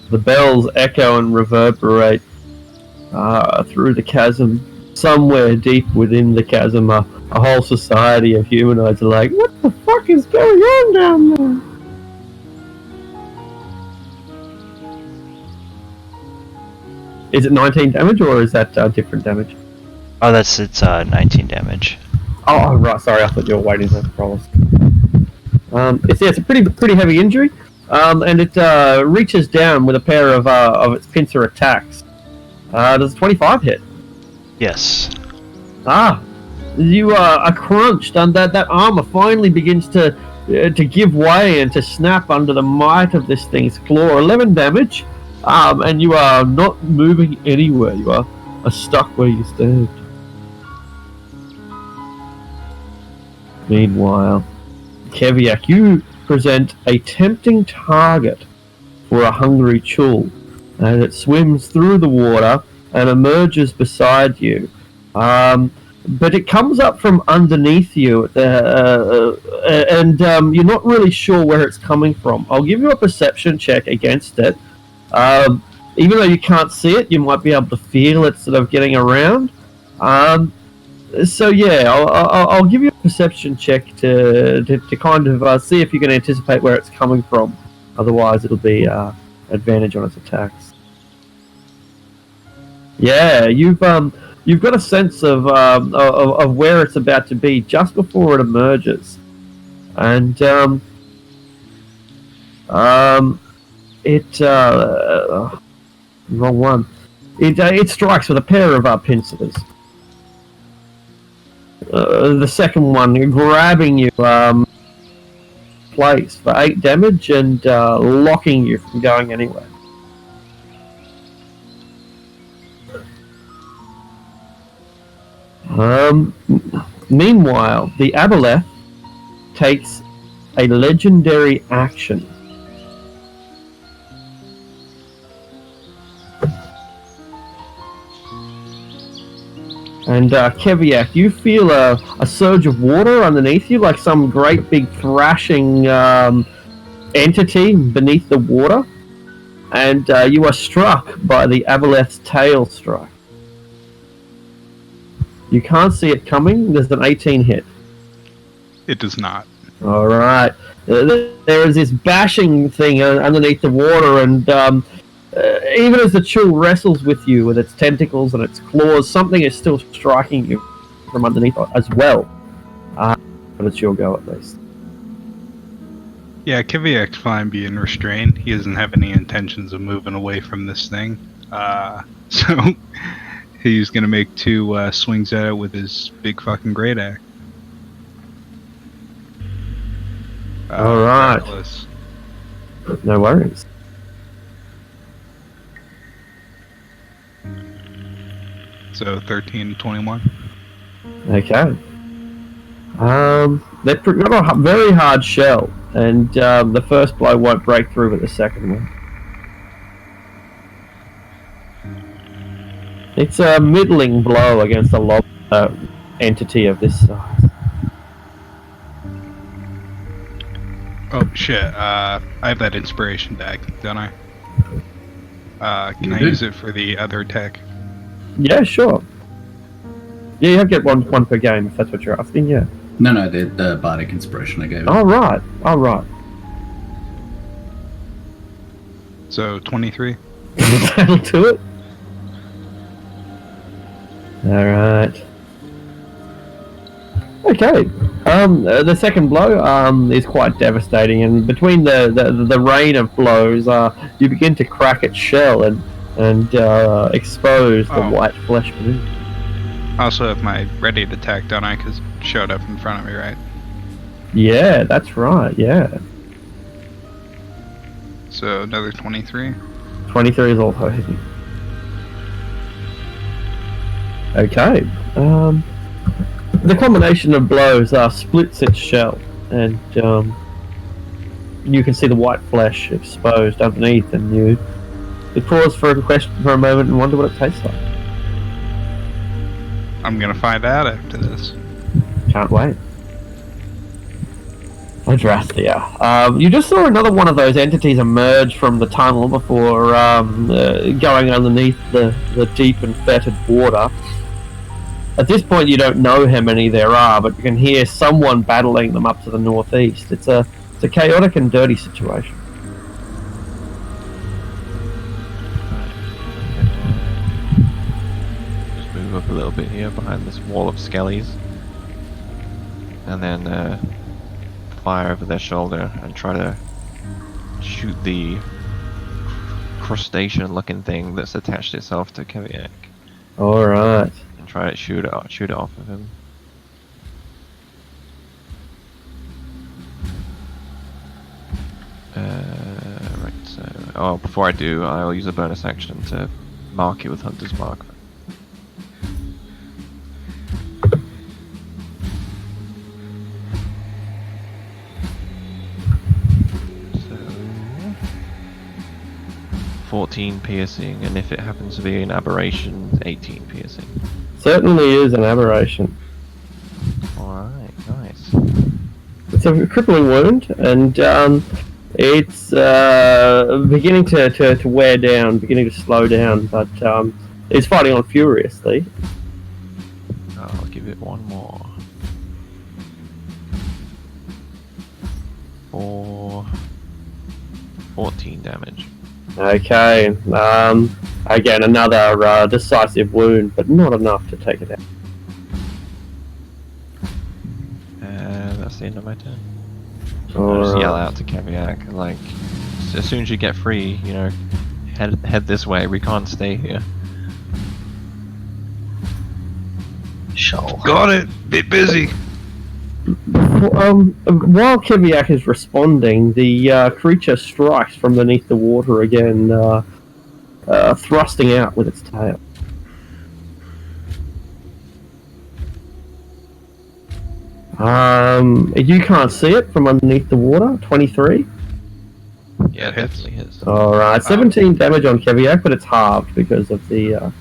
The bells echo and reverberate through the chasm. Somewhere deep within the chasm, a whole society of humanoids are like, what the fuck is going on down there? Is it 19 damage or is that different damage? Oh, it's 19 damage. Oh, right. Sorry, I thought you were waiting for the rolls. It's a pretty heavy injury, and it reaches down with a pair of its pincer attacks. Does a 25 hit? Yes. You are crunched, and that armor finally begins to give way and to snap under the might of this thing's claw. 11 damage, and you are not moving anywhere. You are stuck where you stand. Meanwhile, Keviak, you present a tempting target for a hungry Chul, and it swims through the water and emerges beside you. but it comes up from underneath you, and you're not really sure where it's coming from. I'll give you a perception check against it. Even though you can't see it, you might be able to feel it sort of getting around. So yeah, I'll give you a perception check to kind of see if you can anticipate where it's coming from. Otherwise, it'll be advantage on its attacks. Yeah, you've got a sense of where it's about to be just before it emerges, and it wrong one. It strikes with a pair of pincers. The second one grabbing you place for 8 damage and locking you from going anywhere. Meanwhile, the Aboleth takes a legendary action. And Keviak, you feel a surge of water underneath you, like some great big thrashing entity beneath the water. And you are struck by the Aboleth's tail strike. You can't see it coming. There's an 18 hit. It does not. All right. There is this bashing thing underneath the water, and even as the chill wrestles with you with its tentacles and its claws, something is still striking you from underneath as well. But it's your go at least. Yeah, Kiviak's fine being restrained. He doesn't have any intentions of moving away from this thing. So he's gonna make 2 swings at it with his big fucking great axe. All right. Regardless. No worries. So 13, 21. Okay. They've got a very hard shell, and the first blow won't break through, but the second one. It's a middling blow against a entity of this size. Oh shit! I have that inspiration deck, don't I? Can I use it for the other attack? Yeah, sure. Yeah, you get one per game if that's what you're asking. Yeah. No, the bardic inspiration I gave. All right. So 23. That'll do it. All right. Okay. The second blow is quite devastating, and between the rain of blows, you begin to crack its shell and expose the white flesh beneath. I also have my ready to attack, don't I? Because it showed up in front of me, right? Yeah, that's right. Yeah. So another 23. 23 is also hitting. Okay. The combination of blows splits its shell, and you can see the white flesh exposed underneath, and you pause for a moment and wonder what it tastes like. I'm gonna find out after this. Can't wait. Adrasthia. You just saw another one of those entities emerge from the tunnel before going underneath the deep and fetid water. At this point, you don't know how many there are, but you can hear someone battling them up to the northeast. It's a chaotic and dirty situation. Just move up a little bit here behind this wall of skellies, and then fire over their shoulder and try to shoot the crustacean-looking thing that's attached itself to Keviak. All right. And try to shoot it off of him. Right, so... before I do, I'll use a bonus action to mark it with Hunter's Mark. So... 14 piercing, and if it happens to be an aberration, 18 piercing. Certainly is an aberration. Alright, nice. It's a crippling wound, and it's beginning to wear down, beginning to slow down, but it's fighting on furiously. I'll give it one more. For 14 damage. Okay, again, another decisive wound, but not enough to take it out. And that's the end of my turn. I'll just Alright. yell out to Kaviak, like, as soon as you get free, you know, head this way, we can't stay here. Sure. Got it. Bit busy. While Keviak is responding, the creature strikes from beneath the water again, thrusting out with its tail. You can't see it from underneath the water. 23. Yeah, it definitely is. All right, 17 damage on Keviak, but it's halved because of the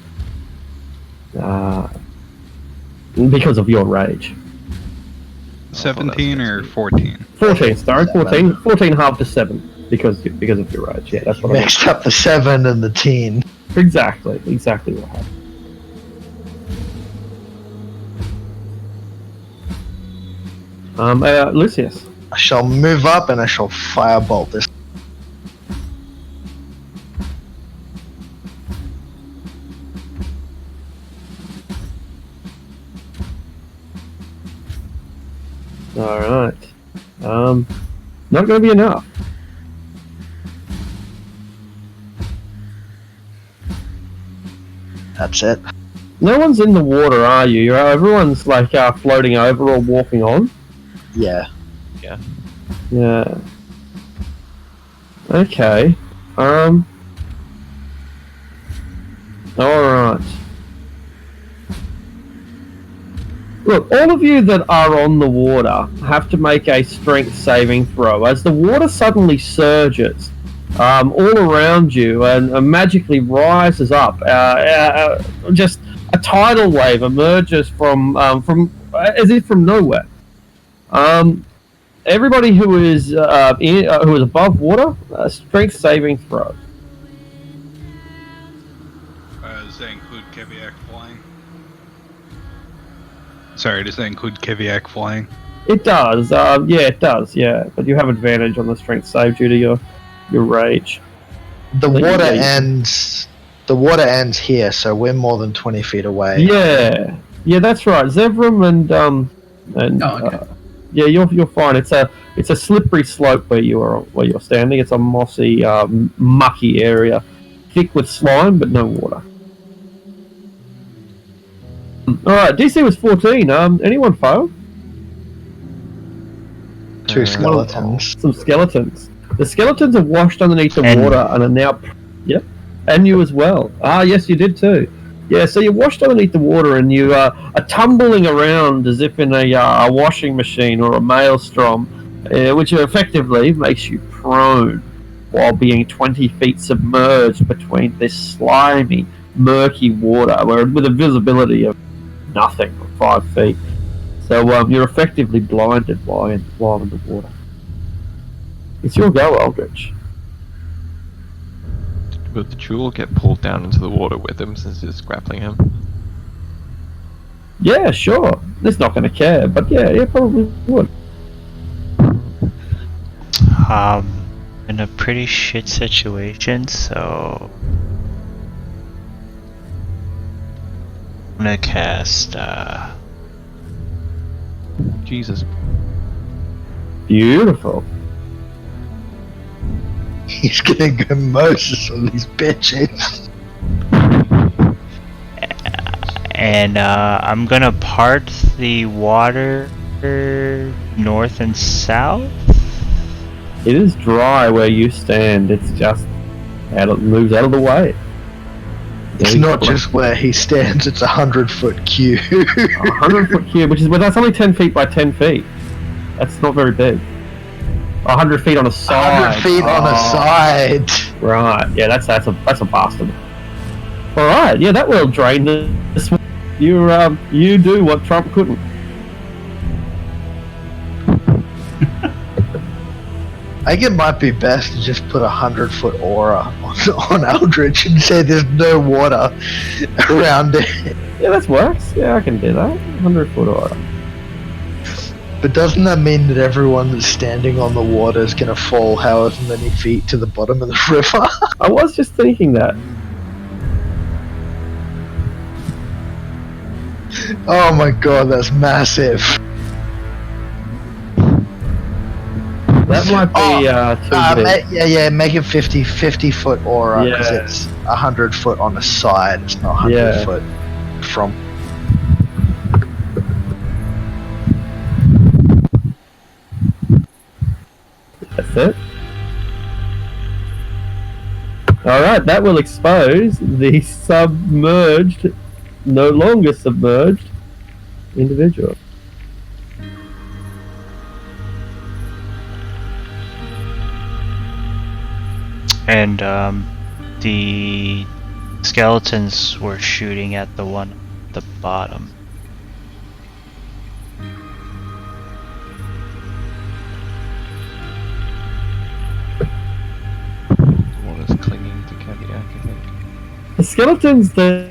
because of your rage. 17 or 14? 14, sorry, 14. 14 halved to 7 because of your rage. Yeah, that's what I meant. Mixed up the 7 and the 10. Exactly what happened. Lucius. I shall move up and I shall firebolt this. Alright. Not going to be enough. That's it. No one's in the water, are you? Everyone's like floating over or walking on. Yeah. Yeah. Okay. Alright. Look, all of you that are on the water have to make a strength saving throw as the water suddenly surges all around you and magically rises up. Just a tidal wave emerges from as if from nowhere. Everybody who is who is above water, strength saving throw. Does that include Keviak flying? Sorry, does that include Keviak flying? It does. Yeah, it does. Yeah, but you have advantage on the strength save due to your rage. The Like, water yeah, ends. The water ends here, so we're more than 20 feet away. Yeah, that's right. Zevram and Oh, okay. yeah, you're fine. It's a slippery slope where you're standing. It's a mossy, mucky area, thick with slime but no water. All right, DC was 14. Anyone fail? 2 skeletons. Some skeletons. The skeletons are washed underneath the And- water and are now. Yep, and you as well. Ah, yes, you did too. Yeah, so you're washed underneath the water and you are tumbling around as if in a washing machine or a maelstrom, which effectively makes you prone while being 20 feet submerged between this slimy, murky water with a visibility of nothing for 5 feet. So you're effectively blinded while in the water. It's your go, Aldrich. Will the jewel get pulled down into the water with him since it's grappling him? Yeah, sure. It's not going to care, but yeah, probably would. In a pretty shit situation, so I'm gonna cast Jesus. Beautiful. He's getting go Moses on these bitches. and I'm gonna part the water north and south. It is dry where you stand. It's just moves out of the way. It's not just where he stands, it's 100-foot cube. 100-foot cube, that's only 10 feet by 10 feet. That's not very big. 100 feet on a side. 100 feet on a side. Right. Yeah, that's a bastard. All right. Yeah, that will drain this. You do what Trump couldn't. I think it might be best to just put 100-foot aura on Eldritch and say there's no water around it. Yeah, that works. Yeah, I can do that. 100-foot aura. But doesn't that mean that everyone that's standing on the water is going to fall however many feet to the bottom of the river? I was just thinking that. Oh my god, that's massive. That might be too big. Yeah, make it 50-foot aura because Yeah. it's 100-foot on the side. It's not 100 Yeah. foot from. That's it. Alright, that will expose the submerged, no longer submerged individual. And the skeletons were shooting at the one at the bottom. Water's clinging to Caviac, I think. The skeletons, they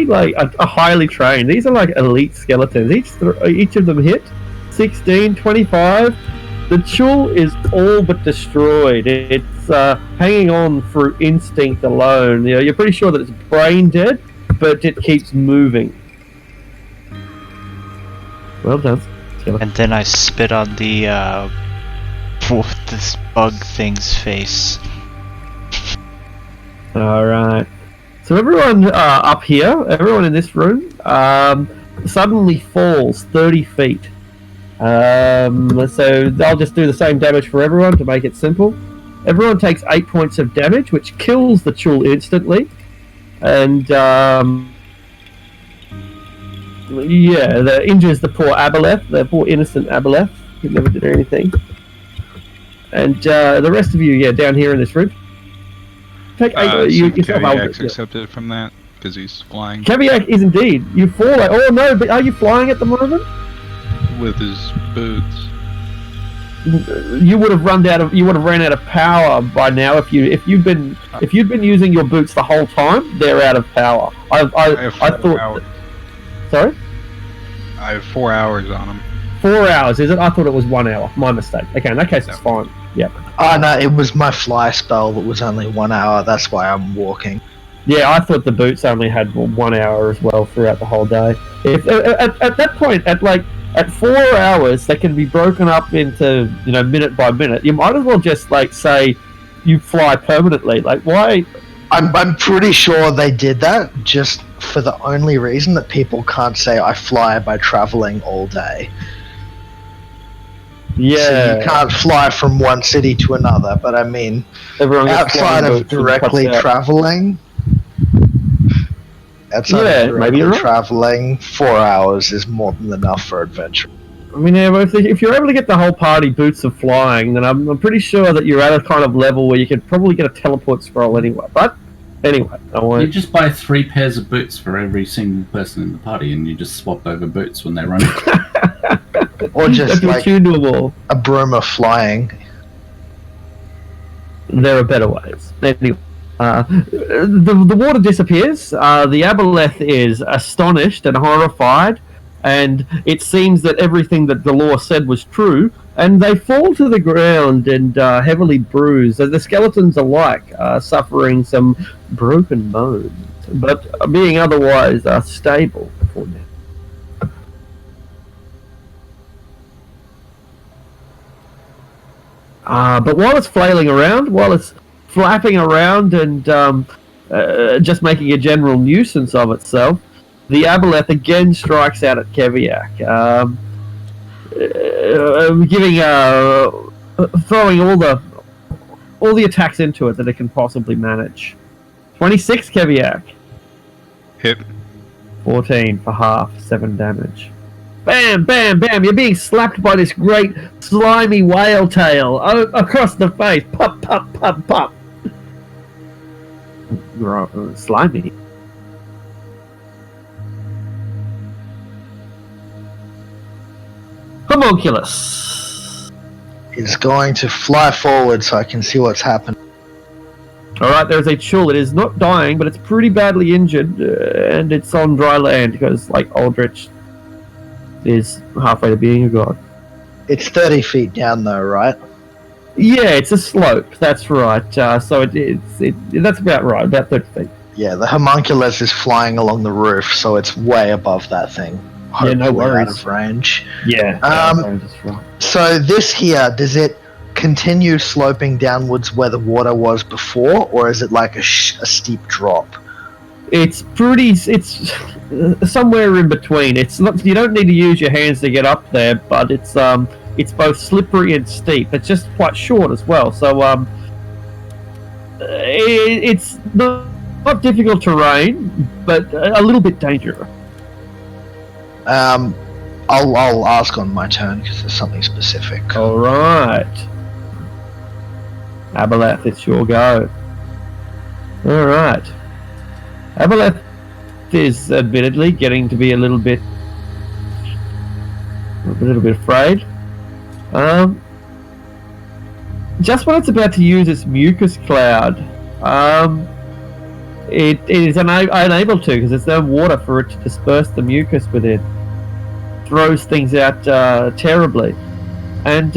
like are highly trained. These are like elite skeletons. Each of them hit 16, 25. The Chul is all but destroyed. It's hanging on through instinct alone. You know, you're pretty sure that it's brain dead, but it keeps moving. Well done, skeleton. And then I spit on the this bug thing's face. Alright. So everyone up here, everyone in this room, suddenly falls 30 feet. So I'll just do the same damage for everyone to make it simple. Everyone takes 8 points of damage, which kills the Chul instantly. And, yeah, that injures the poor Aboleth, the poor innocent Aboleth, who never did anything. And the rest of you, yeah, down here in this room. Take 8. So yourself, Caviac's yeah. accepted from that because he's flying Caviac is indeed. You fall. Oh no! But are you flying at the moment? with his boots. You would have ran out of power by now if you'd been using your boots the whole time. They're out of power. I have 4 thought. hours. Sorry. I have 4 hours on him. 4 hours, is it? I thought it was 1 hour. My mistake. Okay, in that case, it's fine. Yep. Oh no, it was my fly spell that was only 1 hour. That's why I'm walking. Yeah, I thought the boots only had 1 hour as well throughout the whole day. If at that point, at 4 hours, they can be broken up into, minute by minute. You might as well just say you fly permanently. Like, why? I'm pretty sure they did that just for the only reason that people can't say I fly by traveling all day. Yeah. So you can't fly from one city to another, but I mean, Everyone gets outside flying of boots and directly cuts out. traveling, Maybe you're right. traveling, 4 hours is more than enough for adventure. I mean, yeah, if you're able to get the whole party boots of flying, then I'm pretty sure that you're at a kind of level where you could probably get a teleport scroll anyway. But anyway, I You won't. just buy 3 pairs of boots for every single person in the party, and you just swap over boots when they run. Or just If you're like tunable, a broom of flying. there are better ways. Anyway, the water disappears. The Aboleth is astonished and horrified, and it seems that everything that Delore said was true. And they fall to the ground and heavily bruised. The skeletons alike suffering some broken bones, but being otherwise stable for now. But while it's flailing around, while it's flapping around and just making a general nuisance of itself, the Aboleth again strikes out at Keviak, throwing all the attacks into it that it can possibly manage. 26 Keviak, Hit. 14 for half, 7 damage. Bam, bam, bam! You're being slapped by this great slimy whale tail across the face. Pop, pop, pop, pop. Slimy. Homunculus. Is going to fly forward so I can see what's happening. Alright, there's a Chul. It is not dying, but it's pretty badly injured, and it's on dry land because, like, Aldrich is halfway to being a god. It's 30 feet down though, right? Yeah, it's a slope, that's right. So that's about right, about 30 feet. Yeah, the homunculus is flying along the roof, so it's way above that thing. Yeah, no Hopefully worries. out of range. Yeah, that's right. So this here, does it continue sloping downwards where the water was before, or is it like a steep drop? It's somewhere in between. It's not. You don't need to use your hands to get up there, but it's both slippery and steep. It's just quite short as well. So it's not difficult terrain, but a little bit dangerous. I'll ask on my turn because there's something specific. All right, Aboleth, it's your go. All right, Aboleth is admittedly getting to be a little bit afraid. Just when it's about to use its mucus cloud, it is unable to because there's no water for it to disperse the mucus within. Throws things out terribly, and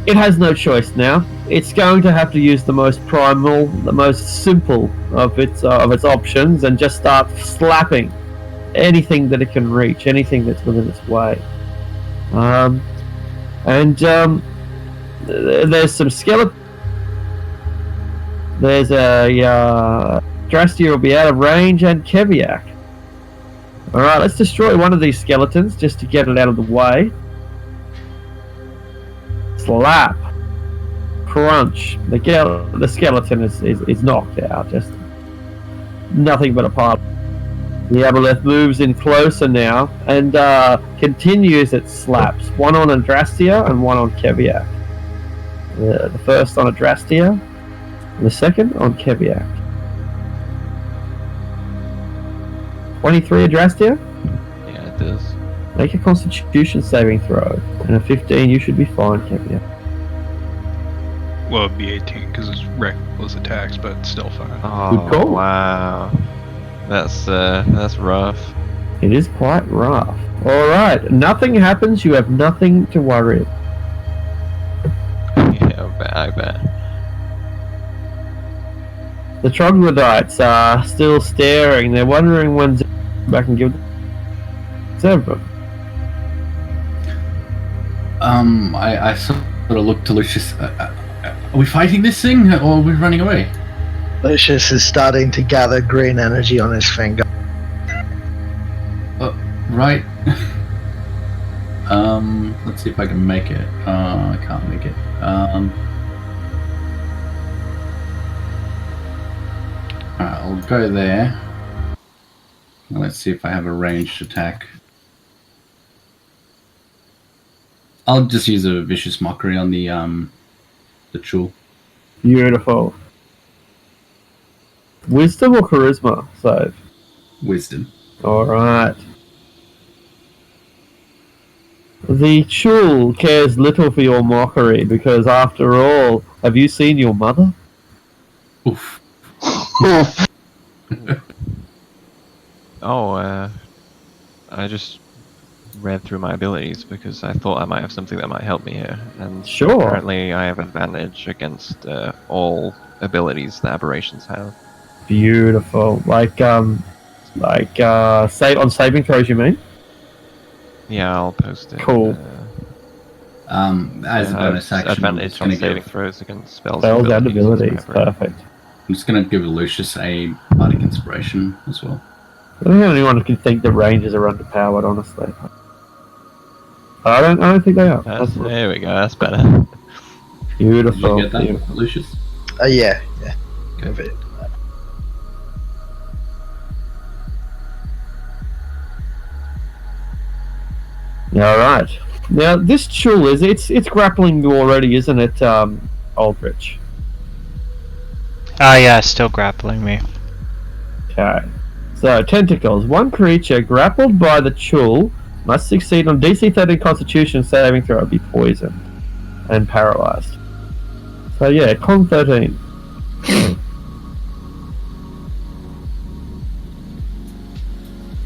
it has no choice now. It's going to have to use the most primal, the most simple of its options, and just start slapping anything that it can reach, anything that's within its way. There's some skeleton. There's a Drastia will be out of range, and Keviak. Alright, let's destroy one of these skeletons just to get it out of the way. Slap. Crunch. The skeleton is knocked out. Just nothing but a pile. The Aboleth moves in closer now and continues its slaps. One on Andrastia and one on Keviak. The first on Andrastia and the second on Keviak. 23 Andrastia? Yeah, it does. Make a Constitution saving throw. And a 15, you should be fine, Keviak. Well, it'd be 18 because it's reckless attacks, but it's still fine. Oh, Good call. wow. That's rough. It is quite rough. Alright, nothing happens, you have nothing to worry. Yeah, I bet. The troglodytes are still staring. They're wondering when back and give them. I sort of look to Lucius. Are we fighting this thing, or are we running away? Lucius is starting to gather green energy on his finger. Right. Let's see if I can make it. I can't make it. Alright, I'll go there. Let's see if I have a ranged attack. I'll just use a vicious mockery on the Chul. Beautiful. Wisdom or charisma save? Wisdom. Alright. The Chul cares little for your mockery because, after all, have you seen your mother? Oof. I just read through my abilities because I thought I might have something that might help me here, and Sure. apparently I have advantage against all abilities that aberrations have. Beautiful. On saving throws, you mean? Yeah, I'll post it. Cool. As a bonus action, I'm advantage just on going to saving give, throws against spells And abilities. whatever. Perfect. I'm just going to give Lucius a bardic inspiration as well. I don't think anyone can think the rangers are underpowered, honestly. I don't think they are. There we go. That's better. Beautiful. Did you get that, Beautiful. Lucius? Yeah. Good. Good. All right. Now this Chul it's grappling you already, isn't it, Aldrich? Ah, yeah, still grappling me. Okay. So tentacles. One creature grappled by the Chul Must succeed on DC 13 Constitution saving throw, be poisoned and paralyzed. So yeah, con 13.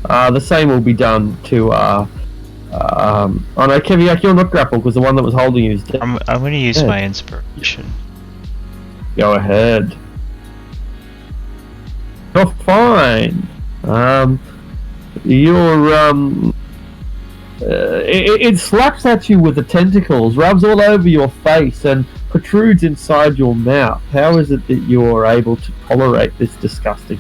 The same will be done to. Oh no, Keviak, you're not grappled because the one that was holding you is dead. I'm going to use my inspiration. Go ahead. You're fine. It slaps at you with the tentacles, rubs all over your face, and protrudes inside your mouth. How is it that you're able to tolerate this disgusting?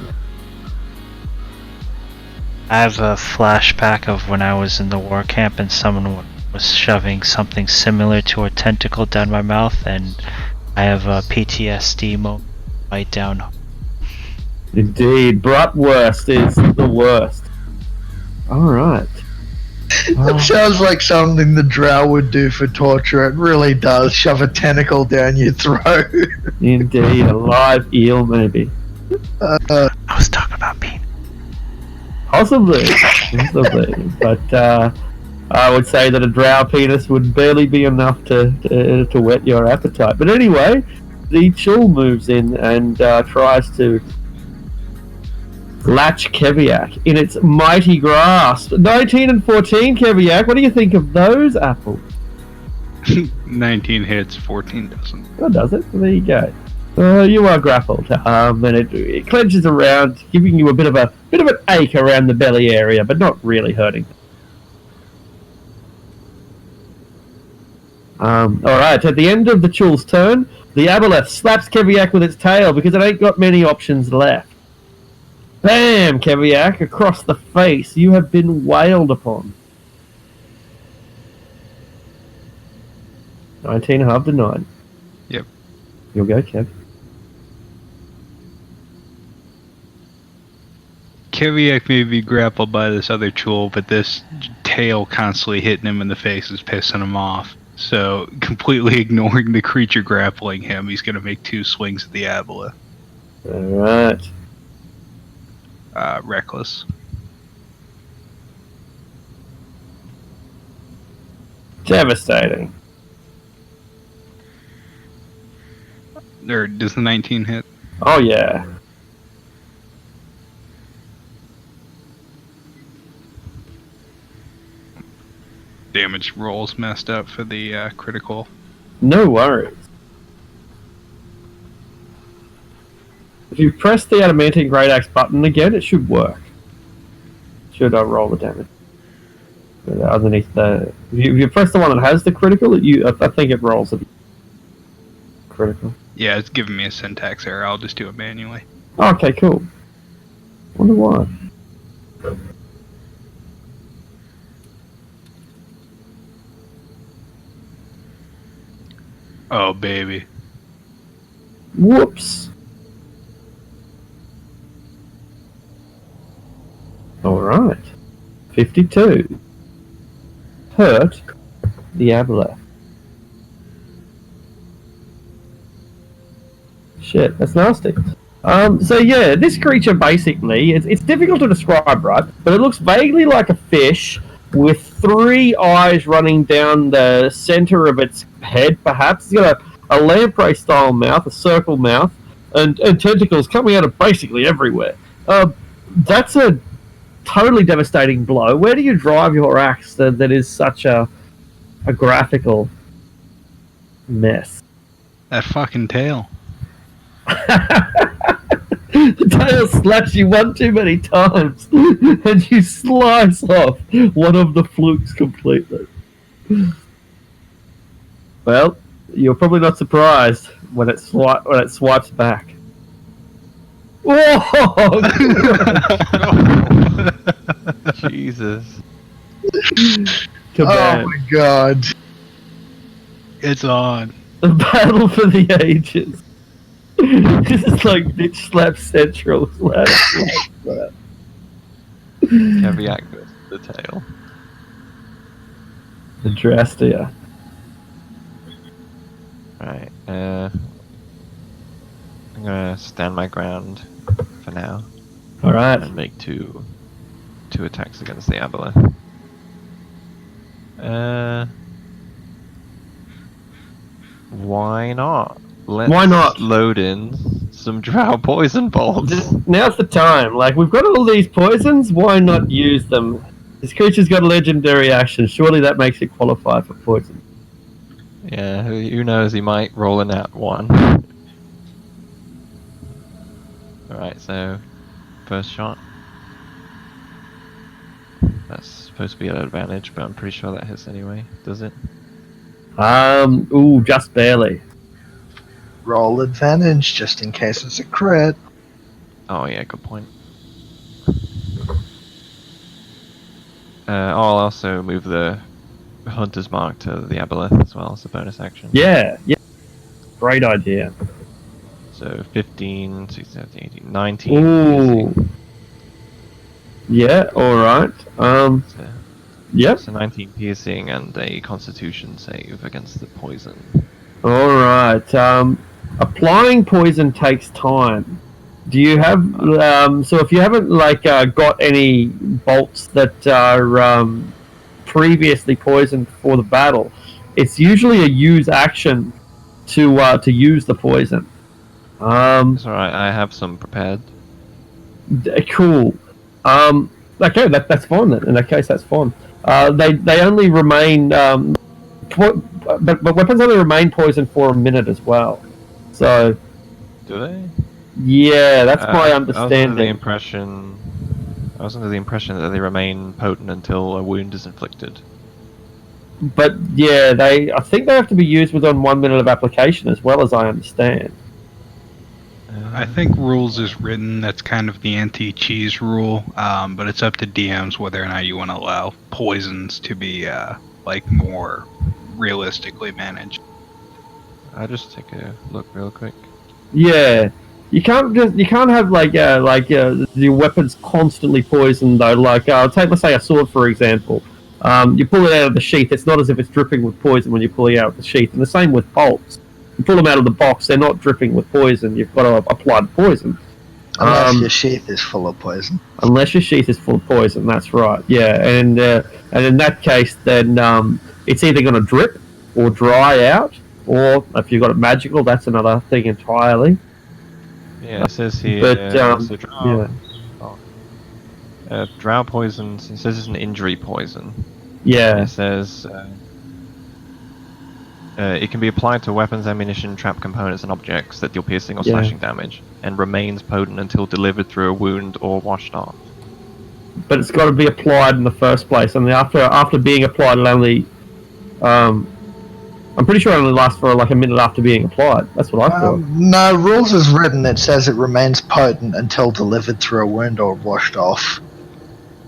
I have a flashback of when I was in the war camp and someone was shoving something similar to a tentacle down my mouth, and I have a PTSD moment right down. Indeed, bratwurst is the worst. Alright. That sounds like something the drow would do for torture. It really does. Shove a tentacle down your throat. Indeed, a live eel maybe. I was talking about penis. Possibly. But I would say that a drow penis would barely be enough to whet your appetite. But anyway, the Chul moves in and tries to latch Keviak in its mighty grasp. 19 and 14, Keviak. What do you think of those apples? 19 hits, 14 doesn't. Oh, does it? There you go. You are grappled, and it clenches around, giving you a bit of an ache around the belly area, but not really hurting. All right. At the end of the Chul's turn, the Aboleth slaps Keviak with its tail because it ain't got many options left. Bam, Keviak, across the face. You have been wailed upon. 19 half to 9. Yep. You'll go, Kev. Keviak may be grappled by this other Chul, but this tail constantly hitting him in the face is pissing him off. So, completely ignoring the creature grappling him, he's going to make 2 swings at the Aboleth. Alright. Reckless. Devastating. Or does the 19 hit? Oh, yeah. Damage rolls messed up for the critical. No worries. If you press the adamantine great axe button again, it should work. Should I roll the damage? Underneath the, if you press the one that has the critical, I think it rolls a critical. Yeah, it's giving me a syntax error. I'll just do it manually. Okay, cool. Wonder why. Oh, baby. Whoops. Alright. 52. Hurt the Aboleth. Shit, that's nasty. So yeah, this creature basically, it's difficult to describe, right? But it looks vaguely like a fish with 3 eyes running down the center of its head, perhaps. It's got a lamprey style mouth, a circle mouth, and tentacles coming out of basically everywhere. That's a totally devastating blow. Where do you drive your axe that is such a graphical mess? That fucking tail. The tail slaps you one too many times, and you slice off one of the flukes completely. Well, you're probably not surprised when it swipes back. Whoa! Jesus. Oh my god. It's on. The battle for the ages. This is like bitch slap central. Slap. Keviak goes to the tail. The Drastia. Right. I'm gonna stand my ground for now Alright. and make two attacks against the Aboleth. Why not? Let's Why not? load in some drow poison bolts. Now's the time. Like, we've got all these poisons, why not use them? This creature's got a legendary action. Surely that makes it qualify for poison. Yeah, who knows? He might roll a nat 1. Alright, so first shot. That's supposed to be an advantage, but I'm pretty sure that hits anyway. Does it? Ooh, just barely. Roll advantage just in case it's a crit. Oh yeah, good point. I'll also move the Hunter's Mark to the Aboleth as well as a bonus action. Yeah. Great idea. So 15, 16, 17, 18, 19. Ooh. piercing. Yeah, alright. So, Yep. so 19 piercing and a Constitution save against the poison. Alright. Applying poison takes time. Do you have so if you haven't got any bolts that are previously poisoned for the battle, it's usually a use action to use the poison. It's alright, I have some prepared. Cool. Okay, that's fine then. In that case, that's fine. They only remain but weapons only remain poisoned for a minute as well. So Do they? yeah, that's my I was under the understanding. impression that they remain potent until a wound is inflicted. But yeah, I think they have to be used within 1 minute of application, as well as I understand. I think rules is written. That's kind of the anti-cheese rule, but it's up to DMs whether or not you want to allow poisons to be more realistically managed. I'll just take a look real quick. Yeah, you can't have your weapons constantly poisoned though. Like let's say a sword for example. You pull it out of the sheath. It's not as if it's dripping with poison when you pull it out of the sheath. And the same with bolts. You pull them out of the box, they're not dripping with poison. You've got to apply the poison. Unless your sheath is full of poison. Unless your sheath is full of poison, that's right. Yeah, and in that case, then it's either going to drip or dry out, or if you've got it magical, that's another thing entirely. Yeah, it says here. But so drow, drow poison. It says it's an injury poison. yeah. It says it can be applied to weapons, ammunition, trap components, and objects that deal piercing or slashing damage, and remains potent until delivered through a wound or washed off. But it's got to be applied in the first place, and after being applied, it only. I'm pretty sure it only lasts for like a minute after being applied. That's what I thought. No, rules is written. It says it remains potent until delivered through a wound or washed off.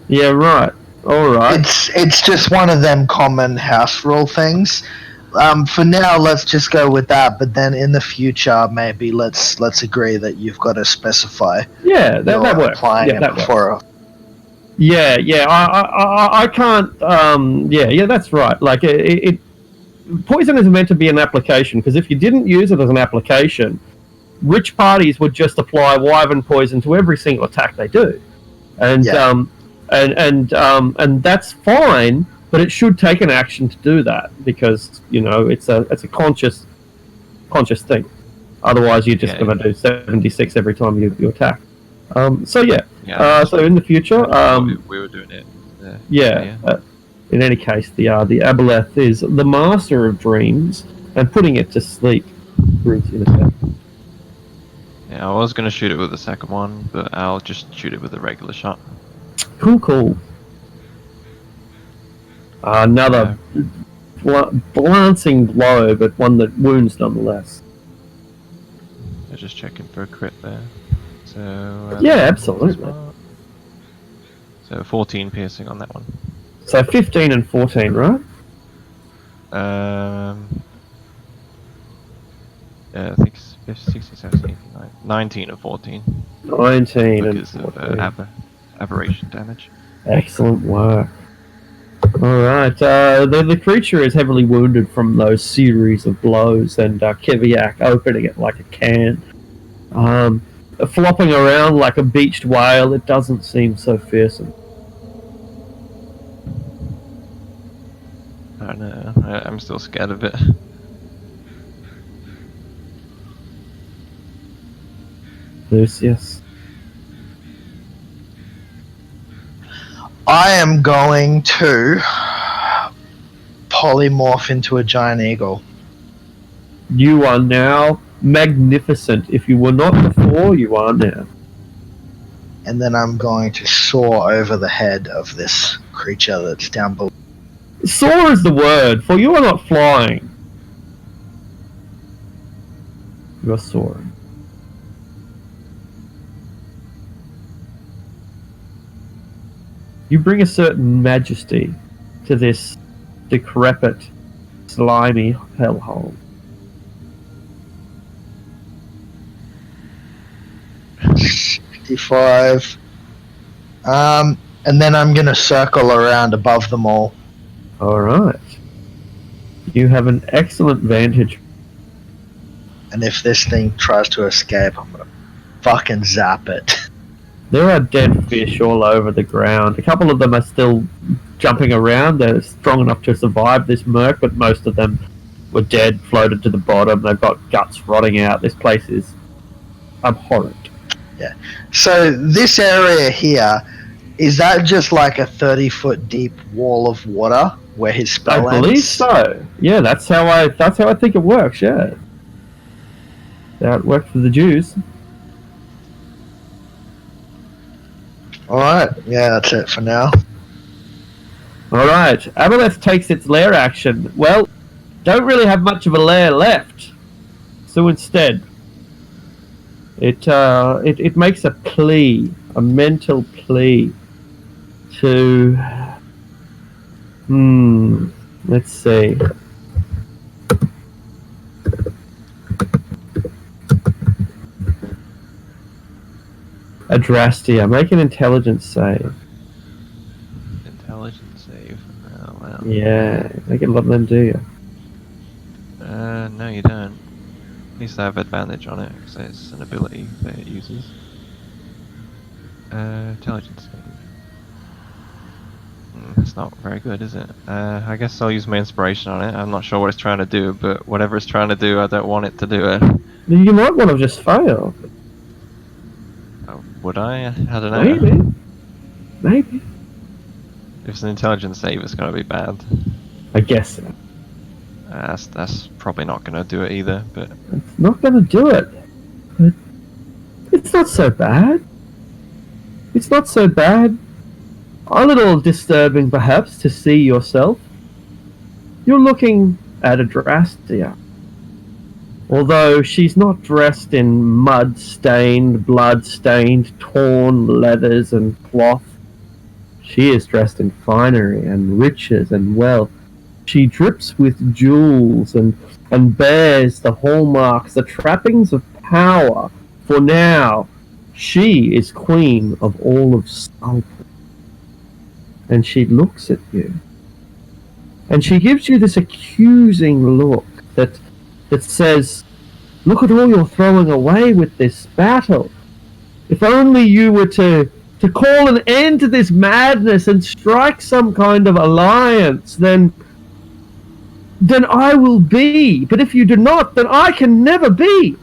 Yeah, right. All right. It's just one of them common house rule things. For now, let's just go with that. But then in the future, maybe let's agree that you've got to specify. Yeah, that works. Applying Yeah, it that works. before. Yeah. I can't. Yeah, that's right. Like it poison is meant to be an application because if you didn't use it as an application, rich parties would just apply wyvern poison to every single attack they do, and and that's fine. But it should take an action to do that because it's a conscious thing. Otherwise, you're just going to do 76 every time you attack. So in the future, we were doing it. In any case, the Aboleth is the master of dreams, and putting it to sleep brings in effect. Yeah, I was going to shoot it with the second one, but I'll just shoot it with a regular shot. Cool. Another glancing blow, but one that wounds nonetheless. I was just checking for a crit there. So yeah, absolutely. So 14 piercing on that one. So 15 and 14, right? I think it's 16, 17, 18, 19 and 14. 19 because and 14. of aberration damage. Excellent work. Alright, the creature is heavily wounded from those series of blows, and Keviak opening it like a can. Flopping around like a beached whale, it doesn't seem so fearsome. don't know. I'm still scared of it. Lucius. I am going to polymorph into a giant eagle. You are now magnificent. If you were not before, you are now. And then I'm going to soar over the head of this creature that's down below. Soar is the word, for you are not flying. You are soaring. You bring a certain majesty to this decrepit, slimy hellhole. $65. And then I'm going to circle around above them all. Alright. You have an excellent vantage. And if this thing tries to escape, I'm going to fucking zap it. There are dead fish all over the ground. A couple of them are still jumping around. They're strong enough to survive this murk, but most of them were dead, floated to the bottom. They've got guts rotting out. This place is abhorrent. Yeah. So this area here, is that just like a 30-foot deep wall of water where his spell I believe ends? so. Yeah, that's how I think it works. Yeah, that worked for the Jews. Alright, yeah, that's it for now. Alright, Aboleth takes its lair action. Well, don't really have much of a lair left. So instead, it makes a plea, a mental plea to... let's see. Adrastia, make an intelligence save. Intelligence save. Oh wow. Yeah, make a lot of them do you. No, you don't. At least I have advantage on it because it's an ability that it uses. Intelligence save. It's not very good, is it? I guess I'll use my inspiration on it. I'm not sure what it's trying to do, but whatever it's trying to do, I don't want it to do it. You might want to just fail. Would I? I don't know. Maybe. If it's an intelligence save, it's going to be bad. I guess so. That's probably not going to do it either, but... It's not going to do it. But it's not so bad. It's not so bad. A little disturbing, perhaps, to see yourself. You're looking at Adrastia. Although she's not dressed in mud-stained, blood-stained, torn leathers and cloth, she is dressed in finery and riches and wealth. She drips with jewels and bears the hallmarks, the trappings of power. For now, she is queen of all of Sultan. And she looks at you. And she gives you this accusing look that says, look at all you're throwing away with this battle. If only you were to call an end to this madness and strike some kind of alliance, then I will be. But if you do not, then I can never be.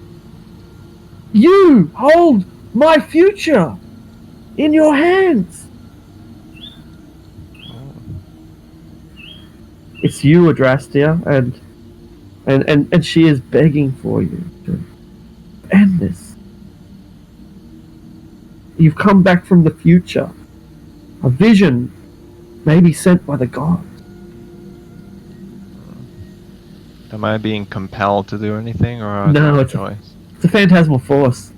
You hold my future in your hands. It's you, Adrastia, and she is begging for you to end this. You've come back from the future. A vision maybe sent by the gods. Am I being compelled to do anything, or No, it's a choice? It's a phantasmal force.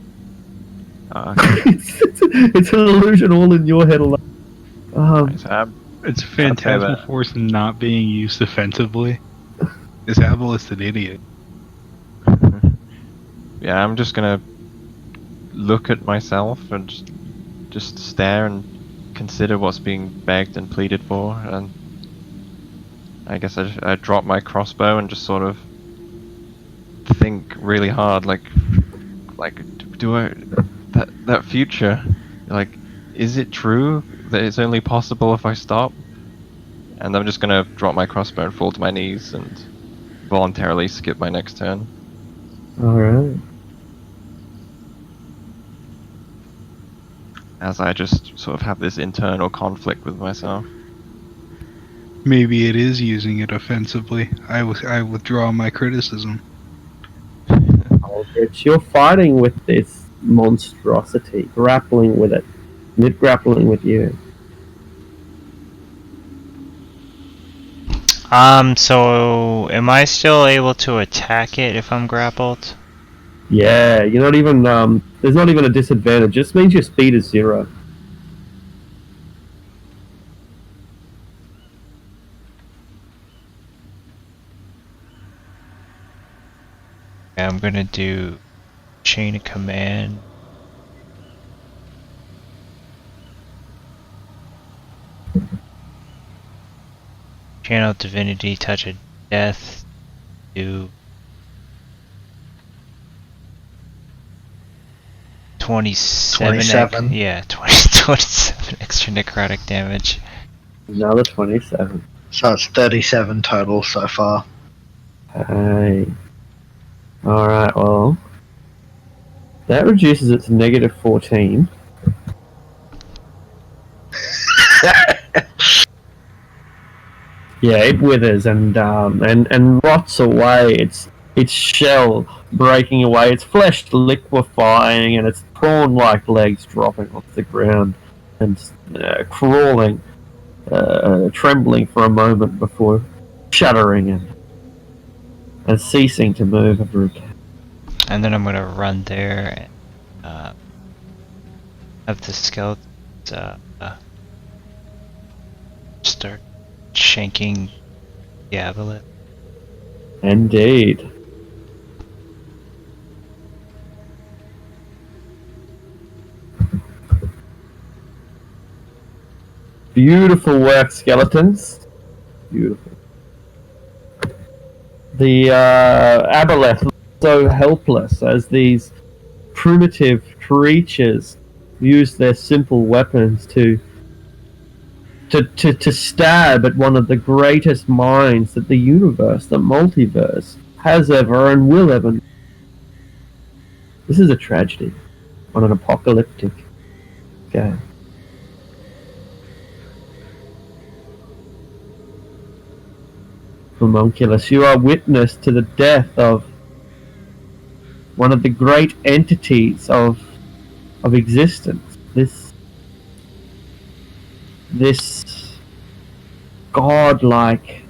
Okay. it's an illusion all in your head alone. It's a phantasmal force not being used offensively. Is Aboleth an idiot? Yeah, I'm just gonna look at myself and just stare and consider what's being begged and pleaded for, and I guess I drop my crossbow and just sort of think really hard, like do I that future, like, is it true that it's only possible if I stop? And I'm just gonna drop my crossbow and fall to my knees and voluntarily skip my next turn. Alright. As I just sort of have this internal conflict with myself. Maybe it is using it offensively. I withdraw my criticism. Aldrich, you're fighting with this monstrosity, grappling with it, and it grappling with you. So am I still able to attack it if I'm grappled? Yeah, you're not even, there's not even a disadvantage, just means your speed is 0. Yeah, I'm gonna do chain of command. Channel divinity, touch of death. Do 27. Yeah, 27 extra necrotic damage. Another 27. So it's 37 total so far. Hey. Alright, well. That reduces it to negative 14. Yeah, it withers and rots away. Its shell breaking away, its flesh liquefying, and its prawn-like legs dropping off the ground and crawling, trembling for a moment before shuddering and ceasing to move ever again. And then I'm gonna run there and have the skeletons start shanking the aboleth. Indeed. Beautiful work, skeletons. Beautiful. The aboleth looks so helpless as these primitive creatures use their simple weapons to stab at one of the greatest minds that the universe, the multiverse, has ever and will ever know. This is a tragedy on an apocalyptic scale. Homunculus, you are witness to the death of one of the great entities of existence. This godlike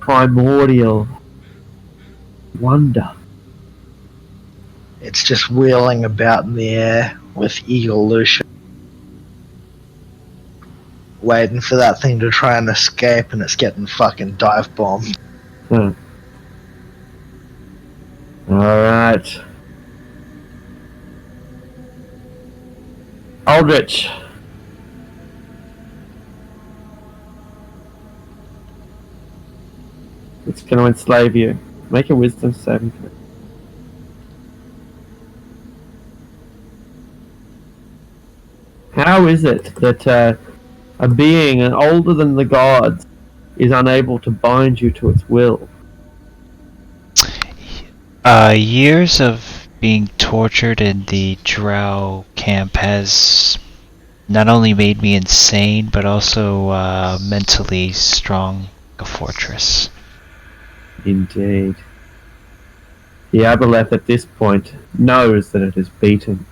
primordial wonder. It's just wheeling about in the air with evolution, waiting for that thing to try and escape, and it's getting fucking dive bombed. Huh. Alright. Aldrich. It's going to enslave you. Make a wisdom saving throw. How is it that a being older than the gods is unable to bind you to its will? Years of being tortured in the Drow camp has not only made me insane, but also mentally strong like a fortress. Indeed. The aboleth at this point knows that it is beaten.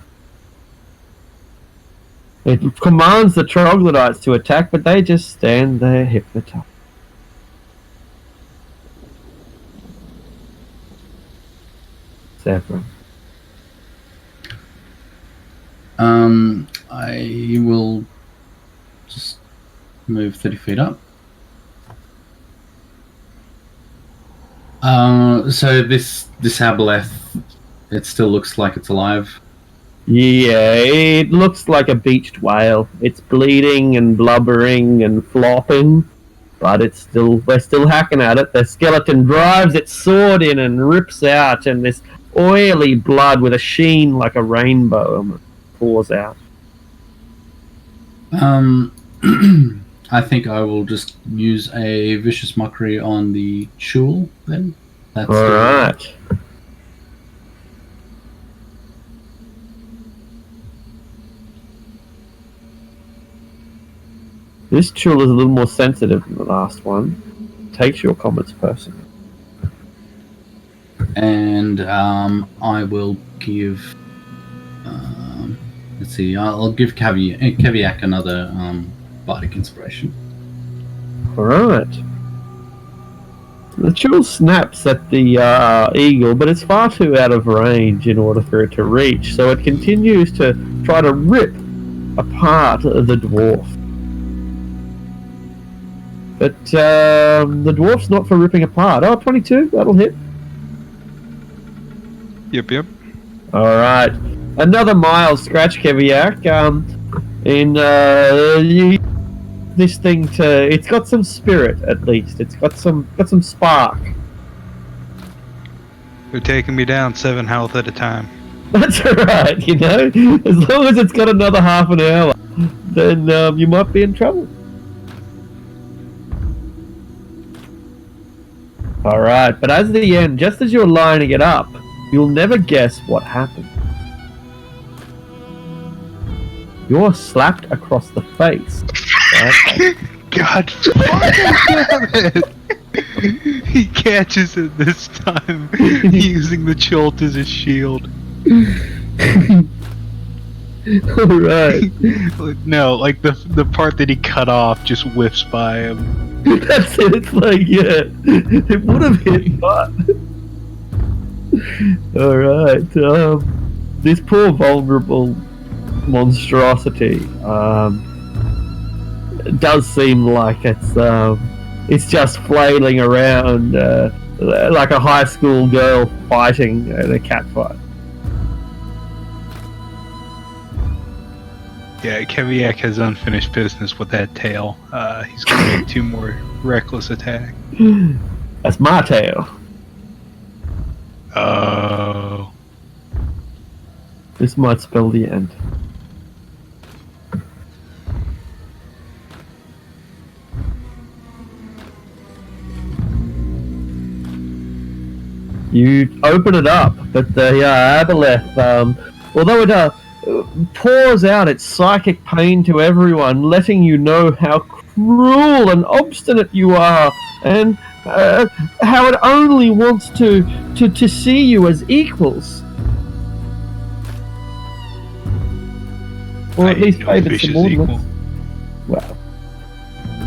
It commands the troglodytes to attack, but they just stand there hypnotized. Severin. I will just move 30 feet up. So this aboleth, it still looks like it's alive. Yeah, it looks like a beached whale. It's bleeding and blubbering and flopping, but they're still hacking at it. The skeleton drives its sword in and rips out, and this oily blood with a sheen like a rainbow pours out. I think I will just use a vicious mockery on the Chul then. That's All right. This tool is a little more sensitive than the last one. Takes your comments personally. And I will give. Let's see. I'll give Keviak another bardic inspiration. All right. The tool snaps at the eagle, but it's far too out of range in order for it to reach. So it continues to try to rip apart the dwarf. But the dwarf's not for ripping apart. Oh, 22, that'll hit. Yep. Alright. Another mild scratch, Keviak. This thing it's got some spirit, at least. It's got some spark. They're taking me down 7 health at a time. That's alright, you know? As long as it's got another half an hour, then you might be in trouble. Alright, but as the end, just as you're lining it up, you'll never guess what happened. You're slapped across the face. Right? God fucking damn it! He catches it this time, using the jolt as a shield. Alright. No, like the part that he cut off just whiffs by him. That's it, it's like, yeah, it would have hit, but... Alright, this poor vulnerable monstrosity, it does seem like it's just flailing around like a high school girl fighting at a cat fight. Yeah, Keviak has unfinished business with that tail. He's gonna make 2 more reckless attack. That's my tail. Oh. This might spell the end. You open it up, but the aboleth, although it pours out its psychic pain to everyone, letting you know how cruel and obstinate you are, and how it only wants to see you as equals. Or I at least ain't no favoured fish is subordinates. equal.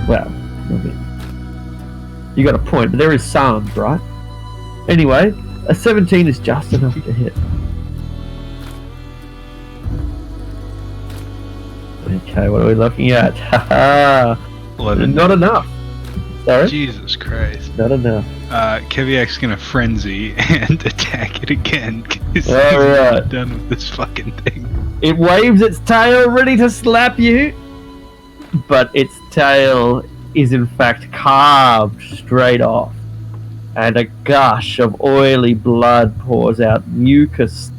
Well, I mean, you got a point, but there is Psalms, right? Anyway, a 17 is just enough to hit. Okay, what are we looking at? Haha! 11. Not enough. Sorry? Jesus Christ. Not enough. Keviak's gonna frenzy and attack it again. 'Cause he's Alright. done with this fucking thing. It waves its tail ready to slap you, but its tail is in fact carved straight off, and a gush of oily blood pours out, mucus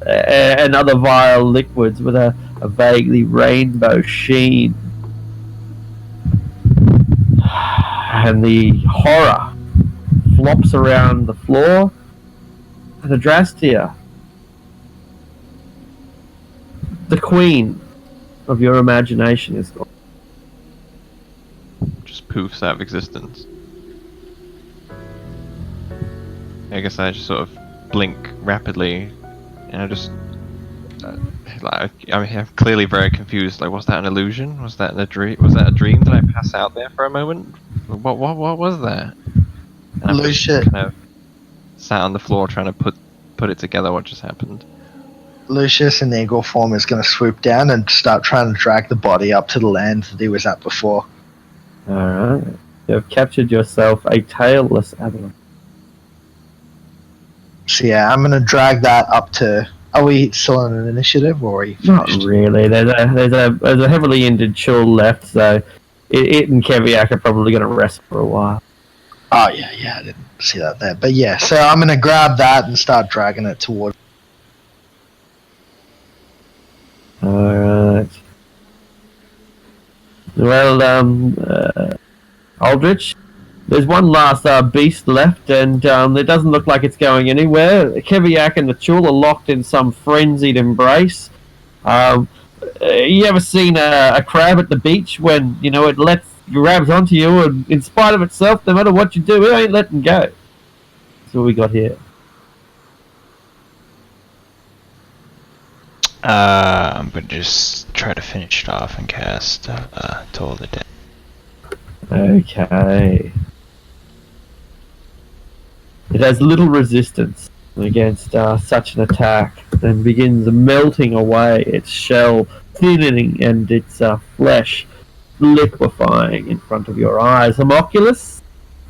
and other vile liquids with a vaguely rainbow sheen. And the horror flops around the floor, and Adrastia, the queen of your imagination, is gone. Just poofs out of existence. I guess I just sort of blink rapidly, and I just I'm clearly very confused. Like, was that an illusion? Was that a dream? Was that a dream? Did I pass out there for a moment? What was that? And I'm just Lucius. kind of sat on the floor trying to put it together. What just happened? Lucius in eagle form is going to swoop down and start trying to drag the body up to the land that he was at before. Alright. You have captured yourself a tailless abalone. So yeah, I'm going to drag that up to... Are we still on an initiative, or are you Not finished? really. There's a heavily injured Chul left, so it and Keviak are probably going to rest for a while. Oh yeah, I didn't see that there. But yeah, so I'm going to grab that and start dragging it towards... Alright. Well, Aldrich, there's one last beast left, and it doesn't look like it's going anywhere. Keviak and the Chul are locked in some frenzied embrace. You ever seen a crab at the beach when, it grabs onto you, and in spite of itself, no matter what you do, it ain't letting go. That's what we got here. I'm gonna just try to finish it off and cast Toll the Dead. Okay. It has little resistance against such an attack and begins melting away, its shell thinning and its flesh liquefying in front of your eyes. Homunculus?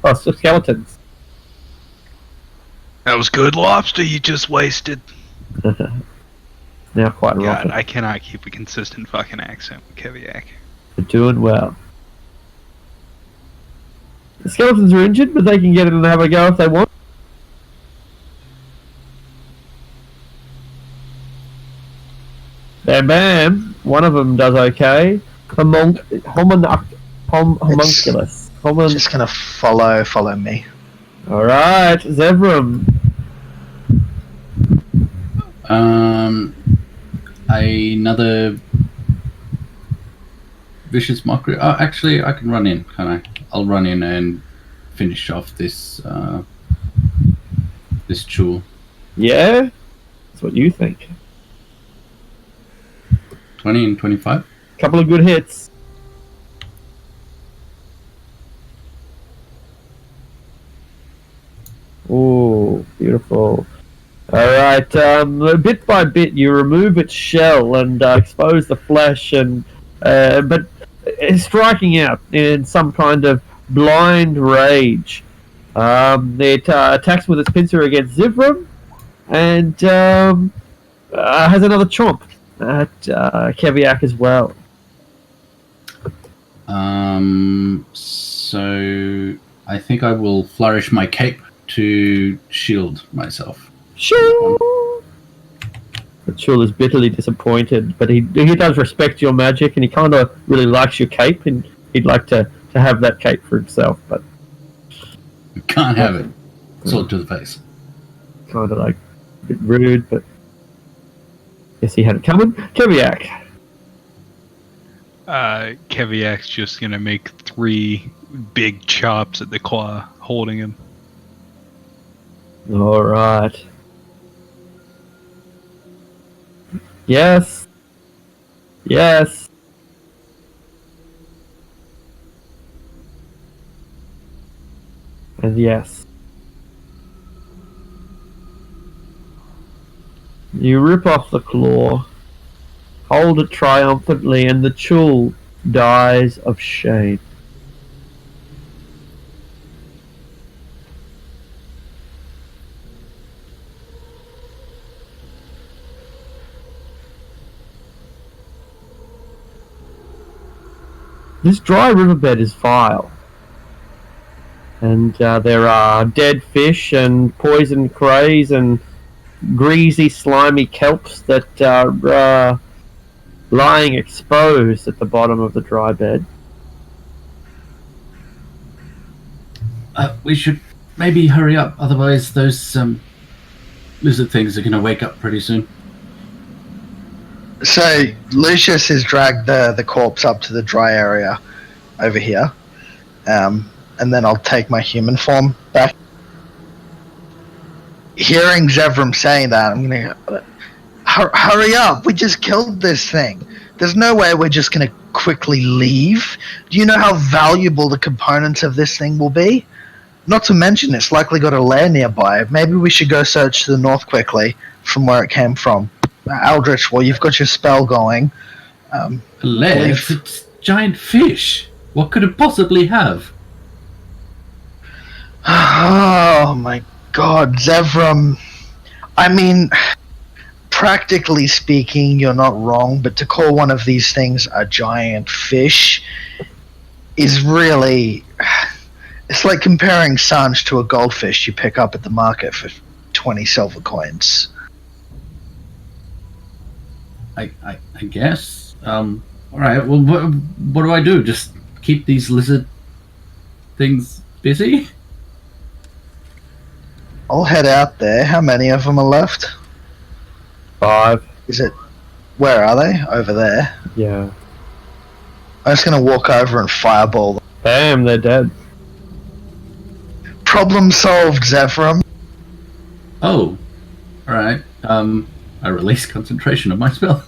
Oh, skeletons. That was good lobster you just wasted. Now quite God, rotten. I cannot keep a consistent fucking accent with Keviak. They're doing well. The skeletons are injured, but they can get in and have a go if they want. Bam bam. One of them does okay. Homunculus. Just gonna follow me. Alright, Zevram. Another vicious mockery. Oh, actually, I can run in, can I? I'll run in and finish off this this Chul. Yeah? That's what you think. 20 and 25. Couple of good hits. Ooh, beautiful. Alright, bit by bit you remove its shell and expose the flesh, and but striking out in some kind of blind rage. It attacks with its pincer against Zivram, and has another chomp at Keviak as well. So I think I will flourish my cape to shield myself. Shoo! The Chul is bitterly disappointed, but he does respect your magic, and he kind of really likes your cape, and he'd like to have that cape for himself, but Can't have it. Sword to the face. kind of like a bit rude, but guess he had it coming. Keviak. Keviak's just gonna make 3 big chops at the claw, holding him. All right. Yes. Yes. And yes. You rip off the claw, hold it triumphantly, and the Chul dies of shame. This dry riverbed is vile, and there are dead fish and poisoned crays and greasy, slimy kelps that are lying exposed at the bottom of the dry bed. We should maybe hurry up, otherwise those lizard things are going to wake up pretty soon. So Lucius has dragged the corpse up to the dry area over here, and then I'll take my human form back. Hearing Zevram saying that, I'm gonna hurry up. We just killed this thing. There's no way we're just gonna quickly leave. Do you know how valuable the components of this thing will be? Not to mention it's likely got a lair nearby. Maybe we should go search to the north quickly from where it came from. Aldrich, well, you've got your spell going. A lair? It's giant fish. What could it possibly have? Oh my god, Zevram. I mean, practically speaking, you're not wrong, but to call one of these things a giant fish is really... It's like comparing Sanj to a goldfish you pick up at the market for 20 silver coins. I guess. All right. Well, what do I do? Just keep these lizard things busy? I'll head out there. How many of them are left? 5. Is it? Where are they? Over there. Yeah. I'm just gonna walk over and fireball them. Bam, they're dead. Problem solved, Zephyrum. Oh, all right. I release concentration of my spell.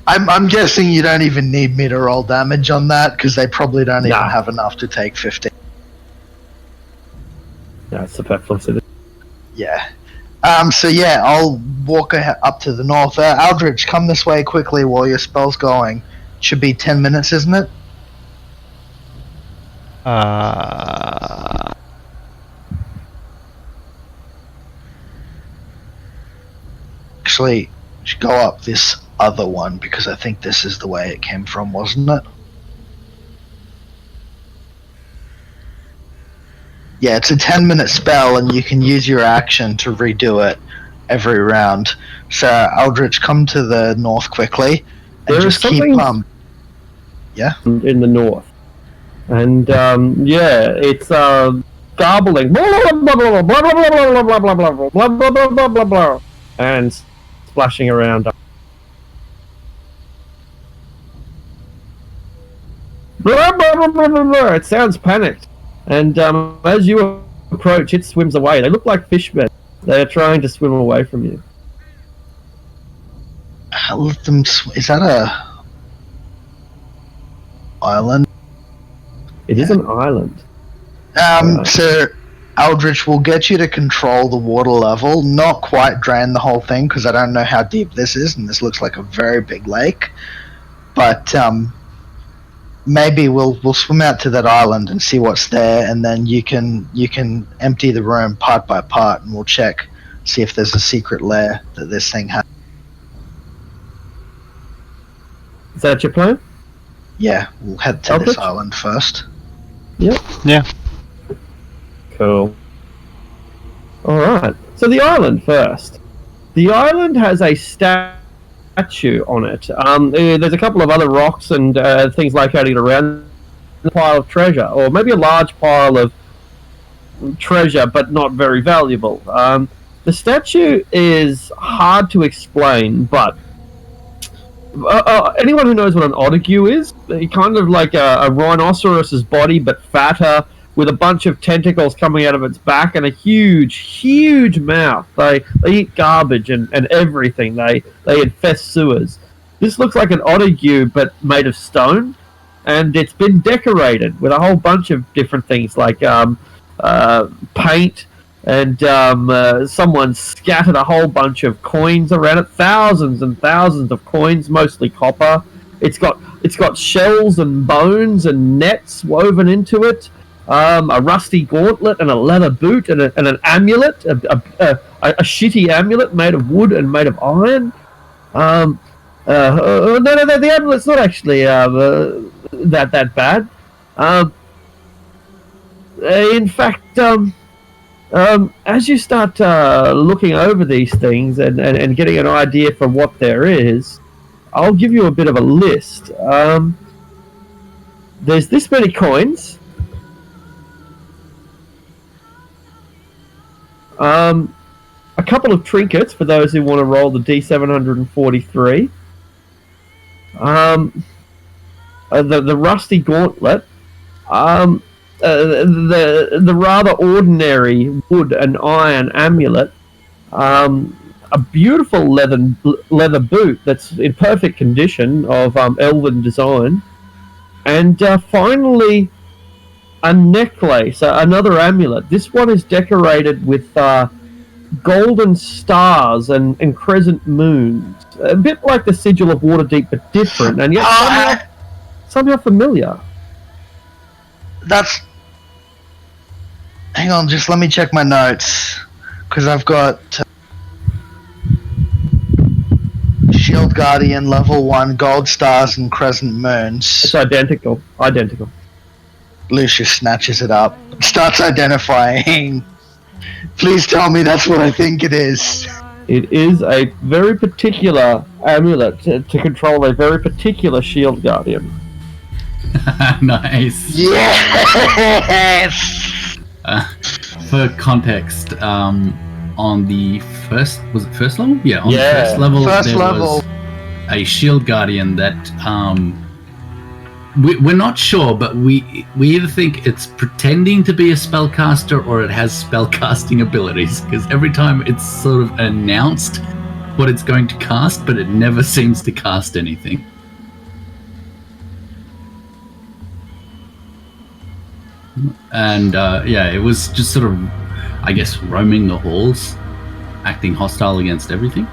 I'm guessing you don't even need me to roll damage on that because they probably don't even have enough to take 15. Yeah, it's superfluous. Yeah. So yeah, I'll walk up to the north. Aldrich, come this way quickly while your spell's going. Should be 10 minutes, isn't it? Actually, should go up this other one because I think this is the way it came from, wasn't it? Yeah, it's a 10-minute spell, and you can use your action to redo it every round. So, Aldrich, come to the north quickly, and There just is keep something yeah. in the north, and yeah, it's garbling, blah blah blah blah blah blah blah blah blah blah blah blah blah blah blah, and splashing around. Blah blah blah blah blah blah. It sounds panicked. And as you approach, it swims away. They look like fishmen. They are trying to swim away from you. Let them is that a island? It is an island. So Aldrich will get you to control the water level, not quite drain the whole thing because I don't know how deep this is, and this looks like a very big lake. But maybe we'll swim out to that island and see what's there, and then you can empty the room part by part, and we'll see if there's a secret lair that this thing has. Is that your plan? Yeah, we'll head to this island first. Yep. Yeah. Cool. Alright, so the island first. The island has a statue on it. There's a couple of other rocks and things located around the pile of treasure, or maybe a large pile of treasure, but not very valuable. The statue is hard to explain, but anyone who knows what an otigue is, kind of like a rhinoceros's body, but fatter, with a bunch of tentacles coming out of its back and a huge mouth. They eat garbage and everything. They infest sewers. This looks like an otigue, but made of stone, and it's been decorated with a whole bunch of different things like paint, and someone scattered a whole bunch of coins around it, thousands and thousands of coins, mostly copper. It's got shells and bones and nets woven into it. A rusty gauntlet and a leather boot and an amulet, a shitty amulet made of wood and made of iron. No, the amulet's not actually that bad. In fact, as you start looking over these things and getting an idea for what there is, I'll give you a bit of a list. There's this many coins. A couple of trinkets for those who want to roll the D743. The rusty gauntlet. The rather ordinary wood and iron amulet. A beautiful leather boot that's in perfect condition of elven design. And finally, a necklace, another amulet. This one is decorated with golden stars and crescent moons. A bit like the sigil of Waterdeep, but different, and yet somehow familiar. Hang on, just let me check my notes, because I've got Shield Guardian level 1, gold stars and crescent moons. It's identical. Lucius snatches it up, starts identifying. Please tell me that's what I think it is. It is a very particular amulet to control a very particular shield guardian. Nice. Yes. For context, on the first level? Yeah, on the first level, First there level. was a shield guardian that we're not sure, but we either think it's pretending to be a spellcaster or it has spellcasting abilities, because every time it's sort of announced what it's going to cast, but it never seems to cast anything. And it was just sort of, I guess, roaming the halls, acting hostile against everything.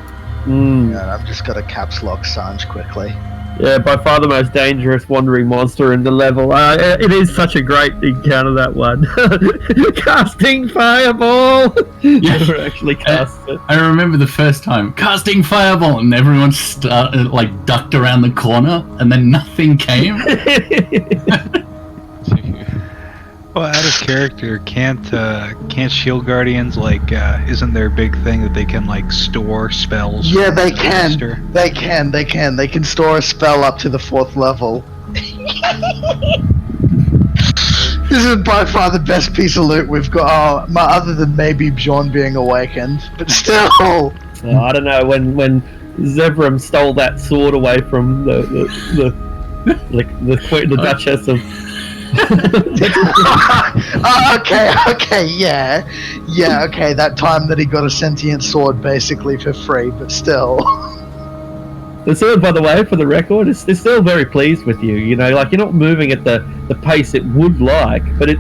Yeah, I've just got to caps lock Sanj quickly. Yeah, by far the most dangerous wandering monster in the level. It is such a great encounter, that one. Casting fireball! Yeah. Never actually cast it. I remember the first time, casting fireball, and everyone ducked around the corner, and then nothing came. Well, out of character, can't shield guardians isn't there a big thing that they can store spells? Yeah, from they the can. master? They can. They can store a spell up to the 4th level. This is by far the best piece of loot we've got. Other than maybe Bjorn being awakened, but still. Oh, I don't know, when Zebram stole that sword away from the queen, the Duchess of. Okay, okay. That time that he got a sentient sword basically for free, but still. The sword, by the way, for the record, is still very pleased with you. You know, you're not moving at the pace it would like, but it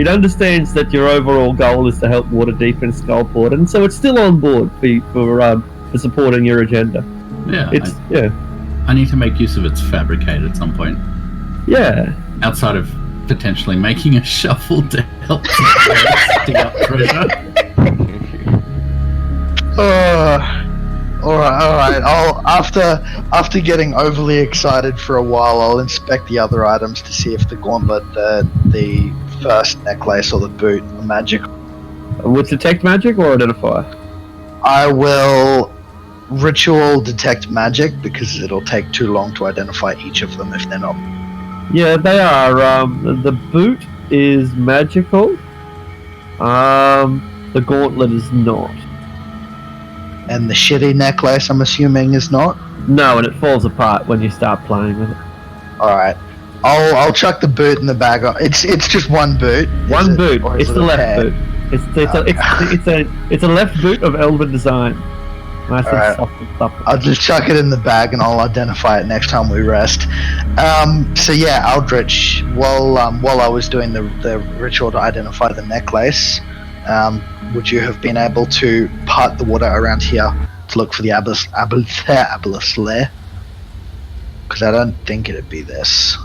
understands that your overall goal is to help Waterdeep and Skullport, and so it's still on board for supporting your agenda. Yeah, I need to make use of its fabricate at some point. Yeah. Outside of potentially making a shuffle to help dig up treasure. All right. After getting overly excited for a while, I'll inspect the other items to see if the gauntlet, the first necklace, or the boot are magical. With detect magic or identify? I will ritual detect magic because it'll take too long to identify each of them if they're not. Yeah, they are. The boot is magical. The gauntlet is not. And the shitty necklace, I'm assuming, is not? No, and it falls apart when you start playing with it. Alright. I'll chuck the boot in the bag. It's just one boot. One boot. It's the left pair? boot. It's a left boot of elven design. Nice and Alright. soft and supple. I'll just chuck it in the bag and I'll identify it next time we rest. So yeah, Aldrich, while I was doing the ritual to identify the necklace, would you have been able to part the water around here to look for the Abyss lair? Because I don't think it'd be this.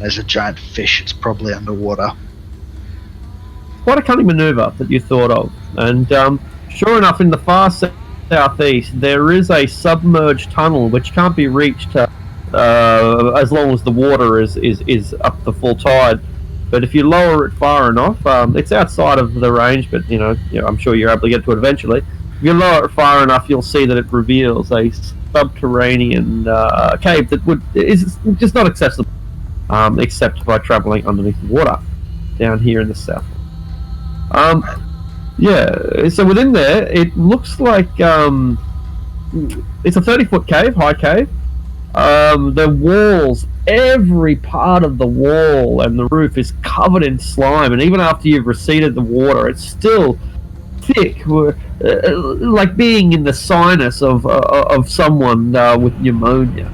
There's a giant fish, it's probably underwater. Quite a cunning maneuver that you thought of. And sure enough, in the far southeast, there is a submerged tunnel which can't be reached as long as the water is up to full tide. But if you lower it far enough, it's outside of the range, but I'm sure you're able to get to it eventually. If you lower it far enough, you'll see that it reveals a subterranean cave that is just not accessible, except by traveling underneath the water down here in the south. So within there, it looks like it's a 30-foot cave, high cave. The walls, every part of the wall and the roof is covered in slime, and even after you've receded the water, it's still thick, like being in the sinus of someone with pneumonia.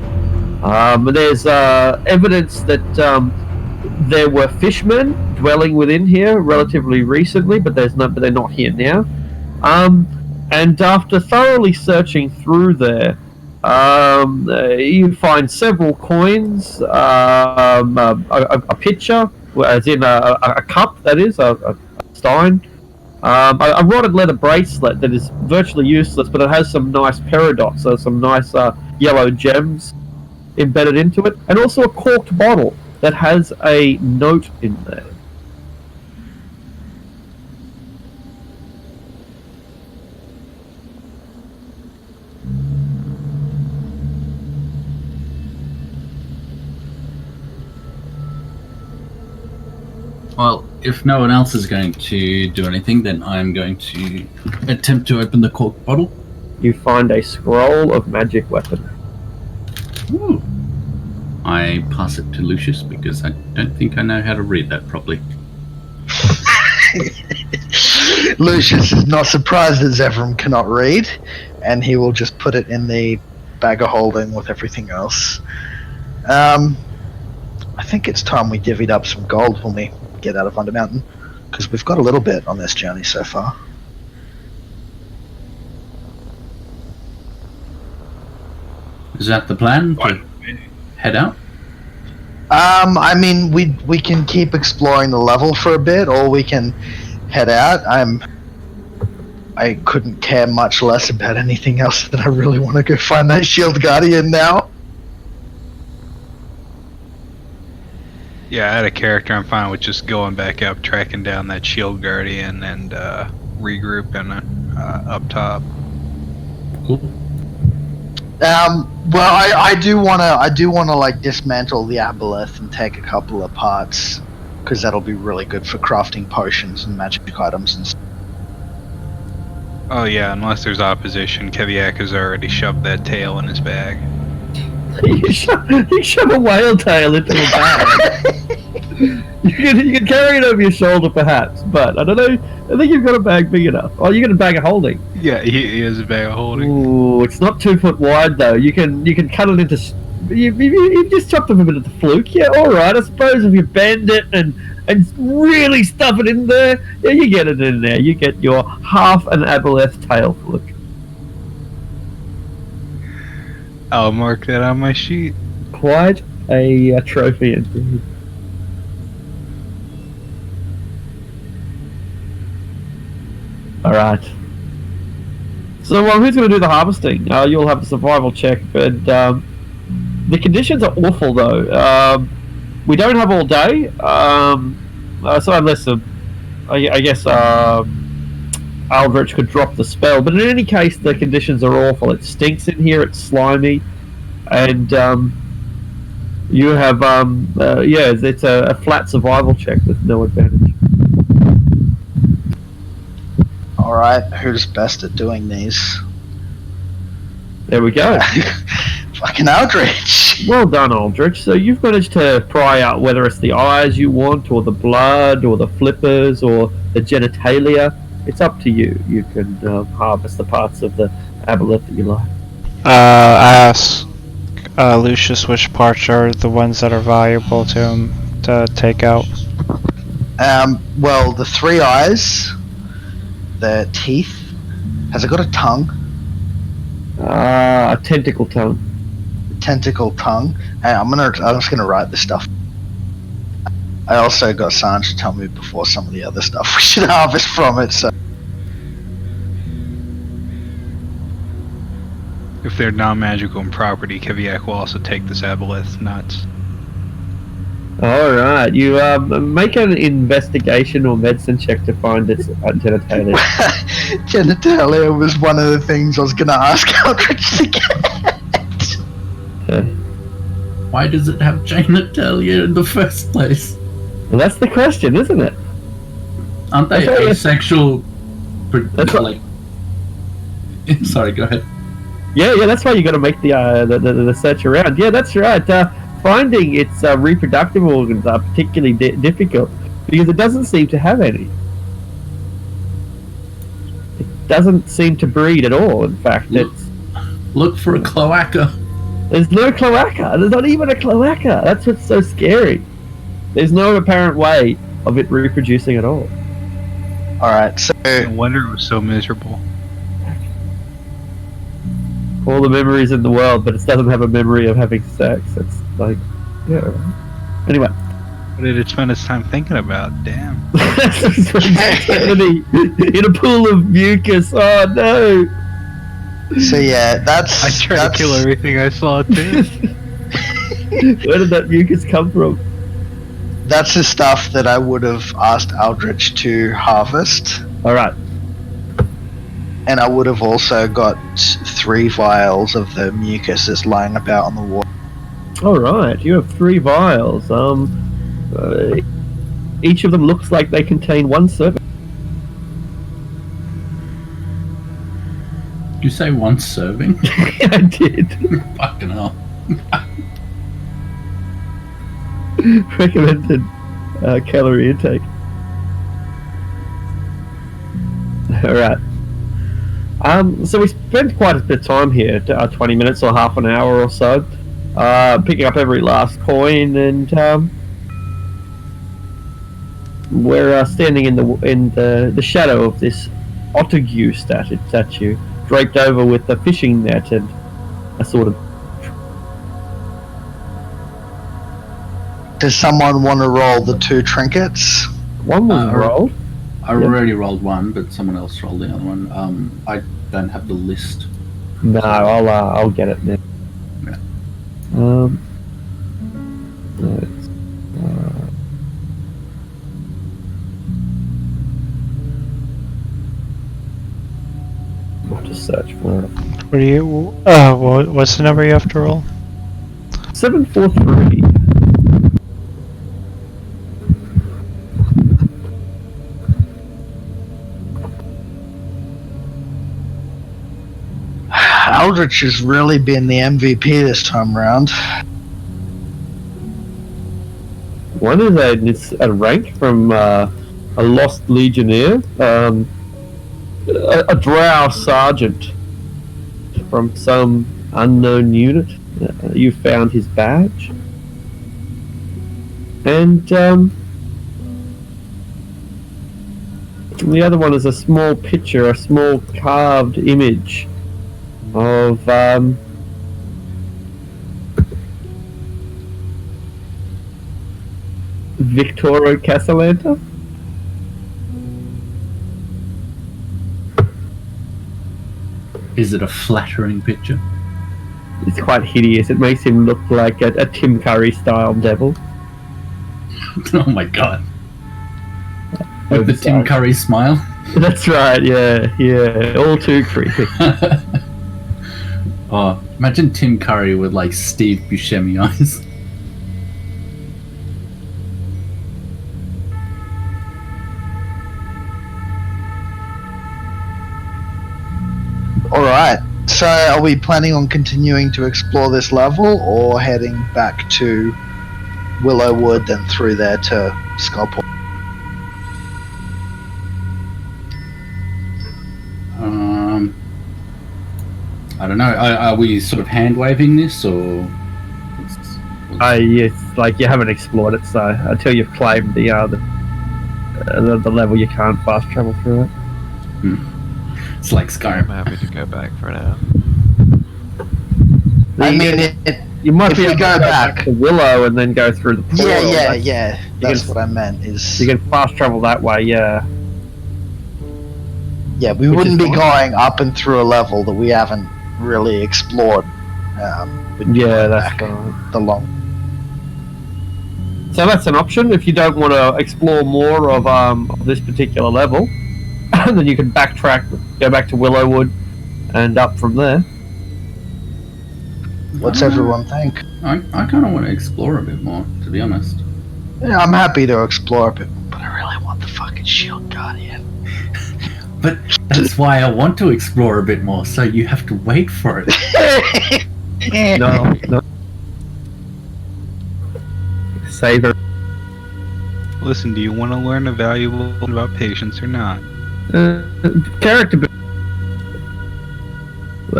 There's evidence that there were fishmen dwelling within here relatively recently, but they're not here now. And after thoroughly searching through there, you find several coins, a pitcher, as in a cup, that is, a stein, a rotted leather bracelet that is virtually useless, but it has some nice peridots, so some nice yellow gems embedded into it, and also a corked bottle that has a note in there. Well, if no one else is going to do anything, then I'm going to attempt to open the cork bottle. You find a scroll of magic weapon. Ooh. I pass it to Lucius because I don't think I know how to read that properly. Lucius is not surprised that Zevram cannot read, and he will just put it in the bag of holding with everything else. I think it's time we divvied up some gold when we get out of Undermountain, because we've got a little bit on this journey so far. Is that the plan? To head out? I mean, we can keep exploring the level for a bit, or we can head out. I couldn't care much less about anything else than I really want to go find that Shield Guardian now. Yeah, out of character, I'm fine with just going back up, tracking down that Shield Guardian, and regrouping up top. Cool. Well, I do wanna like dismantle the aboleth and take a couple of parts, because that'll be really good for crafting potions and magic items and stuff. Oh yeah, unless there's opposition, Keviak has already shoved that tail in his bag. You shove a whale tail into a bag. you can carry it over your shoulder, perhaps, but I don't know. I think you've got a bag big enough. Oh, you got a bag of holding. Yeah, he has a bag of holding. Ooh, it's not 2 foot wide though. You can cut it into. You just chopped up a bit of the fluke. Yeah, all right. I suppose if you bend it and really stuff it in there, yeah, you get it in there. You get your half an aboleth tail fluke. I'll mark that on my sheet. Quite a trophy indeed. Alright. So, who's going to do the harvesting? You'll have a survival check, but the conditions are awful though. We don't have all day, so unless I guess Aldrich could drop the spell, but in any case the conditions are awful. It stinks in here, it's slimy, and you have it's a flat survival check with no advantage. Alright, who's best at doing these? There we go. Fucking Aldrich! Well done, Aldrich. So you've managed to pry out whether it's the eyes you want, or the blood, or the flippers, or the genitalia. It's up to you. You can harvest the parts of the aboleth that you like. I ask Lucius which parts are the ones that are valuable to him to take out. Well, the 3 eyes, the teeth. Has it got a tongue? A tentacle tongue. Tentacle tongue. Hey, I'm just gonna write this stuff. I also got Sanj to tell me before some of the other stuff we should harvest from it, so. If they're non-magical in property, Keviak will also take this aboleth nuts. Alright, you make an investigation or medicine check to find its genitalia. Genitalia was one of the things I was gonna ask Aldrich to get. Why does it have genitalia in the first place? Well, that's the question, isn't it? Aren't they That's right. asexual? That's right. Sorry, go ahead. Yeah, that's why you got to make the search around. Yeah, that's right. Finding its reproductive organs are particularly difficult because it doesn't seem to have any. It doesn't seem to breed at all. In fact, Look for a cloaca. There's no cloaca. There's not even a cloaca. That's what's so scary. There's no apparent way of it reproducing at all. Alright, so. No wonder it was so miserable. All the memories in the world, but it doesn't have a memory of having sex. It's like, yeah. Anyway. What did it spend its time thinking about? Damn. In a pool of mucus. Oh no. So yeah, that's. I tried to kill everything I saw too. Where did that mucus come from? That's the stuff that I would have asked Aldrich to harvest. Alright. And I would have also got 3 vials of the mucus that's lying about on the wall. Alright, you have 3 vials. Each of them looks like they contain one serving. Did you say one serving? I did. Fucking hell. Recommended calorie intake. Alright. So we spent quite a bit of time here, 20 minutes or half an hour or so, picking up every last coin, and we're standing in the shadow of this otague statue, draped over with a fishing net and a sort of. Does someone want to roll the 2 trinkets? One was rolled. I already rolled one, but someone else rolled the other one. I don't have the list. No, I'll get it then. Yeah. Let's, I'll have to search for it. What do you? What's the number you have to roll? 743. Aldrich has really been the MVP this time round. One is a rank from a lost legionnaire, a drow sergeant from some unknown unit. You found his badge, and the other one is a small picture, a small carved image of Victorio Casalanta. Is it a flattering picture? It's quite hideous. It makes him look like a Tim Curry style devil. Oh my god. With the Tim Curry smile? That's right, yeah. All too creepy. Oh, imagine Tim Curry with like Steve Buscemi eyes. Alright, so are we planning on continuing to explore this level or heading back to Willowwood then through there to Skullport? I don't know. Are we sort of hand waving this, or? It's like you haven't explored it, so until you've claimed the level, you can't fast travel through it. It's like I'm Skyrim. happy to go back for now. I mean, You might if be we able go to go back- to Willow and then go through the portal. yeah. That's what I meant. You can fast travel that way, yeah. Yeah, we Which wouldn't is be fine. going up and through a level that we haven't really explored. We'd be Yeah, going that's back fine. the long. So that's an option if you don't want to explore more of this particular level. Then you can backtrack, go back to Willowwood, and up from there. What's everyone think? I kind of want to explore a bit more, to be honest. Yeah, I'm happy to explore a bit, but I really want the fucking Shield Guardian. But that's why I want to explore a bit more, so you have to wait for it. No. Savor. Listen, do you want to learn a valuable about patience or not? Character.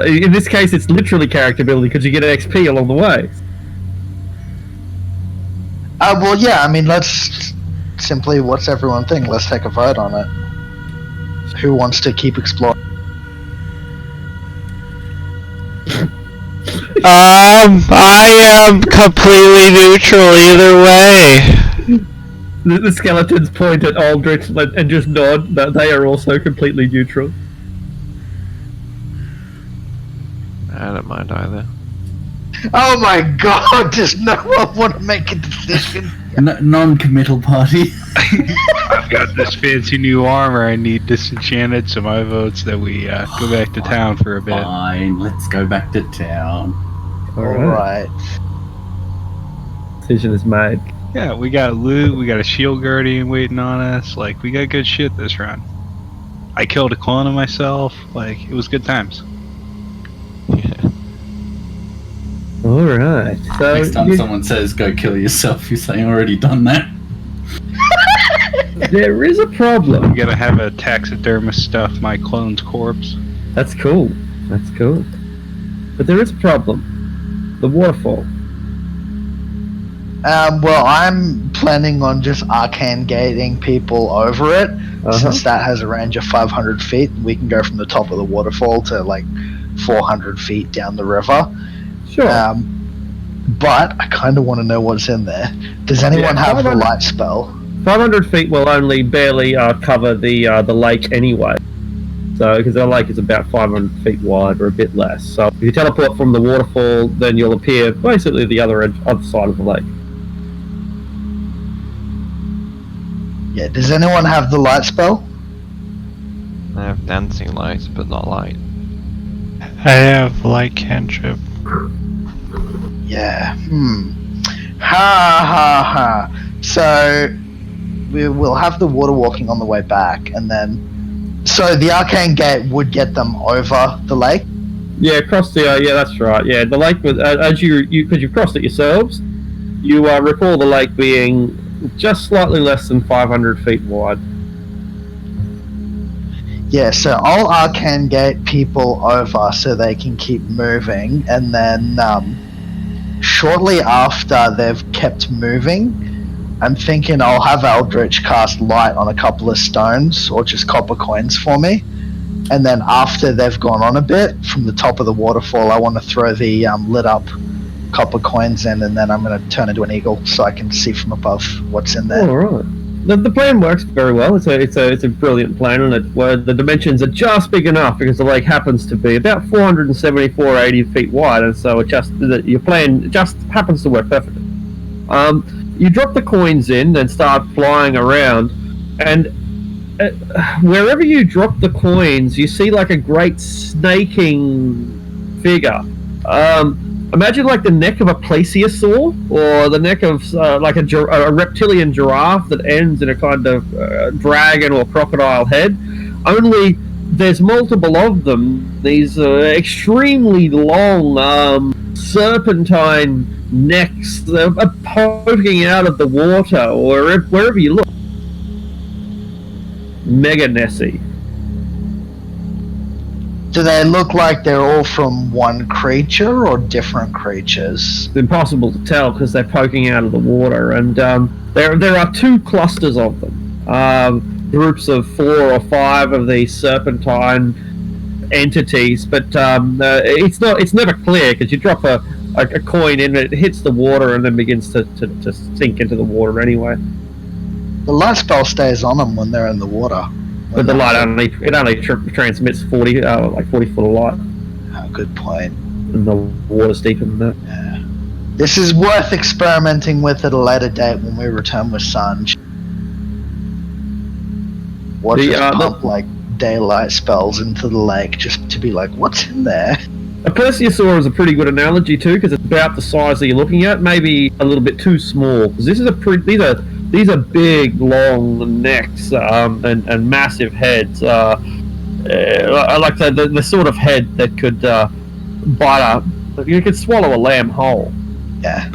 In this case, it's literally character building because you get XP along the way. Well, yeah, I mean, let's simply, what's everyone think? Let's take a vote on it. Who wants to keep exploring? I am completely neutral either way. The skeletons point at Aldrich and just nod that they are also completely neutral. I don't mind either. Oh my god, does no one want to make a decision? Non-committal party. I've got this fancy new armor I need disenchanted, so my vote's that we go back to town for a bit. Fine, let's go back to town. Alright. Decision is made. Yeah, we got loot, we got a shield guardian waiting on us. Like, we got good shit this round. I killed a clone of myself. Like, it was good times. Yeah. All right. So Next time someone says go kill yourself, you say already done that. there is a problem. I'm gonna have a taxidermist stuff my clone's corpse. That's cool. That's cool. But there is a problem. The waterfall. Well, I'm planning on just arcane gating people over it, since that has a range of 500 feet. We can go from the top of the waterfall to like 400 feet down the river. Sure. But I kind of want to know what's in there. Does anyone have the 500 light spell? 500 feet will only barely cover the lake anyway. So, because the lake is about 500 feet wide or a bit less. So, if you teleport from the waterfall, then you'll appear basically the other side of the lake. Yeah, does anyone have the light spell? I have dancing lights, but not light. I have light cantrip. Yeah, Ha ha ha. So, we will have the water walking on the way back, and then... So, the arcane gate would get them over the lake? Yeah, across the yeah, that's right. Yeah, the lake was as you because you've crossed it yourselves. You recall the lake being just slightly less than 500 feet wide. Yeah, so I'll arcane gate people over so they can keep moving, and then shortly after they've kept moving, I'm thinking I'll have Eldritch cast light on a couple of stones or just copper coins for me. And then after they've gone on a bit, from the top of the waterfall, I want to throw the lit up copper coins in, and then I'm going to turn into an eagle so I can see from above what's in there. All right. The plan works very well. It's a brilliant plan, and where the dimensions are just big enough because the lake happens to be about 480 feet wide, and so your plan just happens to work perfectly. You drop the coins in, then start flying around, and wherever you drop the coins, you see like a great snaking figure. Imagine like the neck of a plesiosaur, or the neck of like a reptilian giraffe that ends in a kind of dragon or crocodile head. Only there's multiple of them. These extremely long serpentine necks are poking out of the water, or wherever you look. Mega Nessie. Do they look like they're all from one creature or different creatures? It's impossible to tell because they're poking out of the water, and there are two clusters of them. Groups of 4 or 5 of these serpentine entities, but it's never clear because you drop a coin in, it hits the water and then begins to sink into the water anyway. The light spell stays on them when they're in the water. But the light only transmits 40 foot of light, Oh, good point. and the water's deeper than that. Yeah. This is worth experimenting with at a later date when we return with Sanj. Watch us pump like daylight spells into the lake just to be like, what's in there? A plesiosaur is a pretty good analogy too, because it's about the size that you're looking at, maybe a little bit too small. Because these are big, long necks and massive heads. I like the sort of head that could you could swallow a lamb whole. Yeah.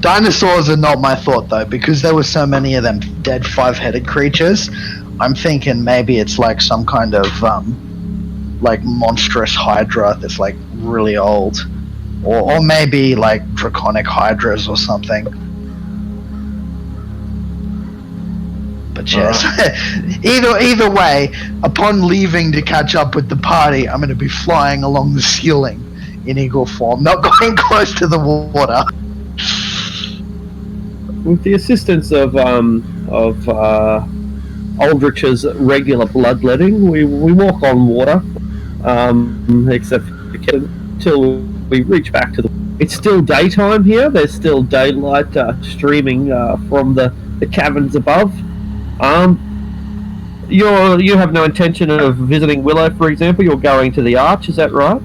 Dinosaurs are not my thought though, because there were so many of them dead 5-headed creatures. I'm thinking maybe it's like some kind of like monstrous hydra that's like really old, or maybe like draconic hydras or something. But yes, either way, upon leaving to catch up with the party, I'm going to be flying along the ceiling in eagle form, not going close to the water. With the assistance of Aldrich's regular bloodletting, we walk on water, except until we reach back to the... It's still daytime here. There's still daylight streaming from the caverns above. You have no intention of visiting Willow, for example. You're going to the Arch, is that right?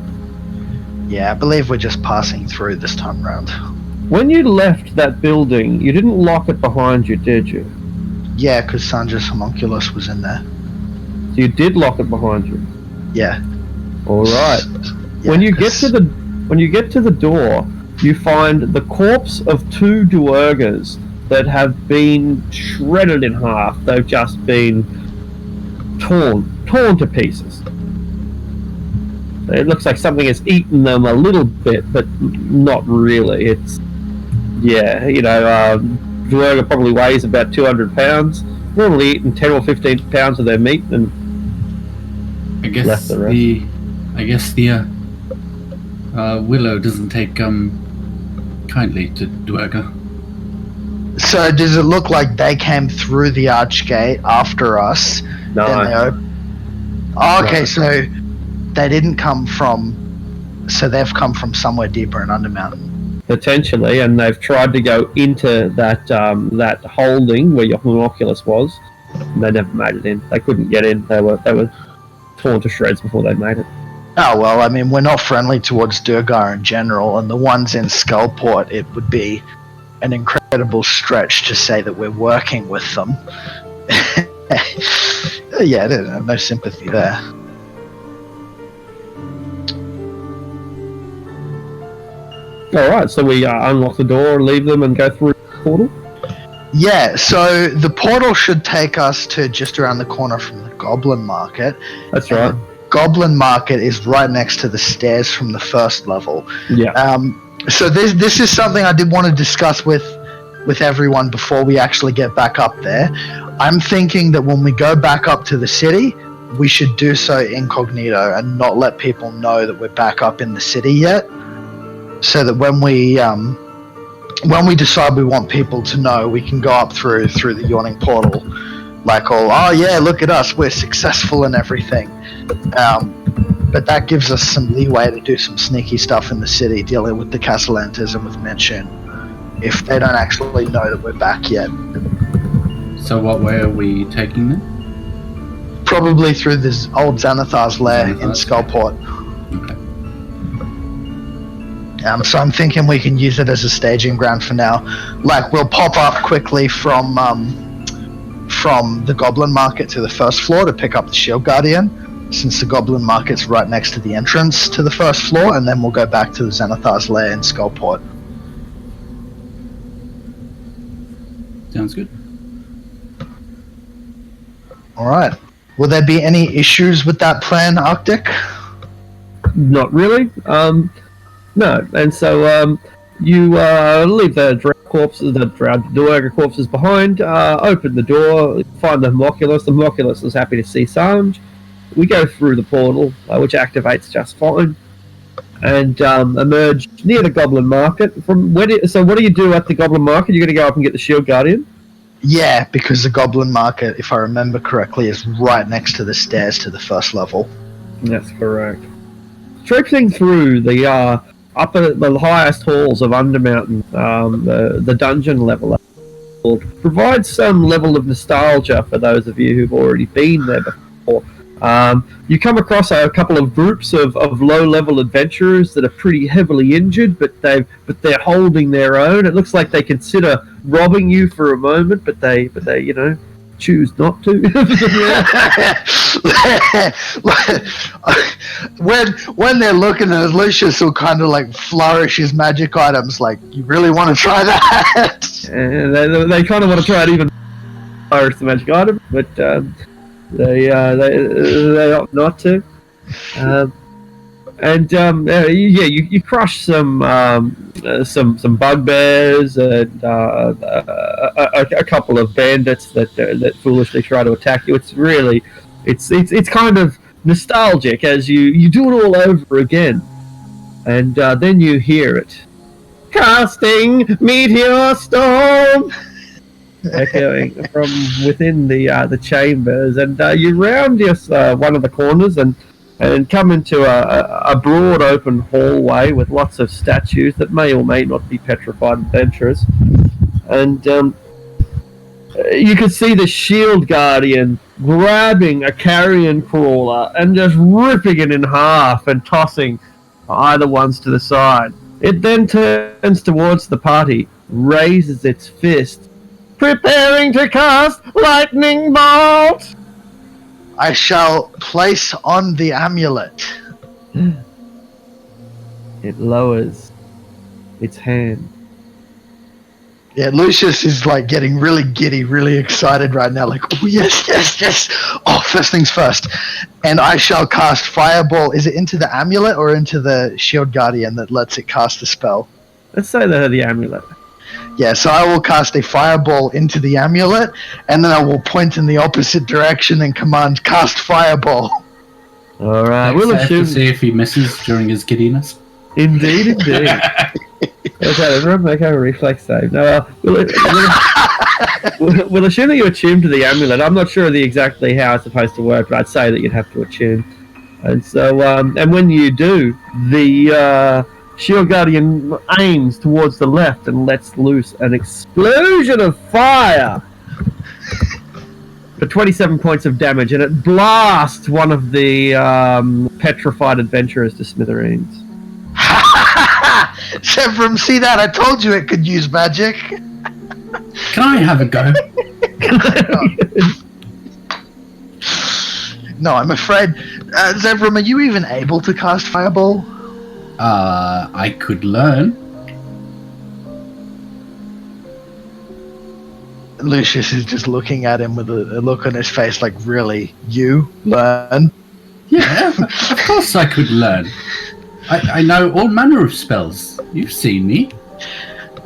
Yeah, I believe we're just passing through this time round. When you left that building, you didn't lock it behind you, did you? Yeah, because Sandra's homunculus was in there. So you did lock it behind you. Yeah. All right. Yeah, When you get to the door, you find the corpse of 2 duergars that have been shredded in half. They've just been torn to pieces. It looks like something has eaten them a little bit, but not really. It's duergar probably weighs about 200 pounds. Normally eating 10 or 15 pounds of their meat and I guess left the rest. Willow doesn't take kindly to duergar. So does it look like they came through the archgate after us? No. Okay, No. so they didn't come from. So they've come from somewhere deeper in Undermountain. Potentially, and they've tried to go into that holding where your homunculus was, and they never made it in. They couldn't get in. They were torn to shreds before they made it. Oh well, I mean, we're not friendly towards Duergar in general, and the ones in Skullport, it would be an incredible stretch to say that we're working with them. Yeah, no sympathy there. All right, so we unlock the door, leave them, and go through the portal. Yeah, so the portal should take us to just around the corner from the Goblin Market. That's right. Goblin Market is right next to the stairs from the first level. Yeah. So this is something I did want to discuss with everyone before we actually get back up there. I'm thinking that when we go back up to the city, we should do so incognito and not let people know that we're back up in the city yet. So that when we decide we want people to know, we can go up through the yawning portal, like oh yeah, look at us, we're successful and everything. But that gives us some leeway to do some sneaky stuff in the city, dealing with the Castellantes and with Mention, if they don't actually know that we're back yet. So what way are we taking them? Probably through this old Xanathar's lair in Skullport. Okay. So I'm thinking we can use it as a staging ground for now. Like, we'll pop up quickly from the Goblin Market to the first floor to pick up the Shield Guardian, since the Goblin Market's right next to the entrance to the first floor, and then we'll go back to the Xanathar's lair in Skullport. Sounds good. Alright. Will there be any issues with that plan, Arctic? Not really. No, and so you leave the duergar corpses behind, open the door, find the homunculus. The homunculus is happy to see Sanj. We go through the portal, which activates just fine, and emerge near the Goblin Market. So what do you do at the Goblin Market? You're going to go up and get the Shield Guardian? Yeah, because the Goblin Market, if I remember correctly, is right next to the stairs to the first level. That's correct. Traipsing through the highest halls of Undermountain, the dungeon level provides some level of nostalgia for those of you who've already been there before. You come across a couple of groups of low-level adventurers that are pretty heavily injured, but they're holding their own. It looks like they consider robbing you for a moment, but they choose not to. when they're looking at Lucius, will kind of like flourish his magic items, like, you really want to try that? And they kind of want to try it even flourish the magic item, but they opt not to. You crush some bugbears and a couple of bandits that foolishly try to attack you. It's kind of nostalgic as you do it all over again, and then you hear it, casting meteor storm, echoing from within the chambers, and you round one of the corners and come into a broad open hallway with lots of statues that may or may not be petrified adventurers. And you can see the Shield Guardian grabbing a carrion crawler and just ripping it in half and tossing either ones to the side. It then turns towards the party, raises its fist, preparing to cast lightning bolt. I shall place on the amulet. It lowers its hand. Yeah, Lucius is like getting really giddy, really excited right now. Like, oh, yes, yes, yes. Oh, first things first. And I shall cast Fireball. Is it into the amulet or into the Shield Guardian that lets it cast a spell? Let's say the amulet. Yeah, so I will cast a Fireball into the amulet, and then I will point in the opposite direction and command cast Fireball. All right, We'll we'll have to assume. see if he misses during his giddiness. Indeed, indeed. Okay, everyone make a reflex save. No, we'll assume that you attune to the amulet. I'm not sure exactly how it's supposed to work, but I'd say that you'd have to attune. And so, and when you do, the Shield Guardian aims towards the left and lets loose an explosion of fire for 27 points of damage, and it blasts one of the petrified adventurers to smithereens. Sevram, see that? I told you it could use magic. Can I have a go? No, I'm afraid. Zevram, are you even able to cast Fireball? I could learn. Lucius is just looking at him with a look on his face like, really? You learn? Yeah, of course I could learn. I know all manner of spells. You've seen me.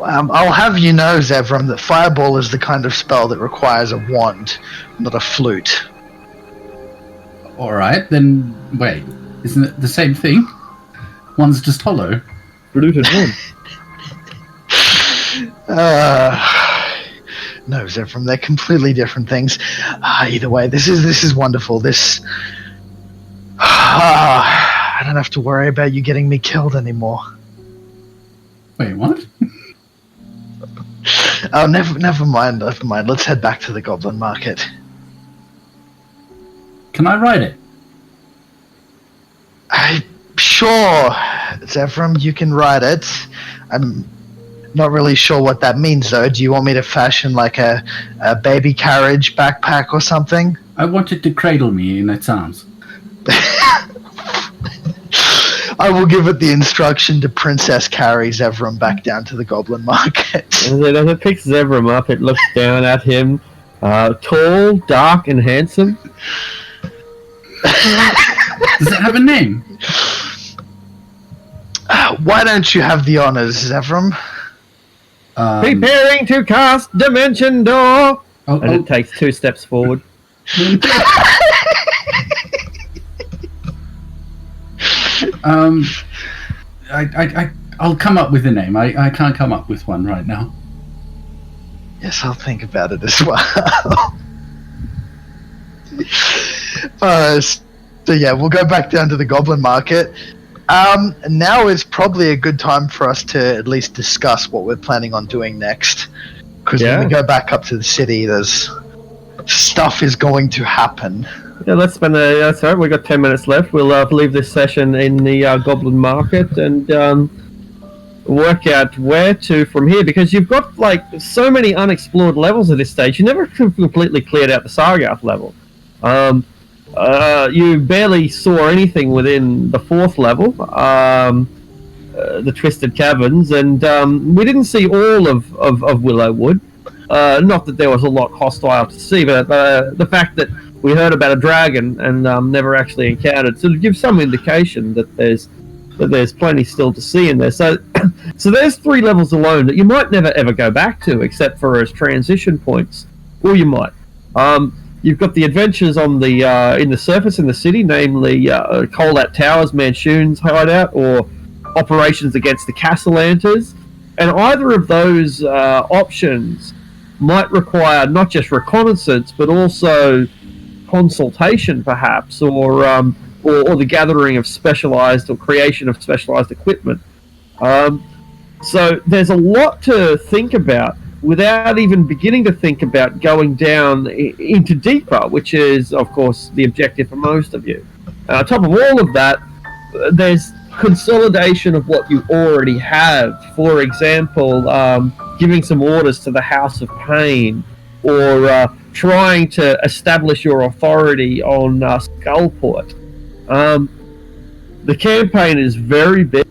I'll have you know, Zevram, that Fireball is the kind of spell that requires a wand, not a flute. Alright, then wait. Isn't it the same thing? One's just hollow. Polluted one. No, Zevram, they're completely different things. Either way, this is wonderful. This... I don't have to worry about you getting me killed anymore. Wait, what? Oh, never mind. Let's head back to the Goblin Market. Can I ride it? Sure, Zevram, you can ride it. I'm not really sure what that means, though. Do you want me to fashion like a baby carriage backpack or something? I wanted to cradle me in its arms. I will give it the instruction to Princess carry Zevram back down to the Goblin Market. As it picks Zevram up, it looks down at him. Tall, dark, and handsome. Does it have a name? Why don't you have the honors, Zevram? Preparing to cast Dimension Door! And it takes 2 steps forward. I'll come up with a name. I can't come up with one right now. Yes, I'll think about it as well. So yeah, we'll go back down to the Goblin Market. Now is probably a good time for us to at least discuss what we're planning on doing next. Because when we go back up to the city, there's stuff is going to happen. Yeah, let's spend that's all right. We've got 10 minutes left. We'll leave this session in the Goblin Market and work out where to from here, because you've got like so many unexplored levels at this stage. You never completely cleared out the Sargath level. You barely saw anything within the 4th level, the Twisted Caverns, and we didn't see all of Willowwood. Not that there was a lot hostile to see, but the fact that we heard about a dragon and never actually encountered, so it gives some indication that there's plenty still to see in there. So there's 3 levels alone that you might never ever go back to, except for as transition points, or you might. You've got the adventures on the in the surface in the city, namely Colat Towers, Manshoon's hideout, or operations against the Castellanters, and either of those options might require not just reconnaissance but also consultation, perhaps, or the gathering of specialized or creation of specialized equipment. So there's a lot to think about without even beginning to think about going down into deeper, which is, of course, the objective for most of you. On top of all of that, there's consolidation of what you already have. For example, giving some orders to the House of Pain, or trying to establish your authority on Skullport. The campaign is very big,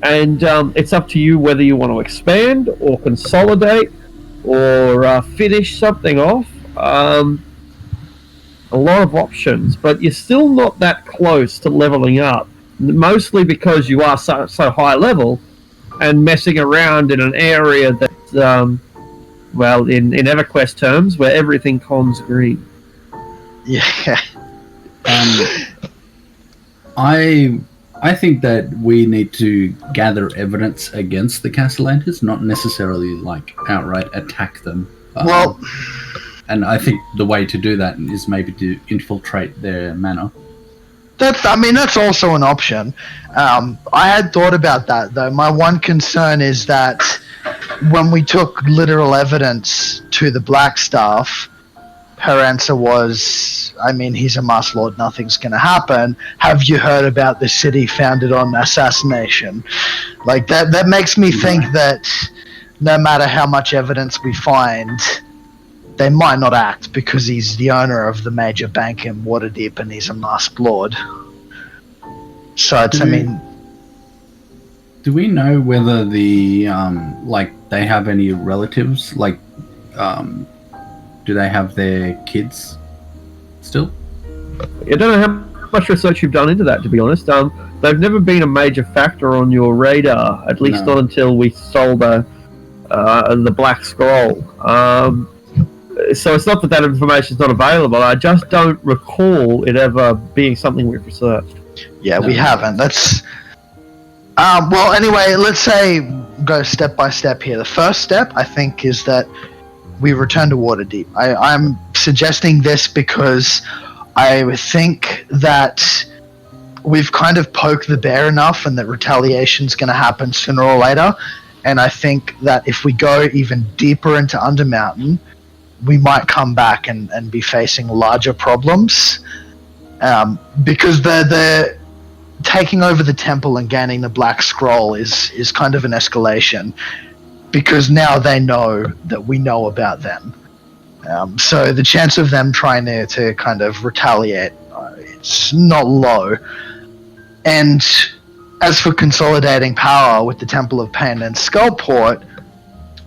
and it's up to you whether you want to expand or consolidate or finish something off. A lot of options, but you're still not that close to leveling up, mostly because you are so high level and messing around in an area that, well, in EverQuest terms, where everything cons green. Yeah. I think that we need to gather evidence against the Castellantis, not necessarily like outright attack them. Well, and I think the way to do that is maybe to infiltrate their manor. that's also an option. I had thought about that, though. My one concern is that when we took literal evidence to the Blackstaff, her answer was, he's a Mass Lord, nothing's going to happen. Have you heard about the city founded on assassination? Like, that makes me think that no matter how much evidence we find, they might not act because he's the owner of the major bank in Waterdeep and he's a Masked Lord. So do we know whether the they have any relatives? Like, do they have their kids still? I don't know how much research you've done into that, to be honest. They've never been a major factor on your radar, at least not until we sold the Black Scroll. So it's not that information is not available. I just don't recall it ever being something we've researched. Yeah, we haven't. That's well. Anyway, let's say go step by step here. The first step, I think, is that we return to Waterdeep. I'm suggesting this because I think that we've kind of poked the bear enough, and that retaliation's going to happen sooner or later. And I think that if we go even deeper into Undermountain, we might come back and be facing larger problems, because the taking over the temple and gaining the Black Scroll is kind of an escalation, because now they know that we know about them. So the chance of them trying to kind of retaliate, it's not low. And as for consolidating power with the Temple of Pain and Skullport,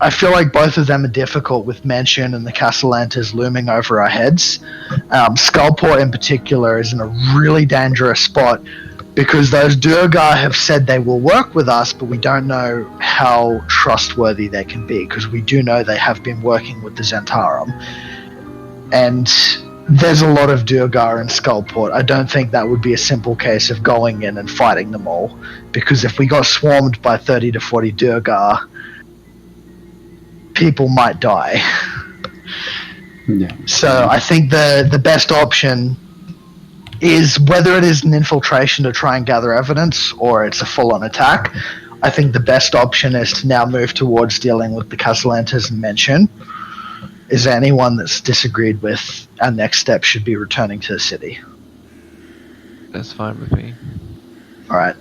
I feel like both of them are difficult with Mansion and the Castellantis looming over our heads. Skullport in particular is in a really dangerous spot because those Durgar have said they will work with us, but we don't know how trustworthy they can be, because we do know they have been working with the Zentarum. And there's a lot of Durgar in Skullport. I don't think that would be a simple case of going in and fighting them all, because if we got swarmed by 30 to 40 Durgar, people might die. Yeah. So I think the best option is, whether it is an infiltration to try and gather evidence or it's a full-on attack, I think the best option is to now move towards dealing with the Castellantis and Mention. Is there anyone that's disagreed with our next step should be returning to the city? That's fine with me. Alright.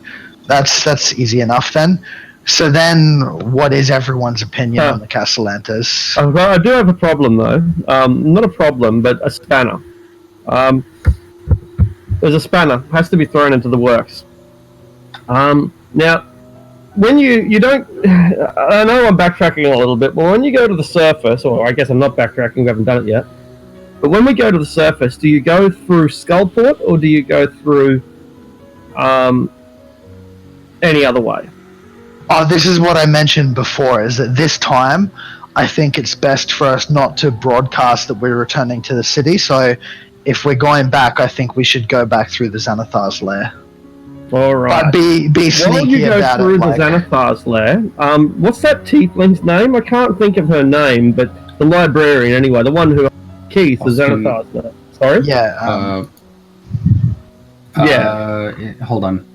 That's easy enough then. So then, what is everyone's opinion on the Castellantis? I do have a problem, though. Not a problem, but a spanner. There's a spanner. Has to be thrown into the works. Now, when you don't... I know I'm backtracking a little bit, but when you go to the surface, or I guess I'm not backtracking, we haven't done it yet, but when we go to the surface, do you go through Skullport, or do you go through any other way? Oh, this is what I mentioned before, is that this time, I think it's best for us not to broadcast that we're returning to the city, so if we're going back, I think we should go back through the Xanathar's lair. Alright. But be sneaky While you go about through it. the Xanathar's lair, what's that tiefling's name? I can't think of her name, but the librarian anyway, the one who keys the Xanathar's lair. Sorry? Yeah. Hold on.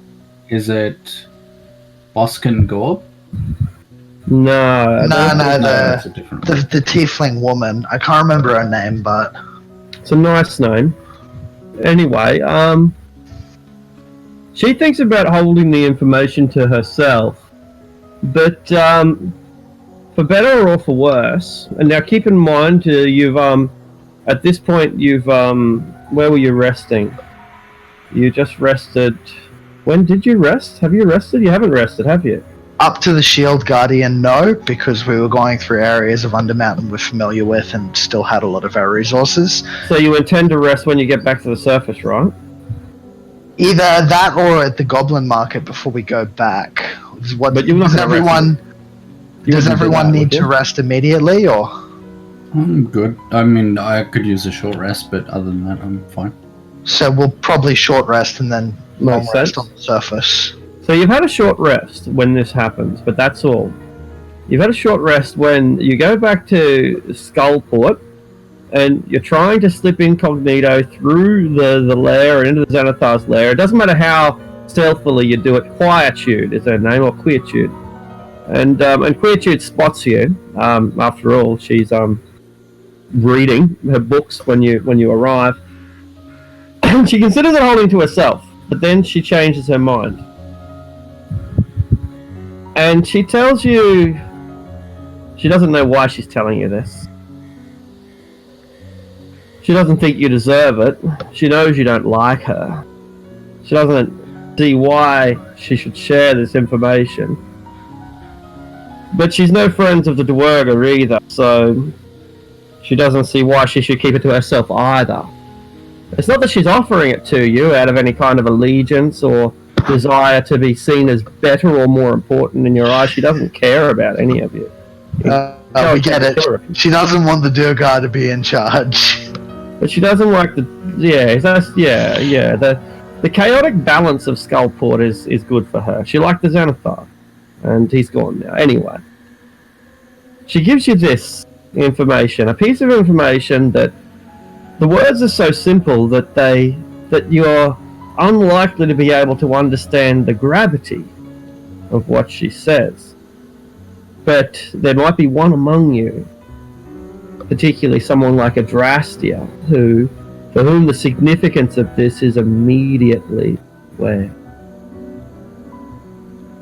Is it Boskin Gorb? No. That's a different one. The tiefling woman. I can't remember her name, but It's a nice name. Anyway, She thinks about holding the information to herself, but for better or for worse. And now, keep in mind, you've at this point, you've where were you resting? You just rested. When did you rest? Have you rested? You haven't rested, have you? Up to the Shield Guardian, no, because we were going through areas of Undermountain we're familiar with and still had a lot of our resources. So you intend to rest when you get back to the surface, right? Either that or at the Goblin Market before we go back. But you're not does gonna everyone does wouldn't do everyone that, need would you? to rest immediately, or I'm good. I mean, I could use a short rest, but other than that, I'm fine. so we'll probably short rest and then long Makes rest sense. on the surface. So you've had a short rest when this happens, but that's all. You've had a short rest when you go back to Skullport and you're trying to slip incognito through the lair and into the Xanathar's lair. It doesn't matter how stealthily you do it. Quietude is her name, or Quietude. And Quietude spots you. After all, she's reading her books when you arrive. She considers it holding to herself, but then she changes her mind. And she tells you she doesn't know why she's telling you this. She doesn't think you deserve it. She knows you don't like her. She doesn't see why she should share this information. But she's no friend of the Dwerger either, so she doesn't see why she should keep it to herself either. It's not that she's offering it to you out of any kind of allegiance or desire to be seen as better or more important in your eyes. She doesn't care about any of you. We get it. She doesn't want the Durgar to be in charge. But she doesn't like the the chaotic balance of Skullport is good for her. She liked the Xanathar, and he's gone now. Anyway, she gives you this information, a piece of information that the words are so simple that you're unlikely to be able to understand the gravity of what she says. But there might be one among you, particularly someone like Adrastia, for whom the significance of this is immediately aware.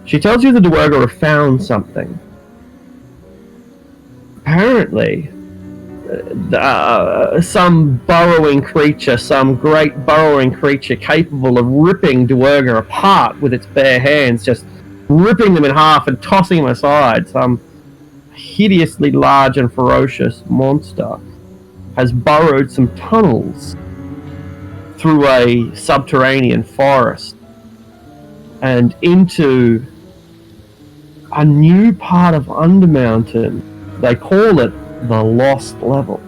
She tells you the Dwerger have found something. Apparently, some burrowing creature, some great burrowing creature capable of ripping Dwerger apart with its bare hands, just ripping them in half and tossing them aside. Some hideously large and ferocious monster has burrowed some tunnels through a subterranean forest and into a new part of Undermountain. They call it the Lost Level.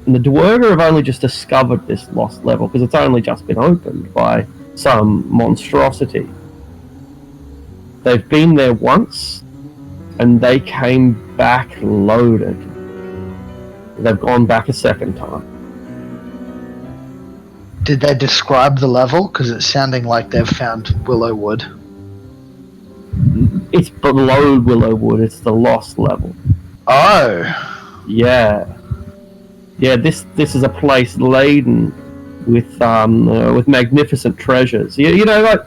And the Dwerger have only just discovered this Lost Level because it's only just been opened by some monstrosity. They've been there once and they came back loaded. They've gone back a second time. Did they describe the level? Because it's sounding like they've found Willowwood. It's below Willowwood. It's the Lost Level. Oh. Yeah. This is a place laden with magnificent treasures. You know, like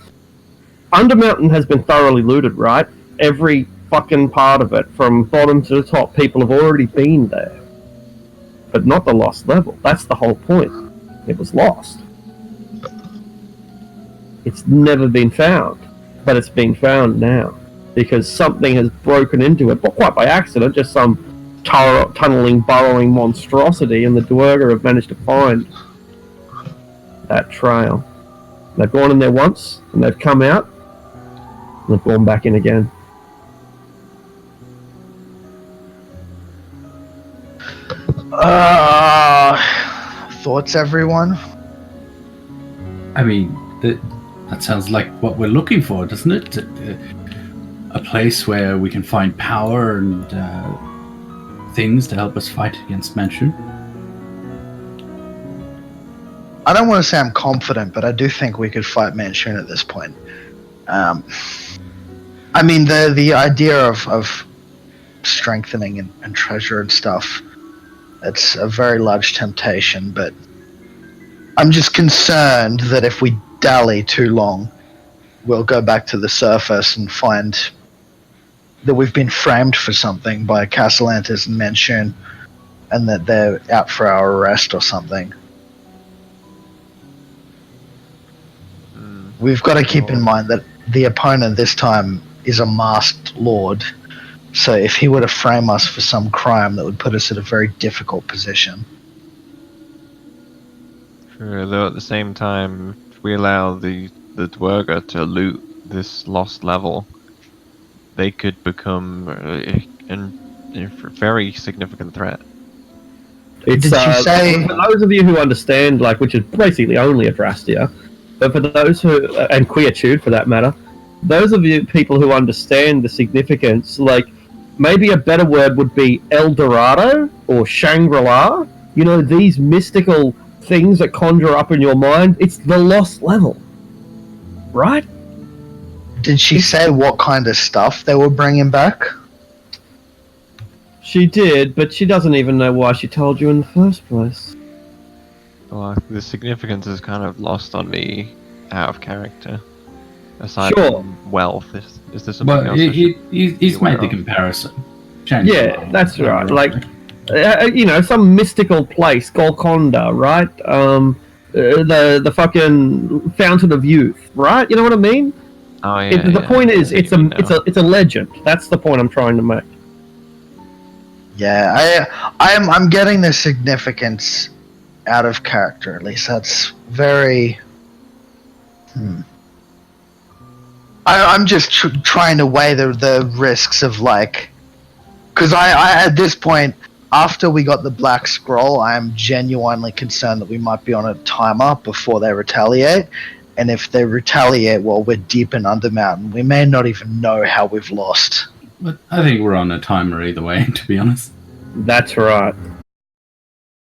Undermountain has been thoroughly looted, right? Every fucking part of it, from bottom to the top. People have already been there, but not the Lost Level. That's the whole point. It was lost. It's never been found, but it's been found now because something has broken into it, not quite by accident, just some tunneling, burrowing monstrosity, and the Dwerger have managed to find that trail. They've gone in there once, and they've come out, and they've gone back in again. Thoughts, everyone? I mean, that sounds like what we're looking for, doesn't it? A place where we can find power and things to help us fight against Manchu. I don't want to say I'm confident, but I do think we could fight Manchun at this point. I mean, the idea of strengthening and treasure and stuff, it's a very large temptation, but I'm just concerned that if we dally too long, we'll go back to the surface and find that we've been framed for something by Castellantis and Manchun, and that they're out for our arrest or something. We've got to keep in mind that the opponent this time is a masked lord, so if he were to frame us for some crime, that would put us at a very difficult position. Sure, though at the same time, if we allow the Dwerga to loot this lost level, they could become a very significant threat. It's, Did you say- for those of you who understand, like, which is basically only Adrastia, but for those who, and Quietude for that matter, those of you people who understand the significance, like, maybe a better word would be El Dorado or Shangri-La. You know, these mystical things that conjure up in your mind. It's the lost level, right? Did she say what kind of stuff they were bringing back? She did, but she doesn't even know why she told you in the first place. Well, the significance is kind of lost on me out of character. Aside Sure. from wealth, is there something But else? I should he's be aware made the of? comparison. Yeah, that's right. Like, you know, some mystical place, Golconda, right? The fucking Fountain of Youth, right? You know what I mean? Oh yeah. The point is, I see what you mean now. it's a legend. That's the point I'm trying to make. Yeah, I'm getting the significance out of character. At least that's very. I'm just trying to weigh the risks of, like, because I at this point, after we got the Black Scroll, I am genuinely concerned that we might be on a timer before they retaliate. And if they retaliate while we're deep in Undermountain, we may not even know how we've lost. But I think we're on a timer either way, to be honest. That's right.